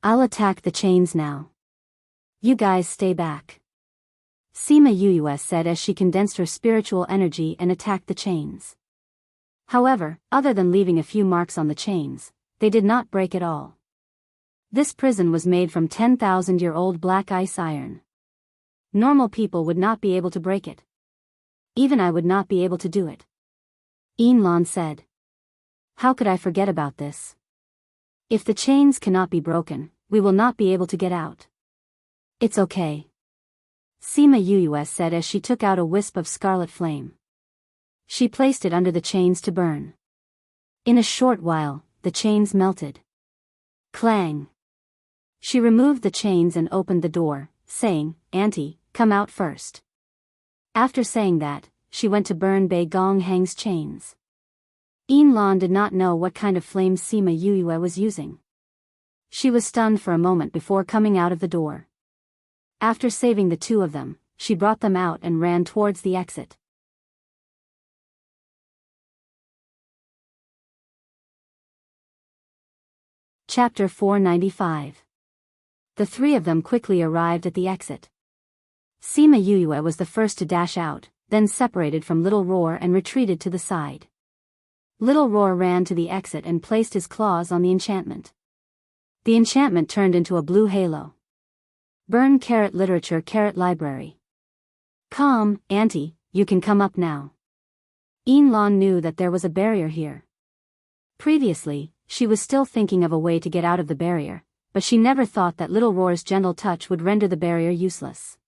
I'll attack the chains now. You guys stay back," Sima Yuyue said as she condensed her spiritual energy and attacked the chains. However, other than leaving a few marks on the chains, they did not break at all. This prison was made from 10,000-year-old black ice iron. Normal people would not be able to break it. Even I would not be able to do it. Yin Lan said. "How could I forget about this? If the chains cannot be broken, we will not be able to get out." "It's okay," Sima Yuyue said as she took out a wisp of scarlet flame. She placed it under the chains to burn. In a short while, the chains melted. Clang! She removed the chains and opened the door, saying, "Auntie, come out first." After saying that, she went to burn Bei Gong Heng's chains. Yin Lan did not know what kind of flame Sima Yuyue was using. She was stunned for a moment before coming out of the door. After saving the two of them, she brought them out and ran towards the exit. Chapter 495. The three of them quickly arrived at the exit. Sima Yuyue was the first to dash out, then separated from Little Roar and retreated to the side. Little Roar ran to the exit and placed his claws on the enchantment. The enchantment turned into a blue halo. Burn Literature Library. "Come, Auntie, you can come up now." Yin Lan knew that there was a barrier here. Previously, she was still thinking of a way to get out of the barrier, but she never thought that Little Roar's gentle touch would render the barrier useless.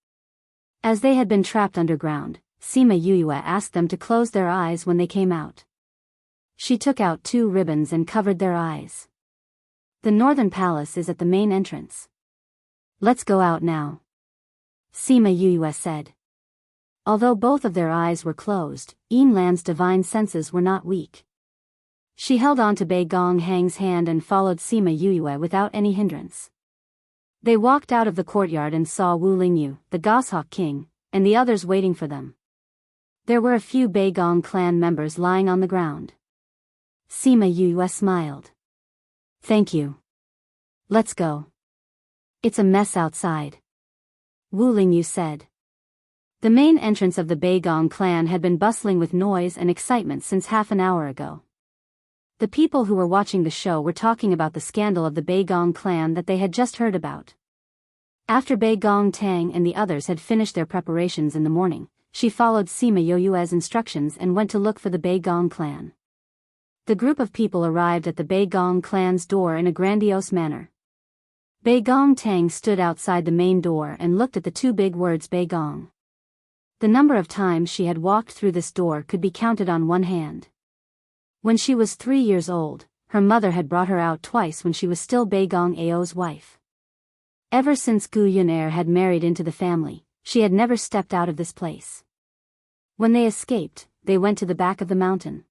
As they had been trapped underground, Sima Yuyue asked them to close their eyes when they came out. She took out 2 ribbons and covered their eyes. "The Northern Palace is at the main entrance. Let's go out now," Sima Yuyue said. Although both of their eyes were closed, Yin Lan's divine senses were not weak. She held on to Bei Gong Heng's hand and followed Sima Yuyue without any hindrance. They walked out of the courtyard and saw Wu Lingyu, the Goshawk King, and the others waiting for them. There were a few Baegong clan members lying on the ground. Sima Yue smiled. Thank you. Let's go. It's a mess outside. Wu Lingyu said. The main entrance of the Baegong clan had been bustling with noise and excitement since half an hour ago. The people who were watching the show were talking about the scandal of the Baegong clan that they had just heard about. After Baegong Tang and the others had finished their preparations in the morning, she followed Sima Yoyue's instructions and went to look for the Baegong clan. The group of people arrived at the Baegong clan's door in a grandiose manner. Baegong Tang stood outside the main door and looked at the two big words Baegong. The number of times she had walked through this door could be counted on one hand. When she was 3 years old, her mother had brought her out twice when she was still Baegong Ao's wife. Ever since Gu Yunair had married into the family, she had never stepped out of this place. When they escaped, they went to the back of the mountain.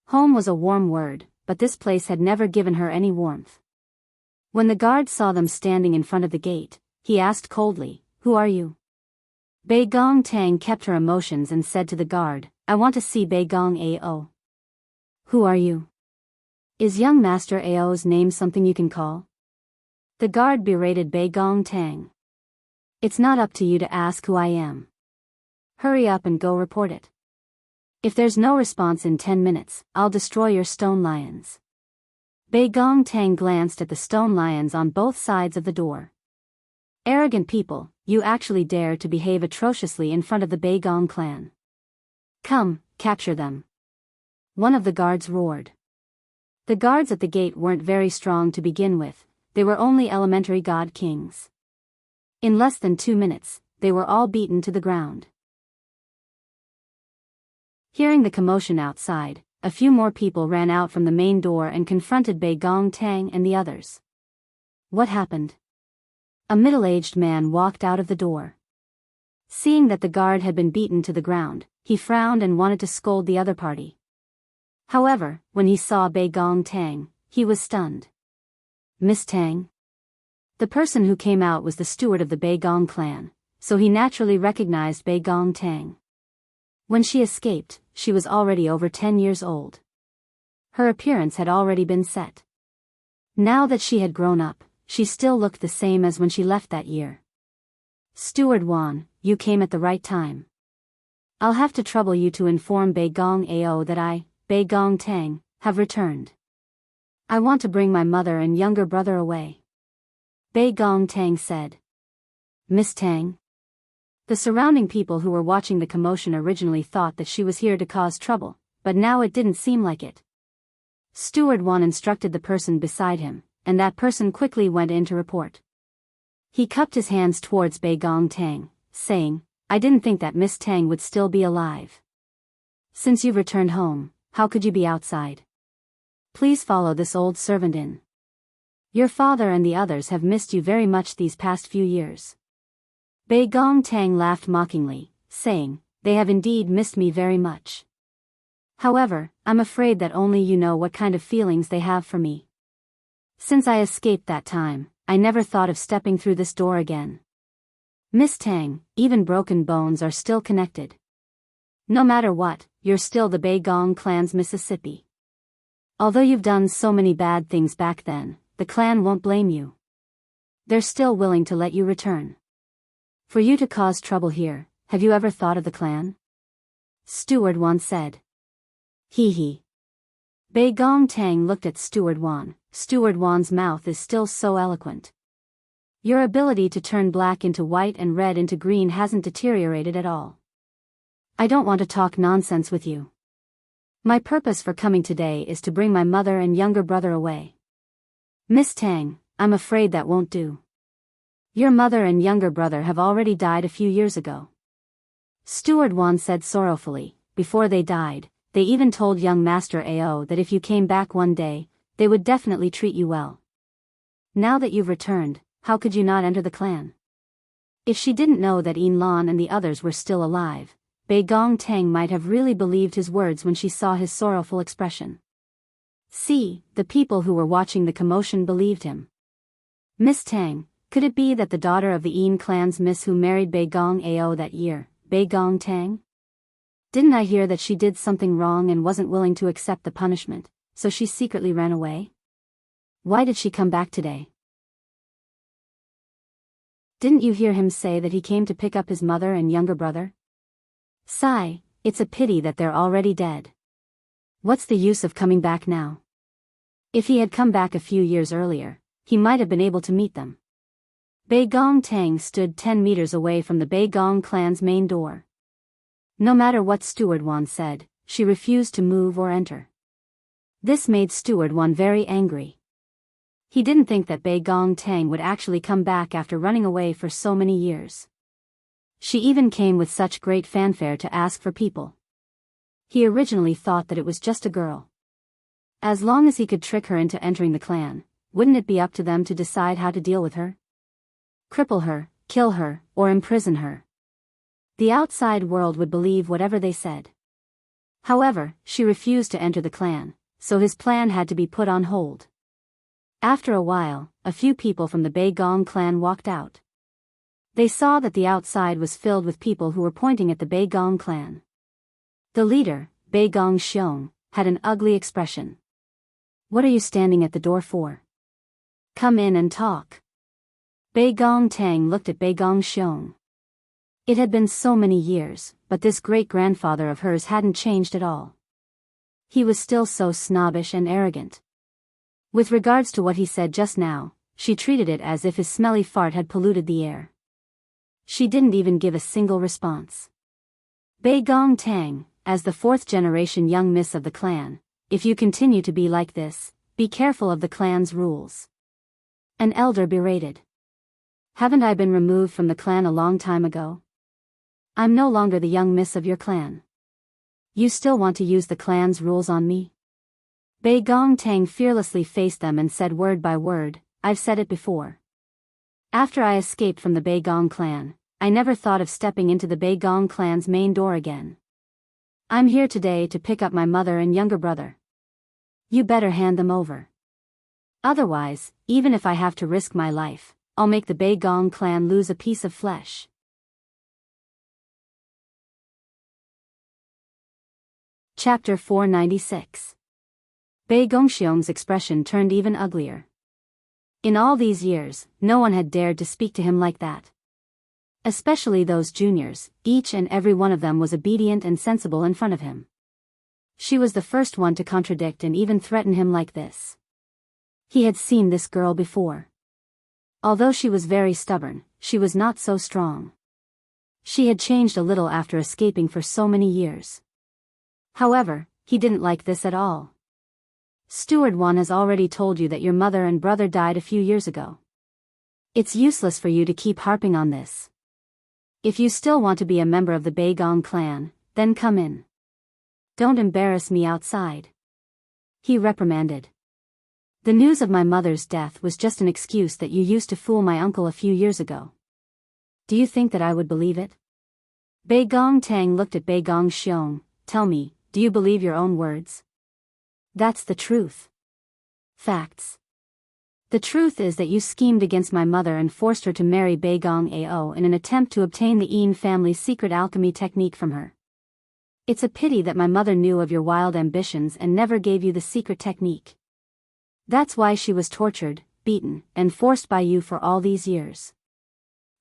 Home was a warm word, but this place had never given her any warmth. When the guard saw them standing in front of the gate, he asked coldly, "Who are you?" Baegong Tang kept her emotions and said to the guard, "I want to see Baegong Ao." "Who are you? Is young Master Ao's name something you can call?" The guard berated Baegong Tang. "It's not up to you to ask who I am. Hurry up and go report it. If there's no response in 10 minutes, I'll destroy your stone lions." Baegong Tang glanced at the stone lions on both sides of the door. "Arrogant people, you actually dare to behave atrociously in front of the Baegong clan. Come, capture them." One of the guards roared. The guards at the gate weren't very strong to begin with, they were only elementary god kings. In less than 2 minutes, they were all beaten to the ground. Hearing the commotion outside, a few more people ran out from the main door and confronted Baegong Tang and the others. What happened? A middle-aged man walked out of the door. Seeing that the guard had been beaten to the ground, he frowned and wanted to scold the other party. However, when he saw Baegong Tang, he was stunned. "Miss Tang?" The person who came out was the steward of the Baegong clan, so he naturally recognized Baegong Tang. When she escaped, she was already over 10 years old. Her appearance had already been set. Now that she had grown up, she still looked the same as when she left that year. "Steward Wan, you came at the right time. I'll have to trouble you to inform Baegong Ao that I, Baegong Tang, have returned. I want to bring my mother and younger brother away." Baegong Tang said. "Miss Tang?" The surrounding people who were watching the commotion originally thought that she was here to cause trouble, but now it didn't seem like it. Steward Wan instructed the person beside him, and that person quickly went in to report. He cupped his hands towards Baegong Tang, saying, "I didn't think that Miss Tang would still be alive. Since you've returned home, how could you be outside? Please follow this old servant in. Your father and the others have missed you very much these past few years." Baegong Tang laughed mockingly, saying, "They have indeed missed me very much. However, I'm afraid that only you know what kind of feelings they have for me. Since I escaped that time, I never thought of stepping through this door again. Miss Tang, even broken bones are still connected. No matter what, you're still the Baegong clan's Mississippi. Although you've done so many bad things back then, the clan won't blame you. They're still willing to let you return. For you to cause trouble here, have you ever thought of the clan?" Steward Wan said. "Hee hee." Baegong Tang looked at Steward Wan. Steward Wan's mouth is still so eloquent. Your ability to turn black into white and red into green hasn't deteriorated at all. I don't want to talk nonsense with you. My purpose for coming today is to bring my mother and younger brother away. Miss Tang, I'm afraid that won't do. Your mother and younger brother have already died a few years ago." Steward Wan said sorrowfully. "Before they died, they even told young Master Ao that if you came back one day, they would definitely treat you well. Now that you've returned, how could you not enter the clan?" If she didn't know that Yin Lan and the others were still alive, Baegong Tang might have really believed his words when she saw his sorrowful expression. See, the people who were watching the commotion believed him. "Miss Tang, could it be that the daughter of the Yin clan's miss who married Baegong Ao that year, Baegong Tang?" Didn't I hear that she did something wrong and wasn't willing to accept the punishment, so she secretly ran away? Why did she come back today? Didn't you hear him say that he came to pick up his mother and younger brother? Sigh, it's a pity that they're already dead. What's the use of coming back now? If he had come back a few years earlier, he might have been able to meet them. Bei Gong Tang stood 10 meters away from the Bei Gong clan's main door. No matter what Steward Wan said, she refused to move or enter. This made Steward Wan very angry. He didn't think that Bei Gong Tang would actually come back after running away for so many years. She even came with such great fanfare to ask for people. He originally thought that it was just a girl. As long as he could trick her into entering the clan, wouldn't it be up to them to decide how to deal with her? Cripple her, kill her, or imprison her. The outside world would believe whatever they said. However, she refused to enter the clan, so his plan had to be put on hold. After a while, a few people from the Bei Gong clan walked out. They saw that the outside was filled with people who were pointing at the Bei Gong clan. The leader, Bei Gong Xiong, had an ugly expression. What are you standing at the door for? Come in and talk. Bei Gong Tang looked at Bei Gong Xiong. It had been so many years, but this great-grandfather of hers hadn't changed at all. He was still so snobbish and arrogant. With regards to what he said just now, she treated it as if his smelly fart had polluted the air. She didn't even give a single response. Bei Gong Tang, as the 4th-generation young miss of the clan, if you continue to be like this, be careful of the clan's rules. An elder berated. Haven't I been removed from the clan a long time ago? I'm no longer the young miss of your clan. You still want to use the clan's rules on me? Bei Gong Tang fearlessly faced them and said word by word, I've said it before. After I escaped from the Bei Gong clan, I never thought of stepping into the Bei Gong clan's main door again. I'm here today to pick up my mother and younger brother. You better hand them over. Otherwise, even if I have to risk my life, I'll make the Bei Gong clan lose a piece of flesh. Chapter 496. Bei Gongxiong's expression turned even uglier. In all these years, no one had dared to speak to him like that. Especially those juniors, each and every one of them was obedient and sensible in front of him. She was the first one to contradict and even threaten him like this. He had seen this girl before. Although she was very stubborn, she was not so strong. She had changed a little after escaping for so many years. However, he didn't like this at all. Steward Wan has already told you that your mother and brother died a few years ago. It's useless for you to keep harping on this. If you still want to be a member of the Bei Gong clan, then come in. Don't embarrass me outside. He reprimanded. The news of my mother's death was just an excuse that you used to fool my uncle a few years ago. Do you think that I would believe it? Bei Gong Tang looked at Bei Gong Xiong. Tell me, do you believe your own words? That's the truth. Facts. The truth is that you schemed against my mother and forced her to marry Bei Gong Ao in an attempt to obtain the Yin family's secret alchemy technique from her. It's a pity that my mother knew of your wild ambitions and never gave you the secret technique. That's why she was tortured, beaten, and forced by you for all these years.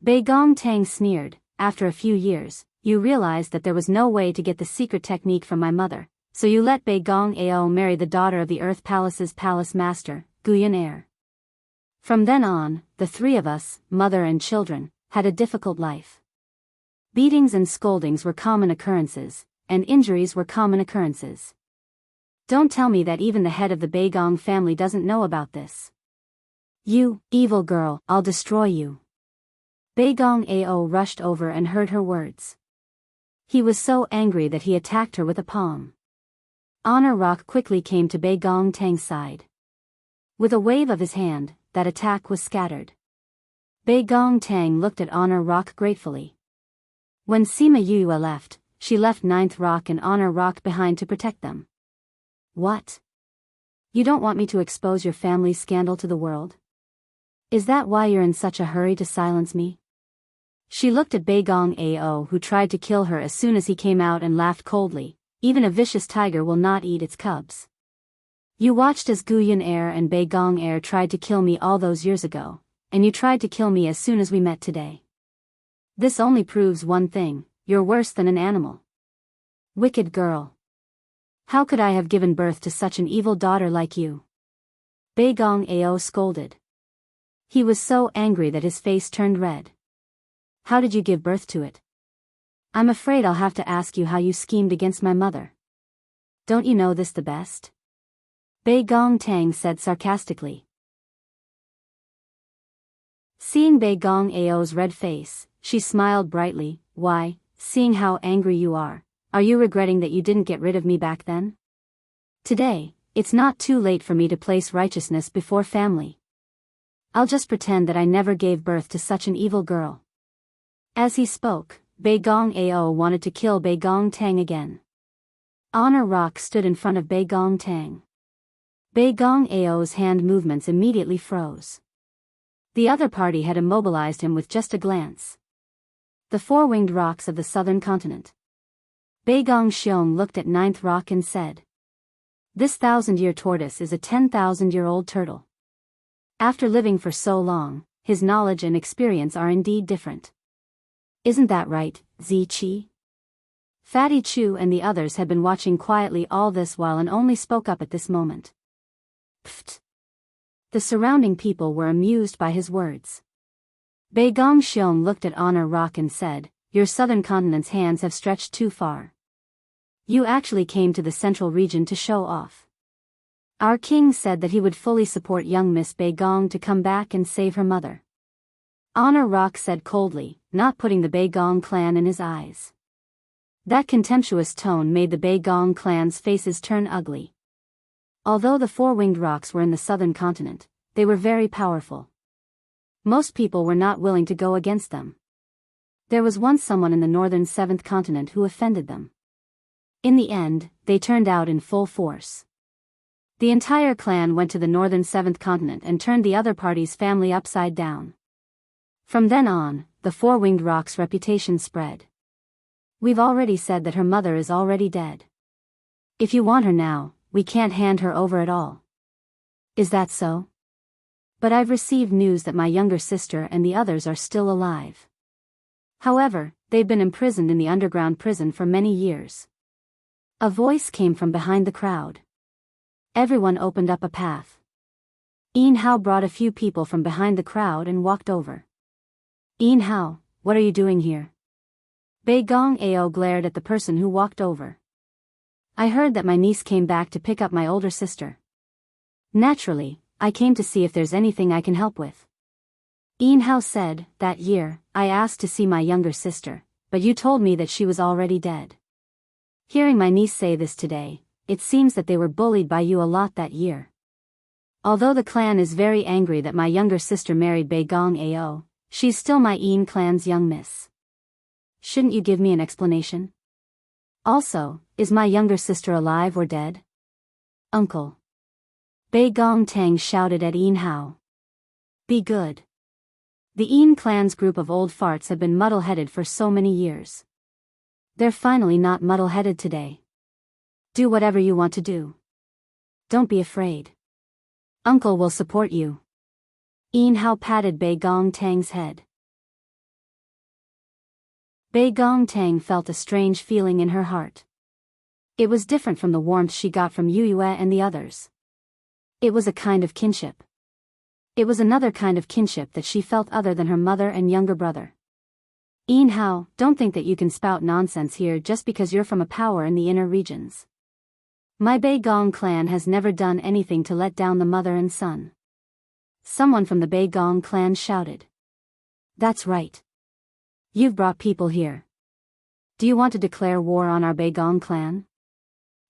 Bei Gong Tang sneered. After a few years, you realized that there was no way to get the secret technique from my mother, so you let Bei Gong Ao marry the daughter of the Earth Palace's palace master, Guyan Heir. From then on, the three of us, mother and children, had a difficult life. Beatings and scoldings were common occurrences, and injuries were common occurrences. Don't tell me that even the head of the Bei Gong family doesn't know about this. You, evil girl, I'll destroy you. Bei Gong Ao rushed over and heard her words. He was so angry that he attacked her with a palm. Honor Rock quickly came to Bei Gong Tang's side. With a wave of his hand, that attack was scattered. Bei Gong Tang looked at Honor Rock gratefully. When Sima Yue left, she left Ninth Rock and Honor Rock behind to protect them. What? You don't want me to expose your family's scandal to the world? Is that why you're in such a hurry to silence me? She looked at Beigong Ao, who tried to kill her as soon as he came out, and laughed coldly. Even a vicious tiger will not eat its cubs. You watched as Guyan Air and Beigong Air tried to kill me all those years ago, and you tried to kill me as soon as we met today. This only proves one thing: you're worse than an animal. Wicked girl. How could I have given birth to such an evil daughter like you? Beigong Ao scolded. He was so angry that his face turned red. How did you give birth to it? I'm afraid I'll have to ask you how you schemed against my mother. Don't you know this the best? Beigong Tang said sarcastically. Seeing Beigong Ao's red face, she smiled brightly. Why, seeing how angry you are you regretting that you didn't get rid of me back then? Today, it's not too late for me to place righteousness before family. I'll just pretend that I never gave birth to such an evil girl. As he spoke, Beigong Ao wanted to kill Beigong Tang again. Honor Rock stood in front of Beigong Tang. Beigong Ao's hand movements immediately froze. The other party had immobilized him with just a glance. The four-winged rocks of the southern continent. Beigong Xiong looked at Ninth Rock and said, "This 1,000-year tortoise is a 10,000-year-old turtle. After living for so long, his knowledge and experience are indeed different. Isn't that right, Ziqi?" Fatty Chu and the others had been watching quietly all this while and only spoke up at this moment. Pfft. The surrounding people were amused by his words. Beigong Xiong looked at Honor Rock and said, "Your southern continent's hands have stretched too far. You actually came to the central region to show off. Our king said that he would fully support young Miss Beigong to come back and save her mother." Honor Rock said coldly, not putting the Beigong clan in his eyes. That contemptuous tone made the Beigong clan's faces turn ugly. Although the four-winged rocks were in the southern continent, they were very powerful. Most people were not willing to go against them. There was once someone in the northern seventh continent who offended them. In the end, they turned out in full force. The entire clan went to the northern seventh continent and turned the other party's family upside down. From then on, the four-winged rock's reputation spread. We've already said that her mother is already dead. If you want her now, we can't hand her over at all. Is that so? But I've received news that my younger sister and the others are still alive. However, they've been imprisoned in the underground prison for many years. A voice came from behind the crowd. Everyone opened up a path. Yin Hao brought a few people from behind the crowd and walked over. Yin Hao, what are you doing here? Beigong Ao glared at the person who walked over. I heard that my niece came back to pick up my older sister. Naturally, I came to see if there's anything I can help with. Yin Hao said, that year, I asked to see my younger sister, but you told me that she was already dead. Hearing my niece say this today, it seems that they were bullied by you a lot that year. Although the clan is very angry that my younger sister married Beigong Ao, she's still my Yin clan's young miss. Shouldn't you give me an explanation? Also, is my younger sister alive or dead? Uncle. Beigong Tang shouted at Yin Hao. Be good. The Yin clan's group of old farts have been muddle-headed for so many years. They're finally not muddle-headed today. Do whatever you want to do. Don't be afraid. Uncle will support you. Yin Hao patted Beigong Tang's head. Beigong Tang felt a strange feeling in her heart. It was different from the warmth she got from Yu Yue and the others. It was a kind of kinship. It was another kind of kinship that she felt other than her mother and younger brother. Yin Hao, don't think that you can spout nonsense here just because you're from a power in the inner regions. My Beigong clan has never done anything to let down the mother and son. Someone from the Beigong clan shouted. That's right. You've brought people here. Do you want to declare war on our Beigong clan?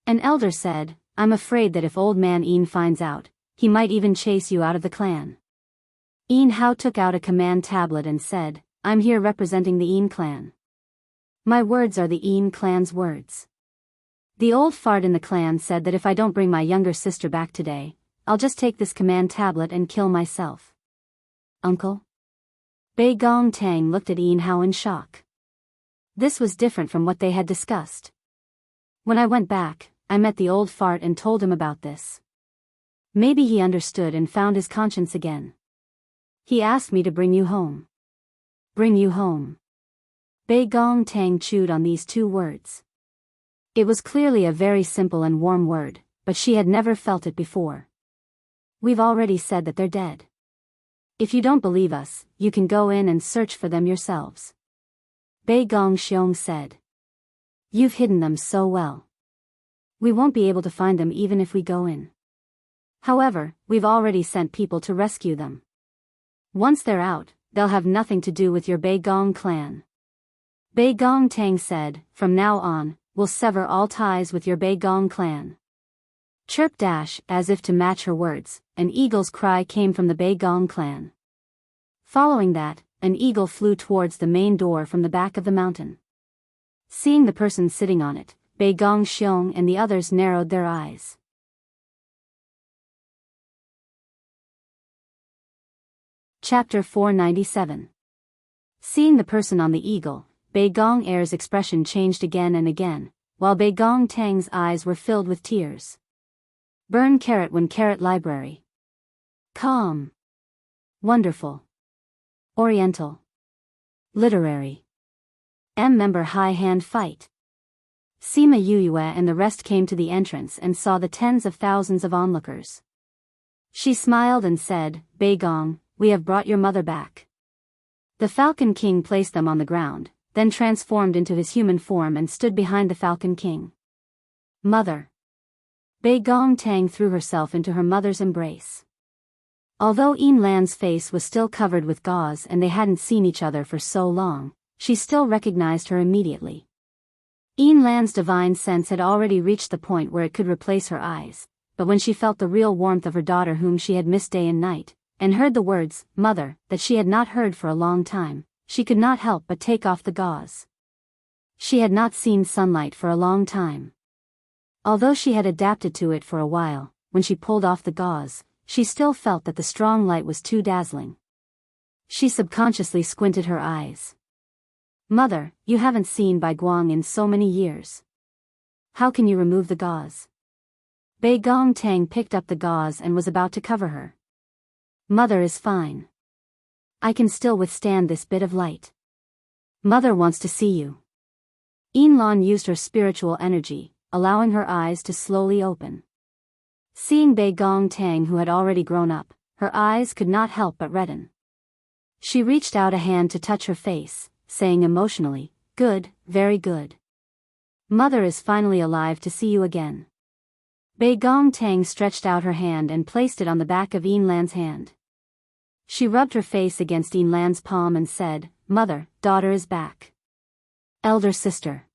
An elder said, I'm afraid that if old man Yin finds out, he might even chase you out of the clan. Yin Hao took out a command tablet and said, I'm here representing the Yin clan. My words are the Yin clan's words. The old fart in the clan said that if I don't bring my younger sister back today, I'll just take this command tablet and kill myself. Uncle? Bei Gong Tang looked at Yin Hao in shock. This was different from what they had discussed. When I went back, I met the old fart and told him about this. Maybe he understood and found his conscience again. He asked me to bring you home. Bring you home. Bei Gong Tang chewed on these two words. It was clearly a very simple and warm word, but she had never felt it before. We've already said that they're dead. If you don't believe us, you can go in and search for them yourselves. Bei Gong Xiong said. You've hidden them so well. We won't be able to find them even if we go in. However, we've already sent people to rescue them. Once they're out, they'll have nothing to do with your Bei Gong clan. Bei Gong Tang said, from now on, we'll sever all ties with your Bei Gong clan. Chirp dash, as if to match her words, an eagle's cry came from the Bei Gong clan. Following that, an eagle flew towards the main door from the back of the mountain. Seeing the person sitting on it, Bei Gong Xiong and the others narrowed their eyes. Chapter 497. Seeing the person on the eagle, Bei Gong Air's expression changed again and again, while Bei Gong Tang's eyes were filled with tears. Burn carrot when carrot library. Calm. Wonderful. Oriental. Literary. Member high hand fight. Sima Yuyue and the rest came to the entrance and saw the tens of thousands of onlookers. She smiled and said, Bei Gong, we have brought your mother back. The Falcon King placed them on the ground, then transformed into his human form and stood behind the Falcon King. Mother. Bei Gong Tang threw herself into her mother's embrace. Although Yin Lan's face was still covered with gauze and they hadn't seen each other for so long, she still recognized her immediately. Yin Lan's divine sense had already reached the point where it could replace her eyes, but when she felt the real warmth of her daughter whom she had missed day and night, and heard the words, mother, that she had not heard for a long time, she could not help but take off the gauze. She had not seen sunlight for a long time. Although she had adapted to it for a while, when she pulled off the gauze, she still felt that the strong light was too dazzling. She subconsciously squinted her eyes. Mother, you haven't seen Bai Guang in so many years. How can you remove the gauze? Bei Gong Tang picked up the gauze and was about to cover her. Mother is fine. I can still withstand this bit of light. Mother wants to see you. Yin Lan used her spiritual energy, allowing her eyes to slowly open. Seeing Bei Gong Tang who had already grown up, her eyes could not help but redden. She reached out a hand to touch her face, saying emotionally, good, very good. Mother is finally alive to see you again. Bei Gong Tang stretched out her hand and placed it on the back of Yin Lan's hand. She rubbed her face against Yin Lan's palm and said, Mother, daughter is back. Elder sister.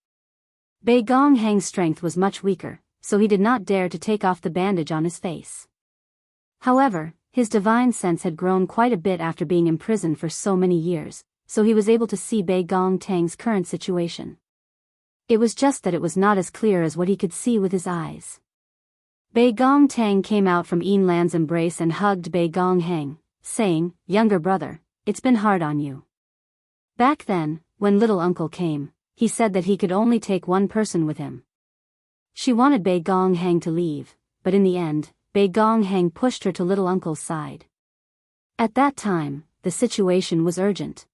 Bei Gong Hang's strength was much weaker, so he did not dare to take off the bandage on his face. However, his divine sense had grown quite a bit after being imprisoned for so many years, so he was able to see Bei Gong Tang's current situation. It was just that it was not as clear as what he could see with his eyes. Bei Gong Tang came out from Yin Lan's embrace and hugged Bei Gong Hang, saying, Younger brother, it's been hard on you. Back then, when little uncle came, he said that he could only take one person with him. She wanted Bei Gong Hang to leave, but in the end, Bei Gong Hang pushed her to little uncle's side. At that time, the situation was urgent.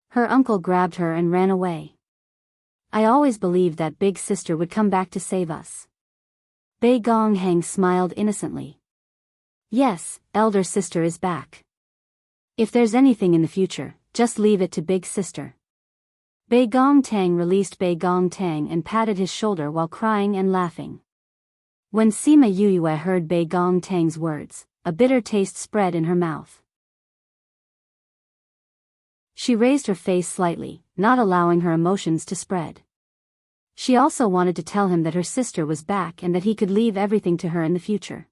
Her uncle grabbed her and ran away. I always believed that big sister would come back to save us. Bei Gong Hang smiled innocently. Yes, elder sister is back. If there's anything in the future, just leave it to big sister. Bei Gong Tang released Bei Gong Tang and patted his shoulder while crying and laughing. When Sima Yuyue heard Bei Gong Tang's words, a bitter taste spread in her mouth. She raised her face slightly, not allowing her emotions to spread. She also wanted to tell him that her sister was back and that he could leave everything to her in the future.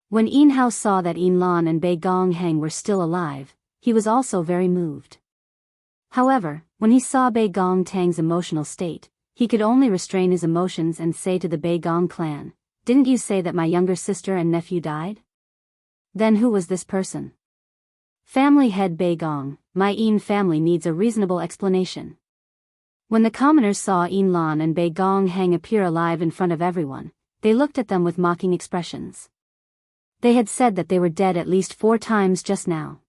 When Yin Hao saw that Yin Lan and Bei Gong Hang were still alive, he was also very moved. However, when he saw Bei Gong Tang's emotional state, he could only restrain his emotions and say to the Bei Gong clan, Didn't you say that my younger sister and nephew died? Then who was this person? Family head Baegong, my Een family needs a reasonable explanation. When the commoners saw Een Lan and Baegong hang appear alive in front of everyone, they looked at them with mocking expressions. They had said that they were dead at least 4 times just now.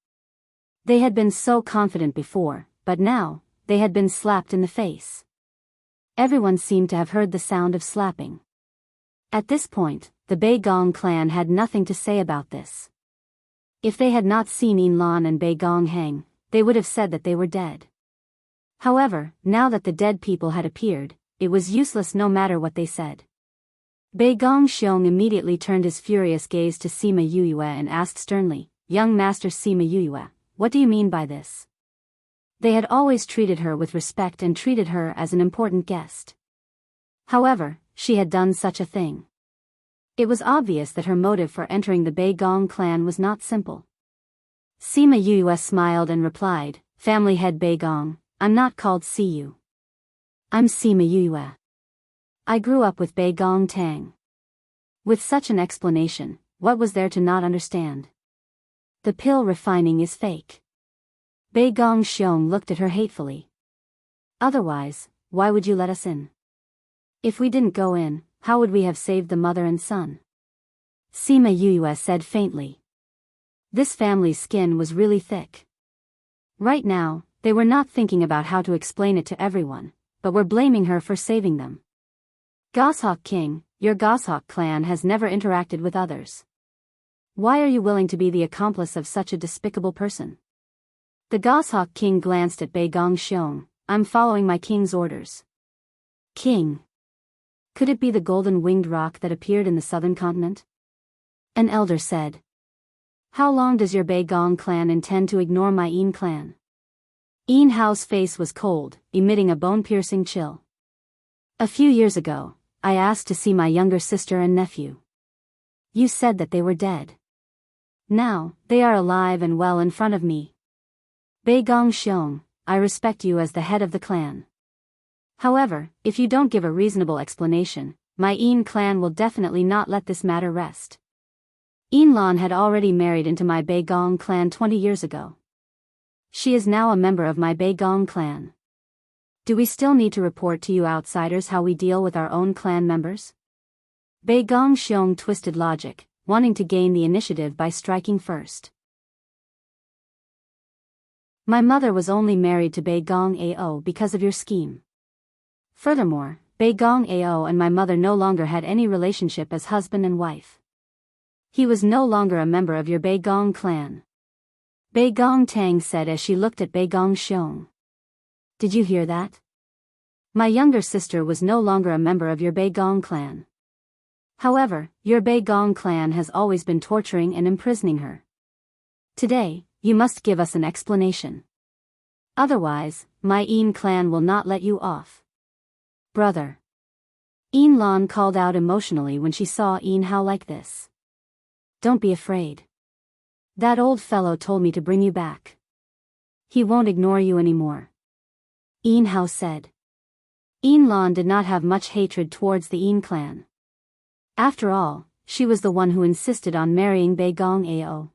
They had been so confident before, but now, they had been slapped in the face. Everyone seemed to have heard the sound of slapping. At this point, the Baegong clan had nothing to say about this. If they had not seen Een Lan and Baegong hang, they would have said that they were dead. However, now that the dead people had appeared, it was useless no matter what they said. Baegong Xiong immediately turned his furious gaze to Sima Yuyue and asked sternly, "Young Master Sima Yuyue, what do you mean by this?" They had always treated her with respect and treated her as an important guest. However, she had done such a thing. It was obvious that her motive for entering the Baegong clan was not simple. Sima Yuyue smiled and replied, "Family head Baegong, I'm not called Siyu. I'm Sima Yuyue. I grew up with Baegong Tang." With such an explanation, what was there to not understand? The pill refining is fake. Baegong Xiong looked at her hatefully. "Otherwise, why would you let us in? If we didn't go in, how would we have saved the mother and son?" Sima Yuyue said faintly. This family's skin was really thick. Right now, they were not thinking about how to explain it to everyone, but were blaming her for saving them. "Goshawk King, your Goshawk clan has never interacted with others. Why are you willing to be the accomplice of such a despicable person?" The Goshawk King glanced at Baegong Xiong. "I'm following my king's orders." "King? Could it be the golden-winged rock that appeared in the southern continent?" An elder said. "How long does your Baegong clan intend to ignore my Een clan?" Een Hao's face was cold, emitting a bone-piercing chill. "A few years ago, I asked to see my younger sister and nephew. You said that they were dead. Now, they are alive and well in front of me. Baegong Xiong, I respect you as the head of the clan. However, if you don't give a reasonable explanation, my Een clan will definitely not let this matter rest. Een Lan had already married into my Baegong clan 20 years ago. She is now a member of my Baegong clan. Do we still need to report to you outsiders how we deal with our own clan members?" Baegong Xiong twisted logic, wanting to gain the initiative by striking first. "My mother was only married to Baegong Ao because of your scheme. Furthermore, Baegong Ao and my mother no longer had any relationship as husband and wife. He was no longer a member of your Baegong clan," Baegong Tang said as she looked at Baegong Xiong. "Did you hear that? My younger sister was no longer a member of your Baegong clan. However, your Baegong clan has always been torturing and imprisoning her. Today, you must give us an explanation. Otherwise, my Een clan will not let you off." "Brother." Een Lan called out emotionally when she saw Een Hao like this. "Don't be afraid. That old fellow told me to bring you back. He won't ignore you anymore," Een Hao said. Een Lan did not have much hatred towards the Een clan. After all, she was the one who insisted on marrying Baegong Ao.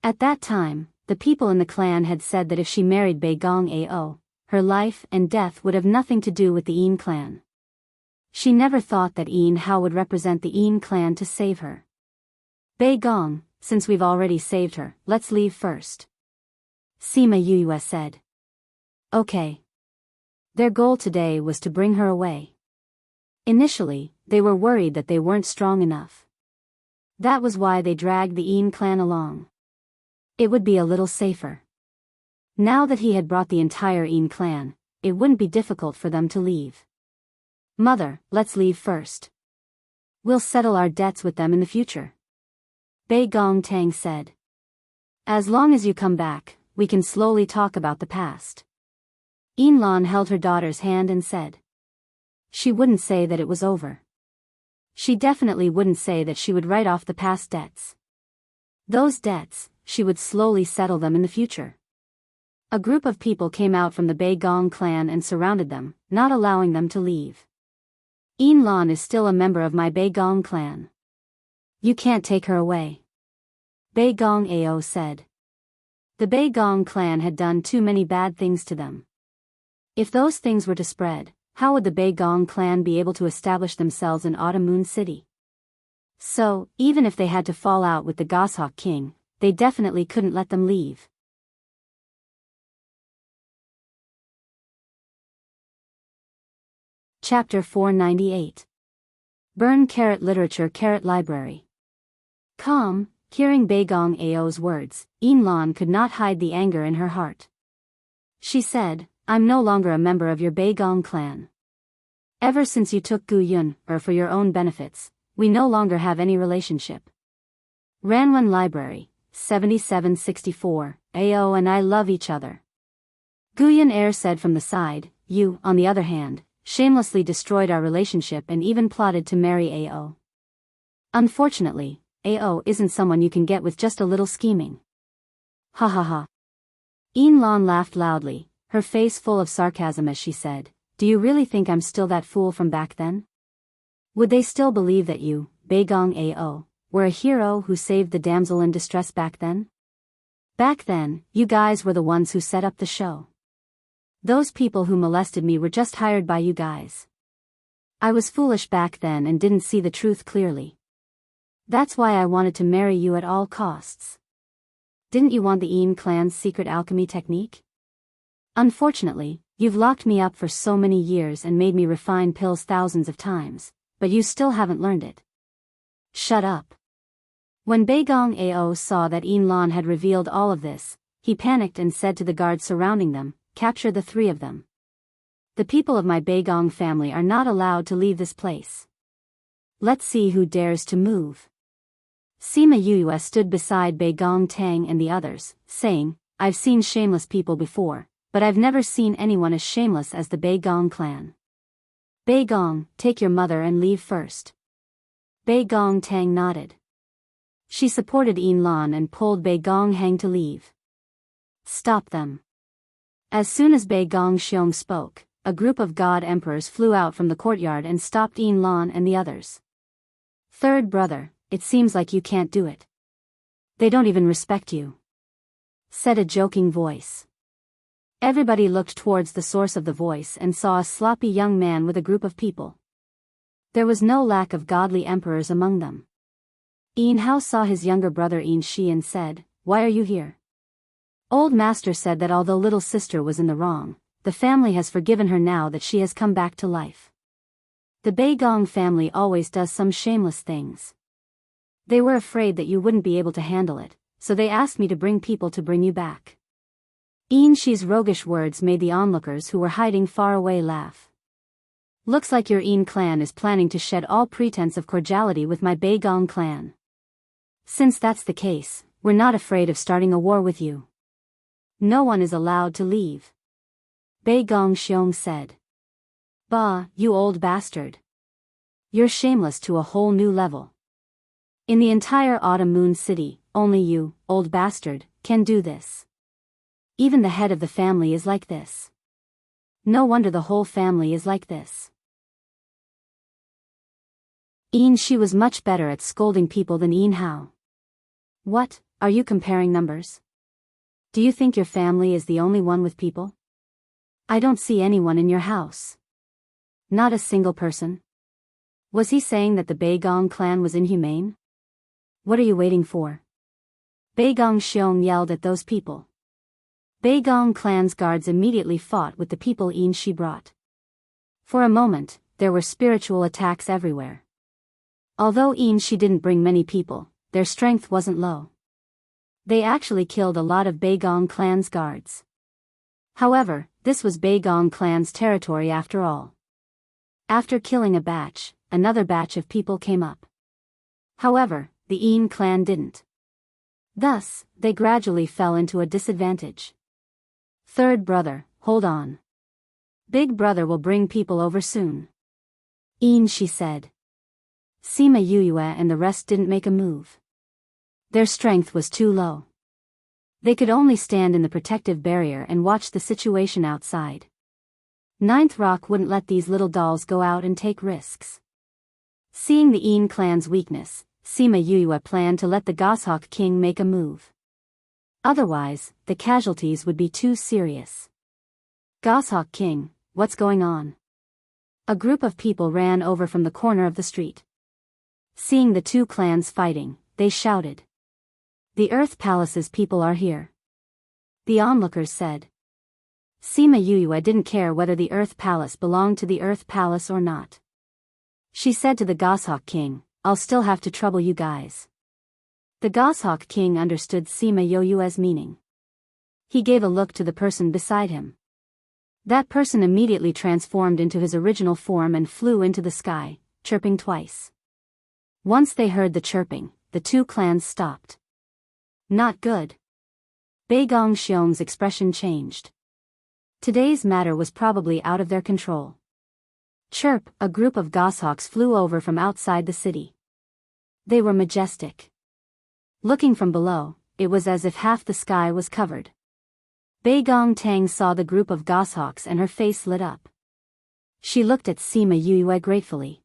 At that time, the people in the clan had said that if she married Baegong Ao, her life and death would have nothing to do with the Een clan. She never thought that Een Hao would represent the Een clan to save her. "Baegong, since we've already saved her, let's leave first," Sima Yuyue said. "Okay." Their goal today was to bring her away. Initially, they were worried that they weren't strong enough. That was why they dragged the Een clan along. It would be a little safer. Now that he had brought the entire Een clan, it wouldn't be difficult for them to leave. "Mother, let's leave first. We'll settle our debts with them in the future," Baegong Tang said. "As long as you come back, we can slowly talk about the past." Een Lan held her daughter's hand and said. She wouldn't say that it was over. She definitely wouldn't say that she would write off the past debts. Those debts, she would slowly settle them in the future. A group of people came out from the Baegong clan and surrounded them, not allowing them to leave. "Een Lan is still a member of my Baegong clan. You can't take her away," Baegong Ao said. The Beigong clan had done too many bad things to them. If those things were to spread, how would the Beigong clan be able to establish themselves in Autumn Moon City? So, even if they had to fall out with the Goshawk King, they definitely couldn't let them leave. Chapter 498. Burn Literature Library. Calm, hearing Beigong Ao's words, Lan could not hide the anger in her heart. She said, I'm no longer a member of your Beigong clan. Ever since you took Gu Yun, for your own benefits, we no longer have any relationship. Ranwan Library, 7764, Ao and I love each other. Guyan said from the side, you, on the other hand, shamelessly destroyed our relationship and even plotted to marry Ao. Unfortunately, Ao isn't someone you can get with just a little scheming. Ha ha ha. Lan laughed loudly, her face full of sarcasm as she said, do you really think I'm still that fool from back then? Would they still believe that you, Beigong Ao, were a hero who saved the damsel in distress back then? Back then, you guys were the ones who set up the show. Those people who molested me were just hired by you guys. I was foolish back then and didn't see the truth clearly. That's why I wanted to marry you at all costs. Didn't you want the Yin clan's secret alchemy technique? Unfortunately, you've locked me up for so many years and made me refine pills thousands of times, but you still haven't learned it. Shut up. When Beigong Ao saw that Lan had revealed all of this, he panicked and said to the guards surrounding them, capture the three of them. The people of my Beigong family are not allowed to leave this place. Let's see who dares to move. Sima Yuyue stood beside Beigong Tang and the others, saying, I've seen shameless people before, but I've never seen anyone as shameless as the Beigong clan. Beigong, take your mother and leave first. Beigong Tang nodded. She supported Lan and pulled Beigong Heng to leave. Stop them. As soon as Beigong Xiong spoke, a group of god emperors flew out from the courtyard and stopped Lan and the others. Third brother, it seems like you can't do it. They don't even respect you, said a joking voice. Everybody looked towards the source of the voice and saw a sloppy young man with a group of people. There was no lack of godly emperors among them. Hao saw his younger brother Shi and said, why are you here? Old master said that although little sister was in the wrong, the family has forgiven her now that she has come back to life. The Beigong family always does some shameless things. They were afraid that you wouldn't be able to handle it, so they asked me to bring people to bring you back. Shi's roguish words made the onlookers who were hiding far away laugh. Looks like your clan is planning to shed all pretense of cordiality with my Beigong clan. Since that's the case, we're not afraid of starting a war with you. No one is allowed to leave. Beigong Xiong said. Bah, you old bastard. You're shameless to a whole new level. In the entire Autumn Moon City, only you, old bastard, can do this. Even the head of the family is like this. No wonder the whole family is like this. Shi was much better at scolding people than Hao. What, are you comparing numbers? Do you think your family is the only one with people? I don't see anyone in your house. Not a single person. Was he saying that the Beigong clan was inhumane? What are you waiting for? Beigong Xiong yelled at those people. Beigong clan's guards immediately fought with the people Shi brought. For a moment, there were spiritual attacks everywhere. Although Shi didn't bring many people, their strength wasn't low. They actually killed a lot of Beigong clan's guards. However, this was Beigong clan's territory after all. After killing a batch, another batch of people came up. However, the Yin clan didn't. Thus, they gradually fell into a disadvantage. Third brother, hold on. Big brother will bring people over soon. Shi said. Sima Yuyue and the rest didn't make a move. Their strength was too low. They could only stand in the protective barrier and watch the situation outside. Ninth Rock wouldn't let these little dolls go out and take risks. Seeing the Yin clan's weakness, Sima Yuyue planned to let the Goshawk King make a move. Otherwise, the casualties would be too serious. Goshawk King, what's going on? A group of people ran over from the corner of the street. Seeing the two clans fighting, they shouted. The Earth Palace's people are here. The onlookers said. Sima Yuyue didn't care whether the Earth Palace belonged to the Earth Palace or not. She said to the Goshawk King, I'll still have to trouble you guys. The Goshawk King understood Sima Yuyue's meaning. He gave a look to the person beside him. That person immediately transformed into his original form and flew into the sky, chirping twice. Once they heard the chirping, the two clans stopped. Not good. Beigong Xiong's expression changed. Today's matter was probably out of their control. Chirp, a group of goshawks flew over from outside the city. They were majestic. Looking from below, it was as if half the sky was covered. Beigong Tang saw the group of goshawks and her face lit up. She looked at Sima Yuyue gratefully.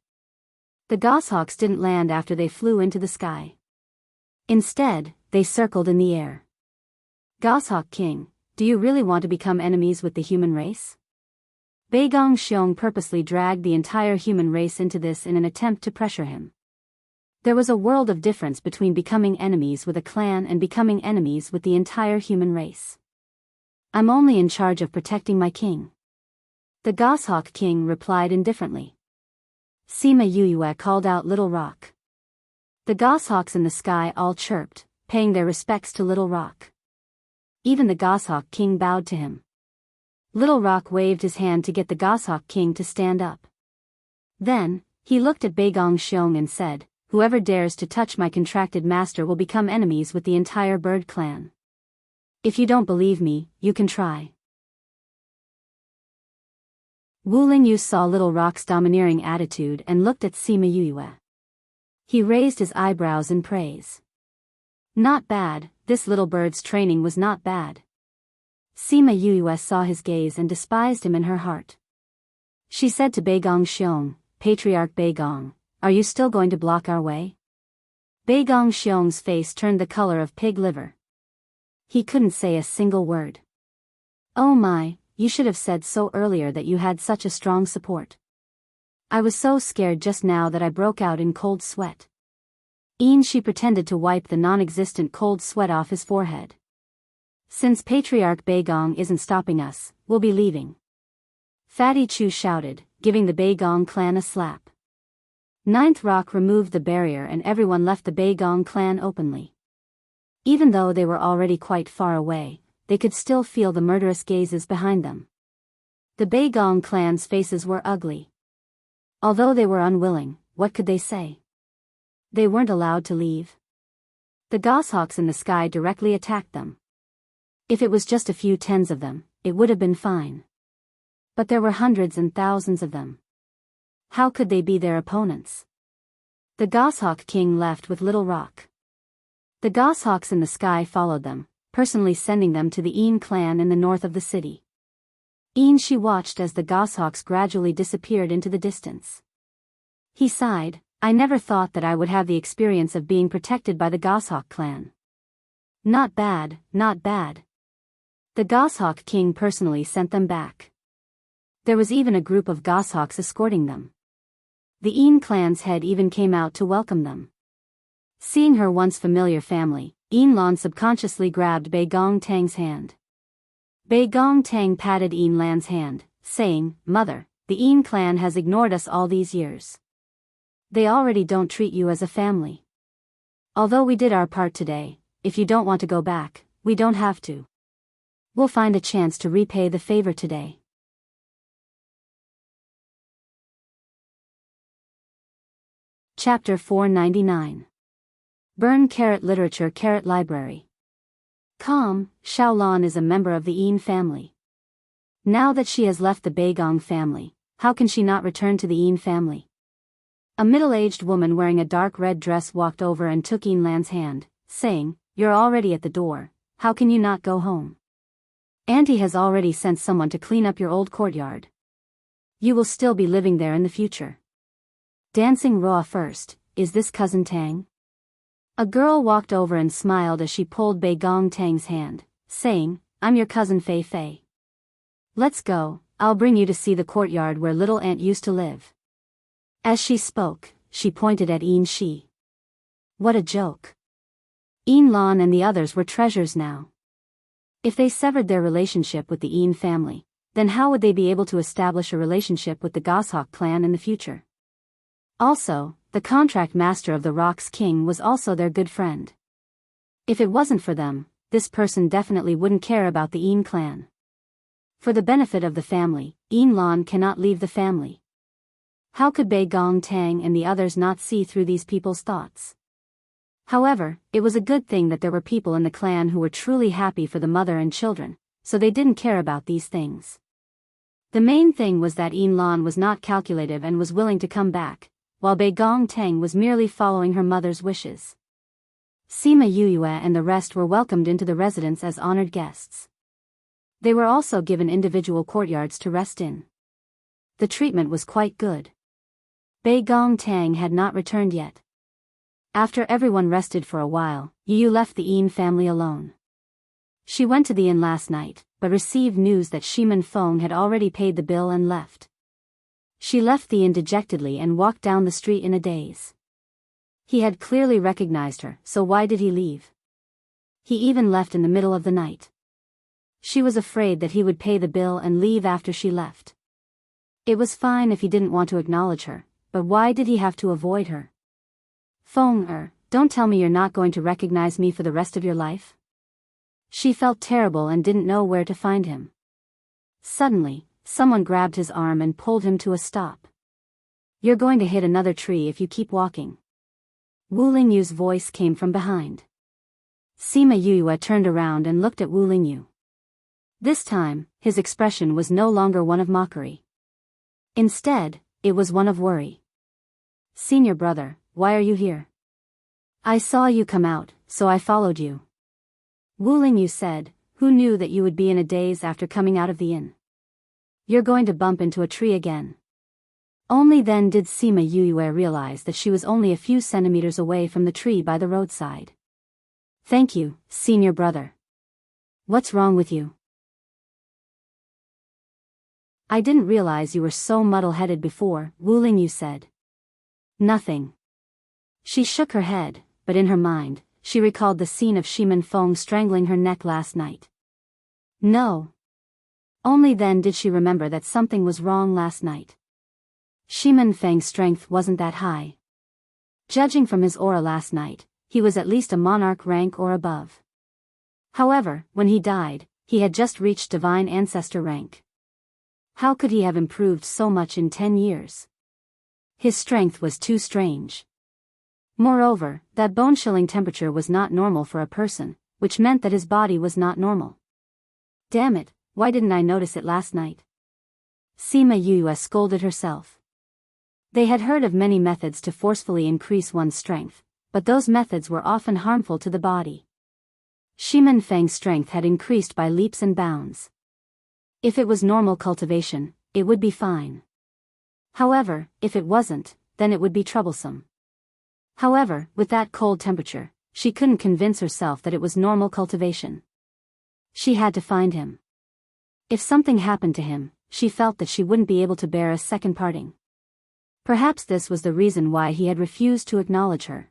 The goshawks didn't land after they flew into the sky. Instead, they circled in the air. Goshawk King, do you really want to become enemies with the human race? Beigong Xiong purposely dragged the entire human race into this in an attempt to pressure him. There was a world of difference between becoming enemies with a clan and becoming enemies with the entire human race. I'm only in charge of protecting my king. The Goshawk King replied indifferently. Sima Yuyue called out Little Rock. The goshawks in the sky all chirped, paying their respects to Little Rock. Even the Goshawk King bowed to him. Little Rock waved his hand to get the Goshawk King to stand up. Then, he looked at Beigong Xiong and said, Whoever dares to touch my contracted master will become enemies with the entire bird clan. If you don't believe me, you can try. Wu Lingyu saw Little Rock's domineering attitude and looked at Sima Yuyue. He raised his eyebrows in praise. Not bad, this little bird's training was not bad. Sima Yuyue saw his gaze and despised him in her heart. She said to Beigong Xiong, Patriarch Beigong, are you still going to block our way? Beigong Xiong's face turned the color of pig liver. He couldn't say a single word. Oh my, you should have said so earlier that you had such a strong support. I was so scared just now that I broke out in cold sweat. She pretended to wipe the non-existent cold sweat off his forehead. Since Patriarch Beigong isn't stopping us, we'll be leaving. Fatty Chu shouted, giving the Beigong clan a slap. Ninth Rock removed the barrier and everyone left the Beigong clan openly. Even though they were already quite far away, they could still feel the murderous gazes behind them. The Beigong clan's faces were ugly. Although they were unwilling, what could they say? They weren't allowed to leave. The goshawks in the sky directly attacked them. If it was just a few tens of them, it would have been fine. But there were hundreds and thousands of them. How could they be their opponents? The Goshawk King left with Little Rock. The goshawks in the sky followed them, personally sending them to the Een clan in the north of the city. She watched as the goshawks gradually disappeared into the distance. He sighed, I never thought that I would have the experience of being protected by the Goshawk clan. Not bad, not bad. The Goshawk King personally sent them back. There was even a group of goshawks escorting them. The Een clan's head even came out to welcome them. Seeing her once familiar family, Een Lan subconsciously grabbed Beigong Tang's hand. Beigong Tang patted Een Lan's hand, saying, Mother, the Een clan has ignored us all these years. They already don't treat you as a family. Although we did our part today, if you don't want to go back, we don't have to. We'll find a chance to repay the favor today. Chapter 499. Burn Literature Library. Xiaolan is a member of the Een family. Now that she has left the Beigong family, how can she not return to the Een family? A middle-aged woman wearing a dark red dress walked over and took Een Lan's hand, saying, You're already at the door, how can you not go home? Auntie has already sent someone to clean up your old courtyard. You will still be living there in the future. Dancing Roa first, is this cousin Tang? A girl walked over and smiled as she pulled Bei Gong Tang's hand, saying, "I'm your cousin Fei Fei. Let's go, I'll bring you to see the courtyard where little Aunt used to live." As she spoke, she pointed at Yin Shi. What a joke. Yin Lan and the others were treasures now. If they severed their relationship with the Yin family, then how would they be able to establish a relationship with the Goshawk clan in the future? Also, the contract master of the Rocks King was also their good friend. If it wasn't for them, this person definitely wouldn't care about the Yin clan. For the benefit of the family, Yin Lan cannot leave the family. How could Bei Gong Tang and the others not see through these people's thoughts? However, it was a good thing that there were people in the clan who were truly happy for the mother and children, so they didn't care about these things. The main thing was that Yin Lan was not calculative and was willing to come back, while Bei Gong Tang was merely following her mother's wishes. Sima Yuyue and the rest were welcomed into the residence as honored guests. They were also given individual courtyards to rest in. The treatment was quite good. Bei Gong Tang had not returned yet. After everyone rested for a while, Yu left the Yin family alone. She went to the inn last night, but received news that Shiman Feng had already paid the bill and left. She left the inn dejectedly and walked down the street in a daze. He had clearly recognized her, so why did he leave? He even left in the middle of the night. She was afraid that he would pay the bill and leave after she left. It was fine if he didn't want to acknowledge her, but why did he have to avoid her? Feng, don't tell me you're not going to recognize me for the rest of your life? She felt terrible and didn't know where to find him. Suddenly, someone grabbed his arm and pulled him to a stop. "You're going to hit another tree if you keep walking." Wu Lingyu's voice came from behind. Sima Yuyue turned around and looked at Wu Lingyu. This time, his expression was no longer one of mockery. Instead, it was one of worry. "Senior brother, why are you here?" "I saw you come out, so I followed you." Wu Lingyu said, "Who knew that you would be in a daze after coming out of the inn? You're going to bump into a tree again." Only then did Sima Yuyue realize that she was only a few centimeters away from the tree by the roadside. "Thank you, senior brother. What's wrong with you?" "I didn't realize you were so muddle-headed before," Wu Lingyu said. "Nothing." She shook her head, but in her mind, she recalled the scene of Shiman Feng strangling her neck last night. No. Only then did she remember that something was wrong last night. Shiman Feng's strength wasn't that high. Judging from his aura last night, he was at least a monarch rank or above. However, when he died, he had just reached divine ancestor rank. How could he have improved so much in 10 years? His strength was too strange. Moreover, that bone-chilling temperature was not normal for a person, which meant that his body was not normal. Damn it, why didn't I notice it last night? Sima Yuyue scolded herself. They had heard of many methods to forcefully increase one's strength, but those methods were often harmful to the body. Shiman Feng's strength had increased by leaps and bounds. If it was normal cultivation, it would be fine. However, if it wasn't, then it would be troublesome. However, with that cold temperature, she couldn't convince herself that it was normal cultivation. She had to find him. If something happened to him, she felt that she wouldn't be able to bear a second parting. Perhaps this was the reason why he had refused to acknowledge her.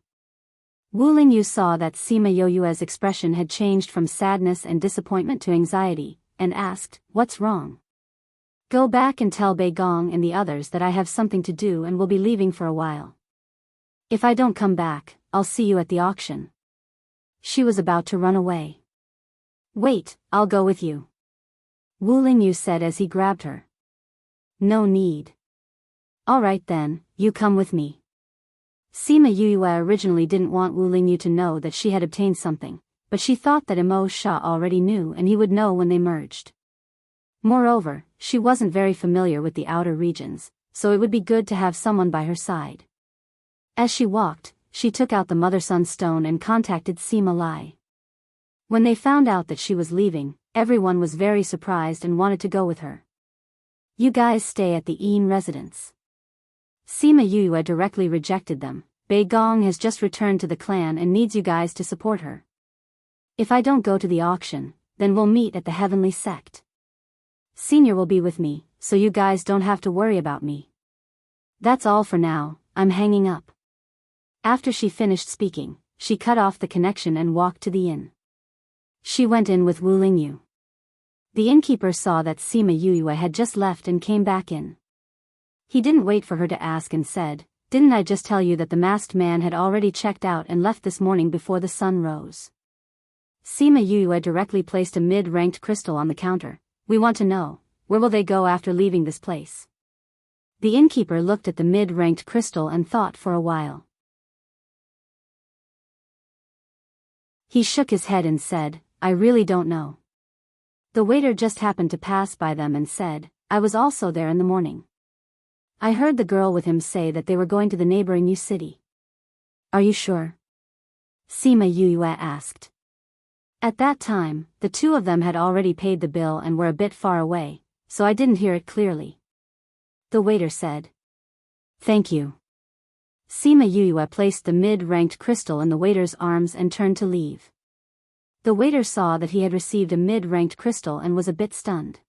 Wu Lingyu saw that Sima Yuyue's expression had changed from sadness and disappointment to anxiety, and asked, "What's wrong?" "Go back and tell Bei Gong and the others that I have something to do and will be leaving for a while. If I don't come back, I'll see you at the auction." She was about to run away. "Wait, I'll go with you," Wu Lingyu said as he grabbed her. "No need." "All right then, you come with me." Sima Yuyue originally didn't want Wu Lingyu to know that she had obtained something, but she thought that Imo Sha already knew and he would know when they merged. Moreover, she wasn't very familiar with the outer regions, so it would be good to have someone by her side. As she walked, she took out the mother-son stone and contacted Sima Lai. When they found out that she was leaving, everyone was very surprised and wanted to go with her. "You guys stay at the Yin residence." Sima Yuyue directly rejected them, Bei Gong has just returned to the clan and needs you guys to support her. If I don't go to the auction, then we'll meet at the Heavenly Sect. Senior will be with me, so you guys don't have to worry about me. That's all for now, I'm hanging up." After she finished speaking, she cut off the connection and walked to the inn. She went in with Wu Lingyu. The innkeeper saw that Sima Yuyue had just left and came back in. He didn't wait for her to ask and said, "Didn't I just tell you that the masked man had already checked out and left this morning before the sun rose?" Sima Yuyue directly placed a mid-ranked crystal on the counter. "We want to know, where will they go after leaving this place?" The innkeeper looked at the mid-ranked crystal and thought for a while. He shook his head and said, "I really don't know." The waiter just happened to pass by them and said, "I was also there in the morning. I heard the girl with him say that they were going to the neighboring new city." "Are you sure?" Sima Yuyue asked. At that time, the two of them had already paid the bill and were a bit far away, so I didn't hear it clearly. The waiter said. "Thank you." Sima Yuyue placed the mid-ranked crystal in the waiter's arms and turned to leave. The waiter saw that he had received a mid-ranked crystal and was a bit stunned.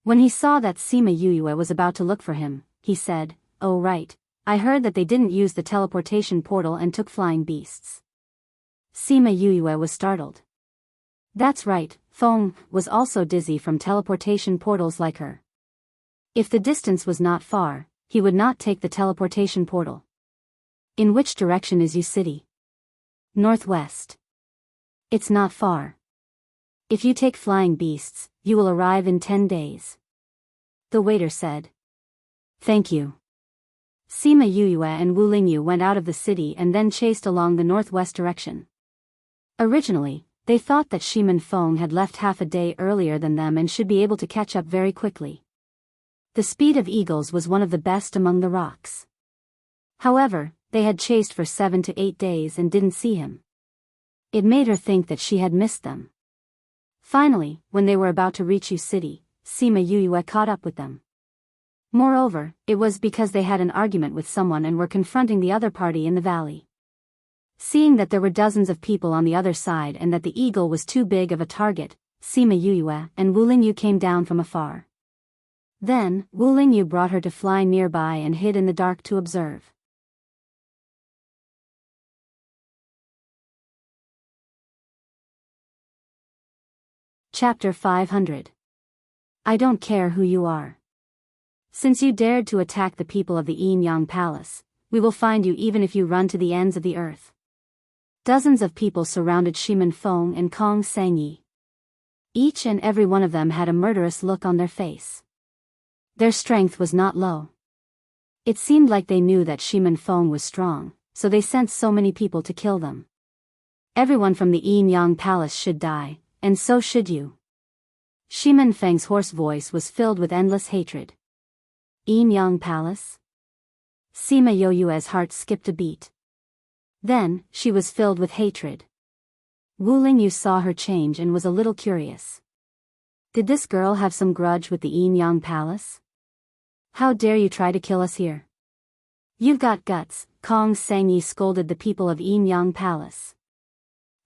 When he saw that Sima Yuyue was about to look for him, he said, "Oh right, I heard that they didn't use the teleportation portal and took flying beasts." Sima Yuyue was startled. That's right, Feng was also dizzy from teleportation portals like her. If the distance was not far, he would not take the teleportation portal. "In which direction is Yu City?" "Northwest." "It's not far. If you take flying beasts, you will arrive in 10 days. The waiter said. "Thank you." Sima Yuyue and Wu Lingyu went out of the city and then chased along the northwest direction. Originally, they thought that Shimin Feng had left half a day earlier than them and should be able to catch up very quickly. The speed of eagles was one of the best among the rocks. However, they had chased for 7 to 8 days and didn't see him. It made her think that she had missed them. Finally, when they were about to reach Yu City, Sima Yuyue caught up with them. Moreover, it was because they had an argument with someone and were confronting the other party in the valley. Seeing that there were dozens of people on the other side and that the eagle was too big of a target, Sima Yuyue and Wu Lingyu came down from afar. Then, Wu Lingyu brought her to fly nearby and hid in the dark to observe. Chapter 500. I don't care who you are. Since you dared to attack the people of the Yin Yang Palace, we will find you even if you run to the ends of the earth. Dozens of people surrounded Shimin Feng and Kong Sangyi. Each and every one of them had a murderous look on their face. Their strength was not low. It seemed like they knew that Shimin Feng was strong, so they sent so many people to kill them. Everyone from the Yin Yang Palace should die, and so should you. Shimin Feng's hoarse voice was filled with endless hatred. Yin Yang Palace? Sima Yoyue's heart skipped a beat. Then, she was filled with hatred. Wu Lingyu saw her change and was a little curious. Did this girl have some grudge with the Yin Yang Palace? How dare you try to kill us here? You've got guts, Kong Sangyi scolded the people of Yin Yang Palace.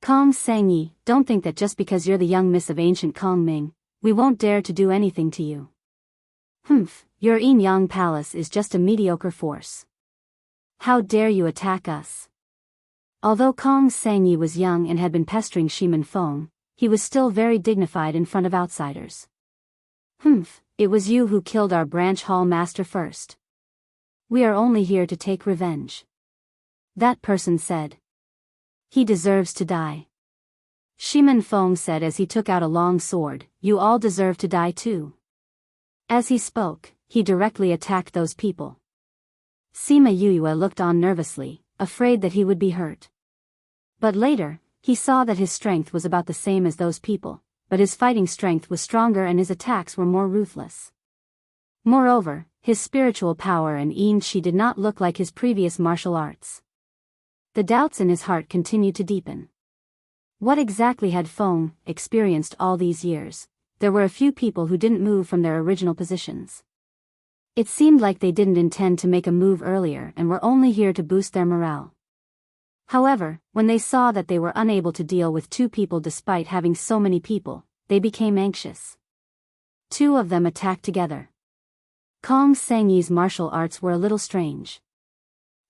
Kong Sangyi, don't think that just because you're the young miss of ancient Kong Ming, we won't dare to do anything to you. Humph, your Yin Yang Palace is just a mediocre force. How dare you attack us? Although Kong Sangyi was young and had been pestering Shimin Feng, he was still very dignified in front of outsiders. Humph, it was you who killed our branch hall master first. We are only here to take revenge. That person said. He deserves to die. Shimin Feng said as he took out a long sword, you all deserve to die too. As he spoke, he directly attacked those people. Sima Yuyue looked on nervously, afraid that he would be hurt. But later, he saw that his strength was about the same as those people, but his fighting strength was stronger and his attacks were more ruthless. Moreover, his spiritual power and Yin Qi did not look like his previous martial arts. The doubts in his heart continued to deepen. What exactly had Feng experienced all these years? There were a few people who didn't move from their original positions. It seemed like they didn't intend to make a move earlier and were only here to boost their morale. However, when they saw that they were unable to deal with 2 people despite having so many people, they became anxious. 2 of them attacked together. Kong Sangyi's martial arts were a little strange.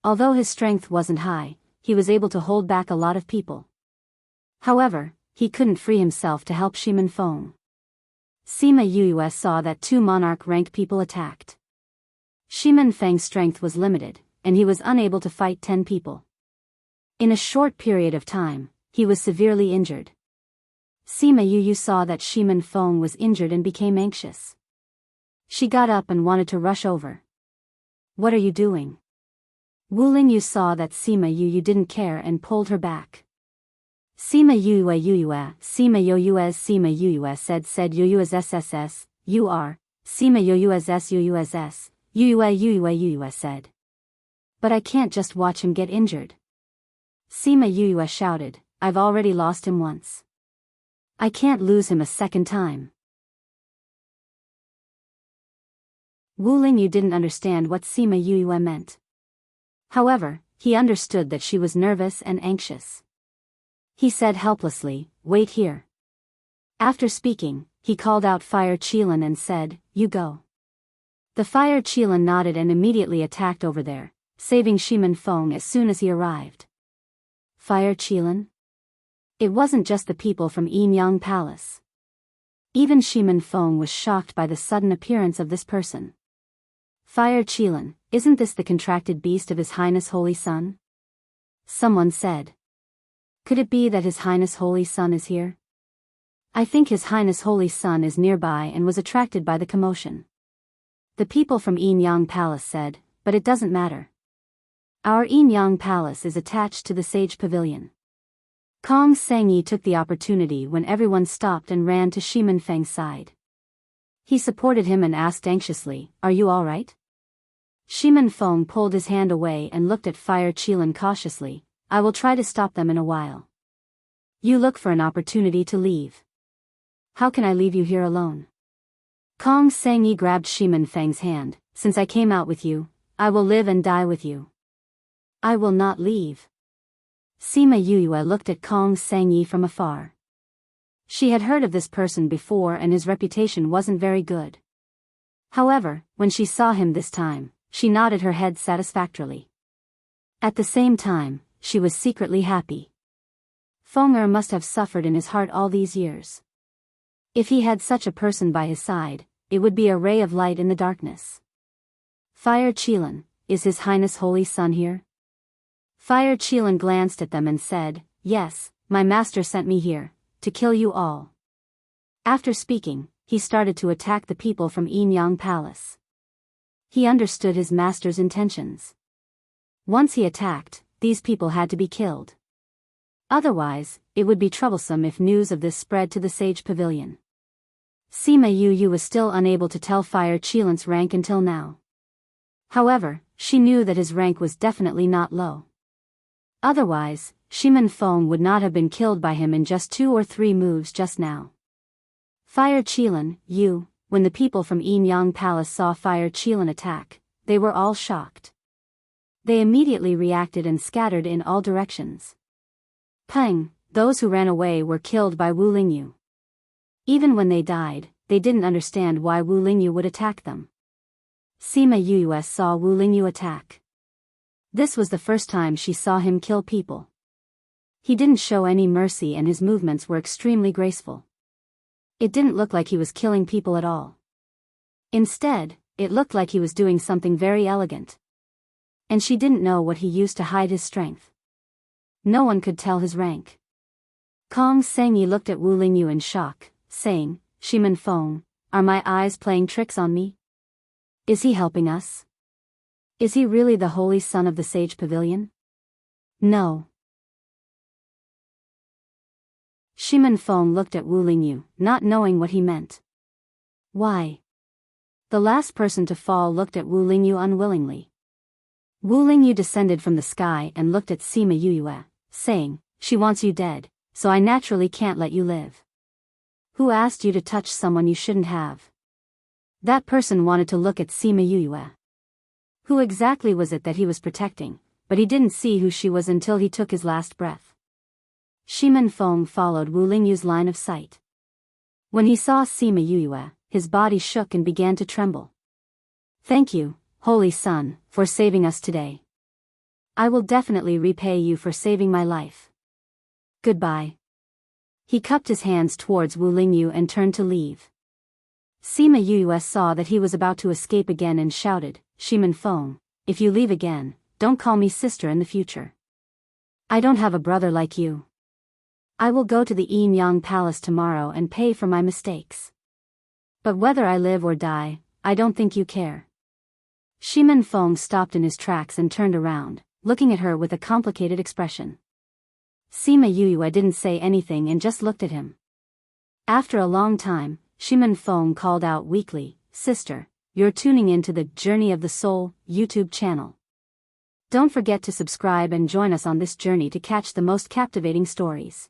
Although his strength wasn't high, he was able to hold back a lot of people. However, he couldn't free himself to help Shimin Feng. Sima Yuyue saw that 2 monarch-rank people attacked. Shimin Feng's strength was limited, and he was unable to fight 10 people. In a short period of time, he was severely injured. Sima Yuyue saw that Shimin Feng was injured and became anxious. She got up and wanted to rush over. "What are you doing?" Wu Lingyu saw that Sima Yuyue didn't care and pulled her back. Sima Yuyue said Yuyue's SSS, you are, Sima Yuyue said. "But I can't just watch him get injured." Sima Yuyue shouted, "I've already lost him once. I can't lose him a second time." Wu Lingyu didn't understand what Sima Yuyue meant. However, he understood that she was nervous and anxious. He said helplessly, "Wait here." After speaking, he called out Fire Qilin and said, "You go." The Fire Qilin nodded and immediately attacked over there, saving Shimin Feng as soon as he arrived. Fire Qilin? It wasn't just the people from Yinyang Palace. Even Shimin Feng was shocked by the sudden appearance of this person. "Fire Qilin, isn't this the contracted beast of His Highness Holy Sun?" Someone said. "Could it be that His Highness Holy Sun is here?" "I think His Highness Holy Sun is nearby and was attracted by the commotion." The people from Yinyang Palace said, "But it doesn't matter. Our Yinyang Palace is attached to the Sage Pavilion." Kong Sangyi took the opportunity when everyone stopped and ran to Shimin Feng's side. He supported him and asked anxiously, "Are you all right?" Shimin Feng pulled his hand away and looked at Fire Qilin cautiously. "I will try to stop them in a while. You look for an opportunity to leave." "How can I leave you here alone?" Kong Sangyi grabbed Shimin Feng's hand. "Since I came out with you, I will live and die with you. I will not leave." Sima Yuyue looked at Kong Sangyi from afar. She had heard of this person before and his reputation wasn't very good. However, when she saw him this time, she nodded her head satisfactorily. At the same time, she was secretly happy. Feng must have suffered in his heart all these years. If he had such a person by his side, it would be a ray of light in the darkness. "Fire Qilin, is His Highness Holy Sun here?" Fire Qilin glanced at them and said, "Yes, my master sent me here, to kill you all." After speaking, he started to attack the people from Yinyang Palace. He understood his master's intentions. Once he attacked, these people had to be killed. Otherwise, it would be troublesome if news of this spread to the Sage Pavilion. Sima Yuyue was still unable to tell Fire Qilin's rank until now. However, she knew that his rank was definitely not low. Otherwise, Shimin Feng would not have been killed by him in just 2 or 3 moves just now. Fire Qilin, when the people from Yinyang Palace saw Fire Qilin attack, they were all shocked. They immediately reacted and scattered in all directions. Peng, those who ran away were killed by Wu Lingyu. Even when they died, they didn't understand why Wu Lingyu would attack them. Sima Yuyue saw Wu Lingyu attack. This was the first time she saw him kill people. He didn't show any mercy and his movements were extremely graceful. It didn't look like he was killing people at all. Instead, it looked like he was doing something very elegant. And she didn't know what he used to hide his strength. No one could tell his rank. Kong Sangyi looked at Wu Lingyu in shock, saying, "Shimin Feng, are my eyes playing tricks on me? Is he helping us? Is he really the Holy Son of the Sage Pavilion?" "No." Shimin Feng looked at Wu Lingyu, not knowing what he meant. "Why?" The last person to fall looked at Wu Lingyu unwillingly. Wu Lingyu descended from the sky and looked at Sima Yuyue, saying, "She wants you dead, so I naturally can't let you live. Who asked you to touch someone you shouldn't have?" That person wanted to look at Sima Yue. Who exactly was it that he was protecting? But he didn't see who she was until he took his last breath. Shimin Feng followed Wu Lingyu's line of sight. When he saw Sima Yue, his body shook and began to tremble. Thank you, Holy Sun, for saving us today. I will definitely repay you for saving my life. Goodbye. He cupped his hands towards Wu Lingyu and turned to leave. Sima Yue saw that he was about to escape again and shouted, Shimin Feng, if you leave again, don't call me sister in the future. I don't have a brother like you. I will go to the Yin Yang Palace tomorrow and pay for my mistakes. But whether I live or die, I don't think you care. Shimin Feng stopped in his tracks and turned around, looking at her with a complicated expression. Sima Yue didn't say anything and just looked at him. After a long time, Shimin Feng called out weakly, Sister, you're tuning in to the Journey of the Soul YouTube channel. Don't forget to subscribe and join us on this journey to catch the most captivating stories.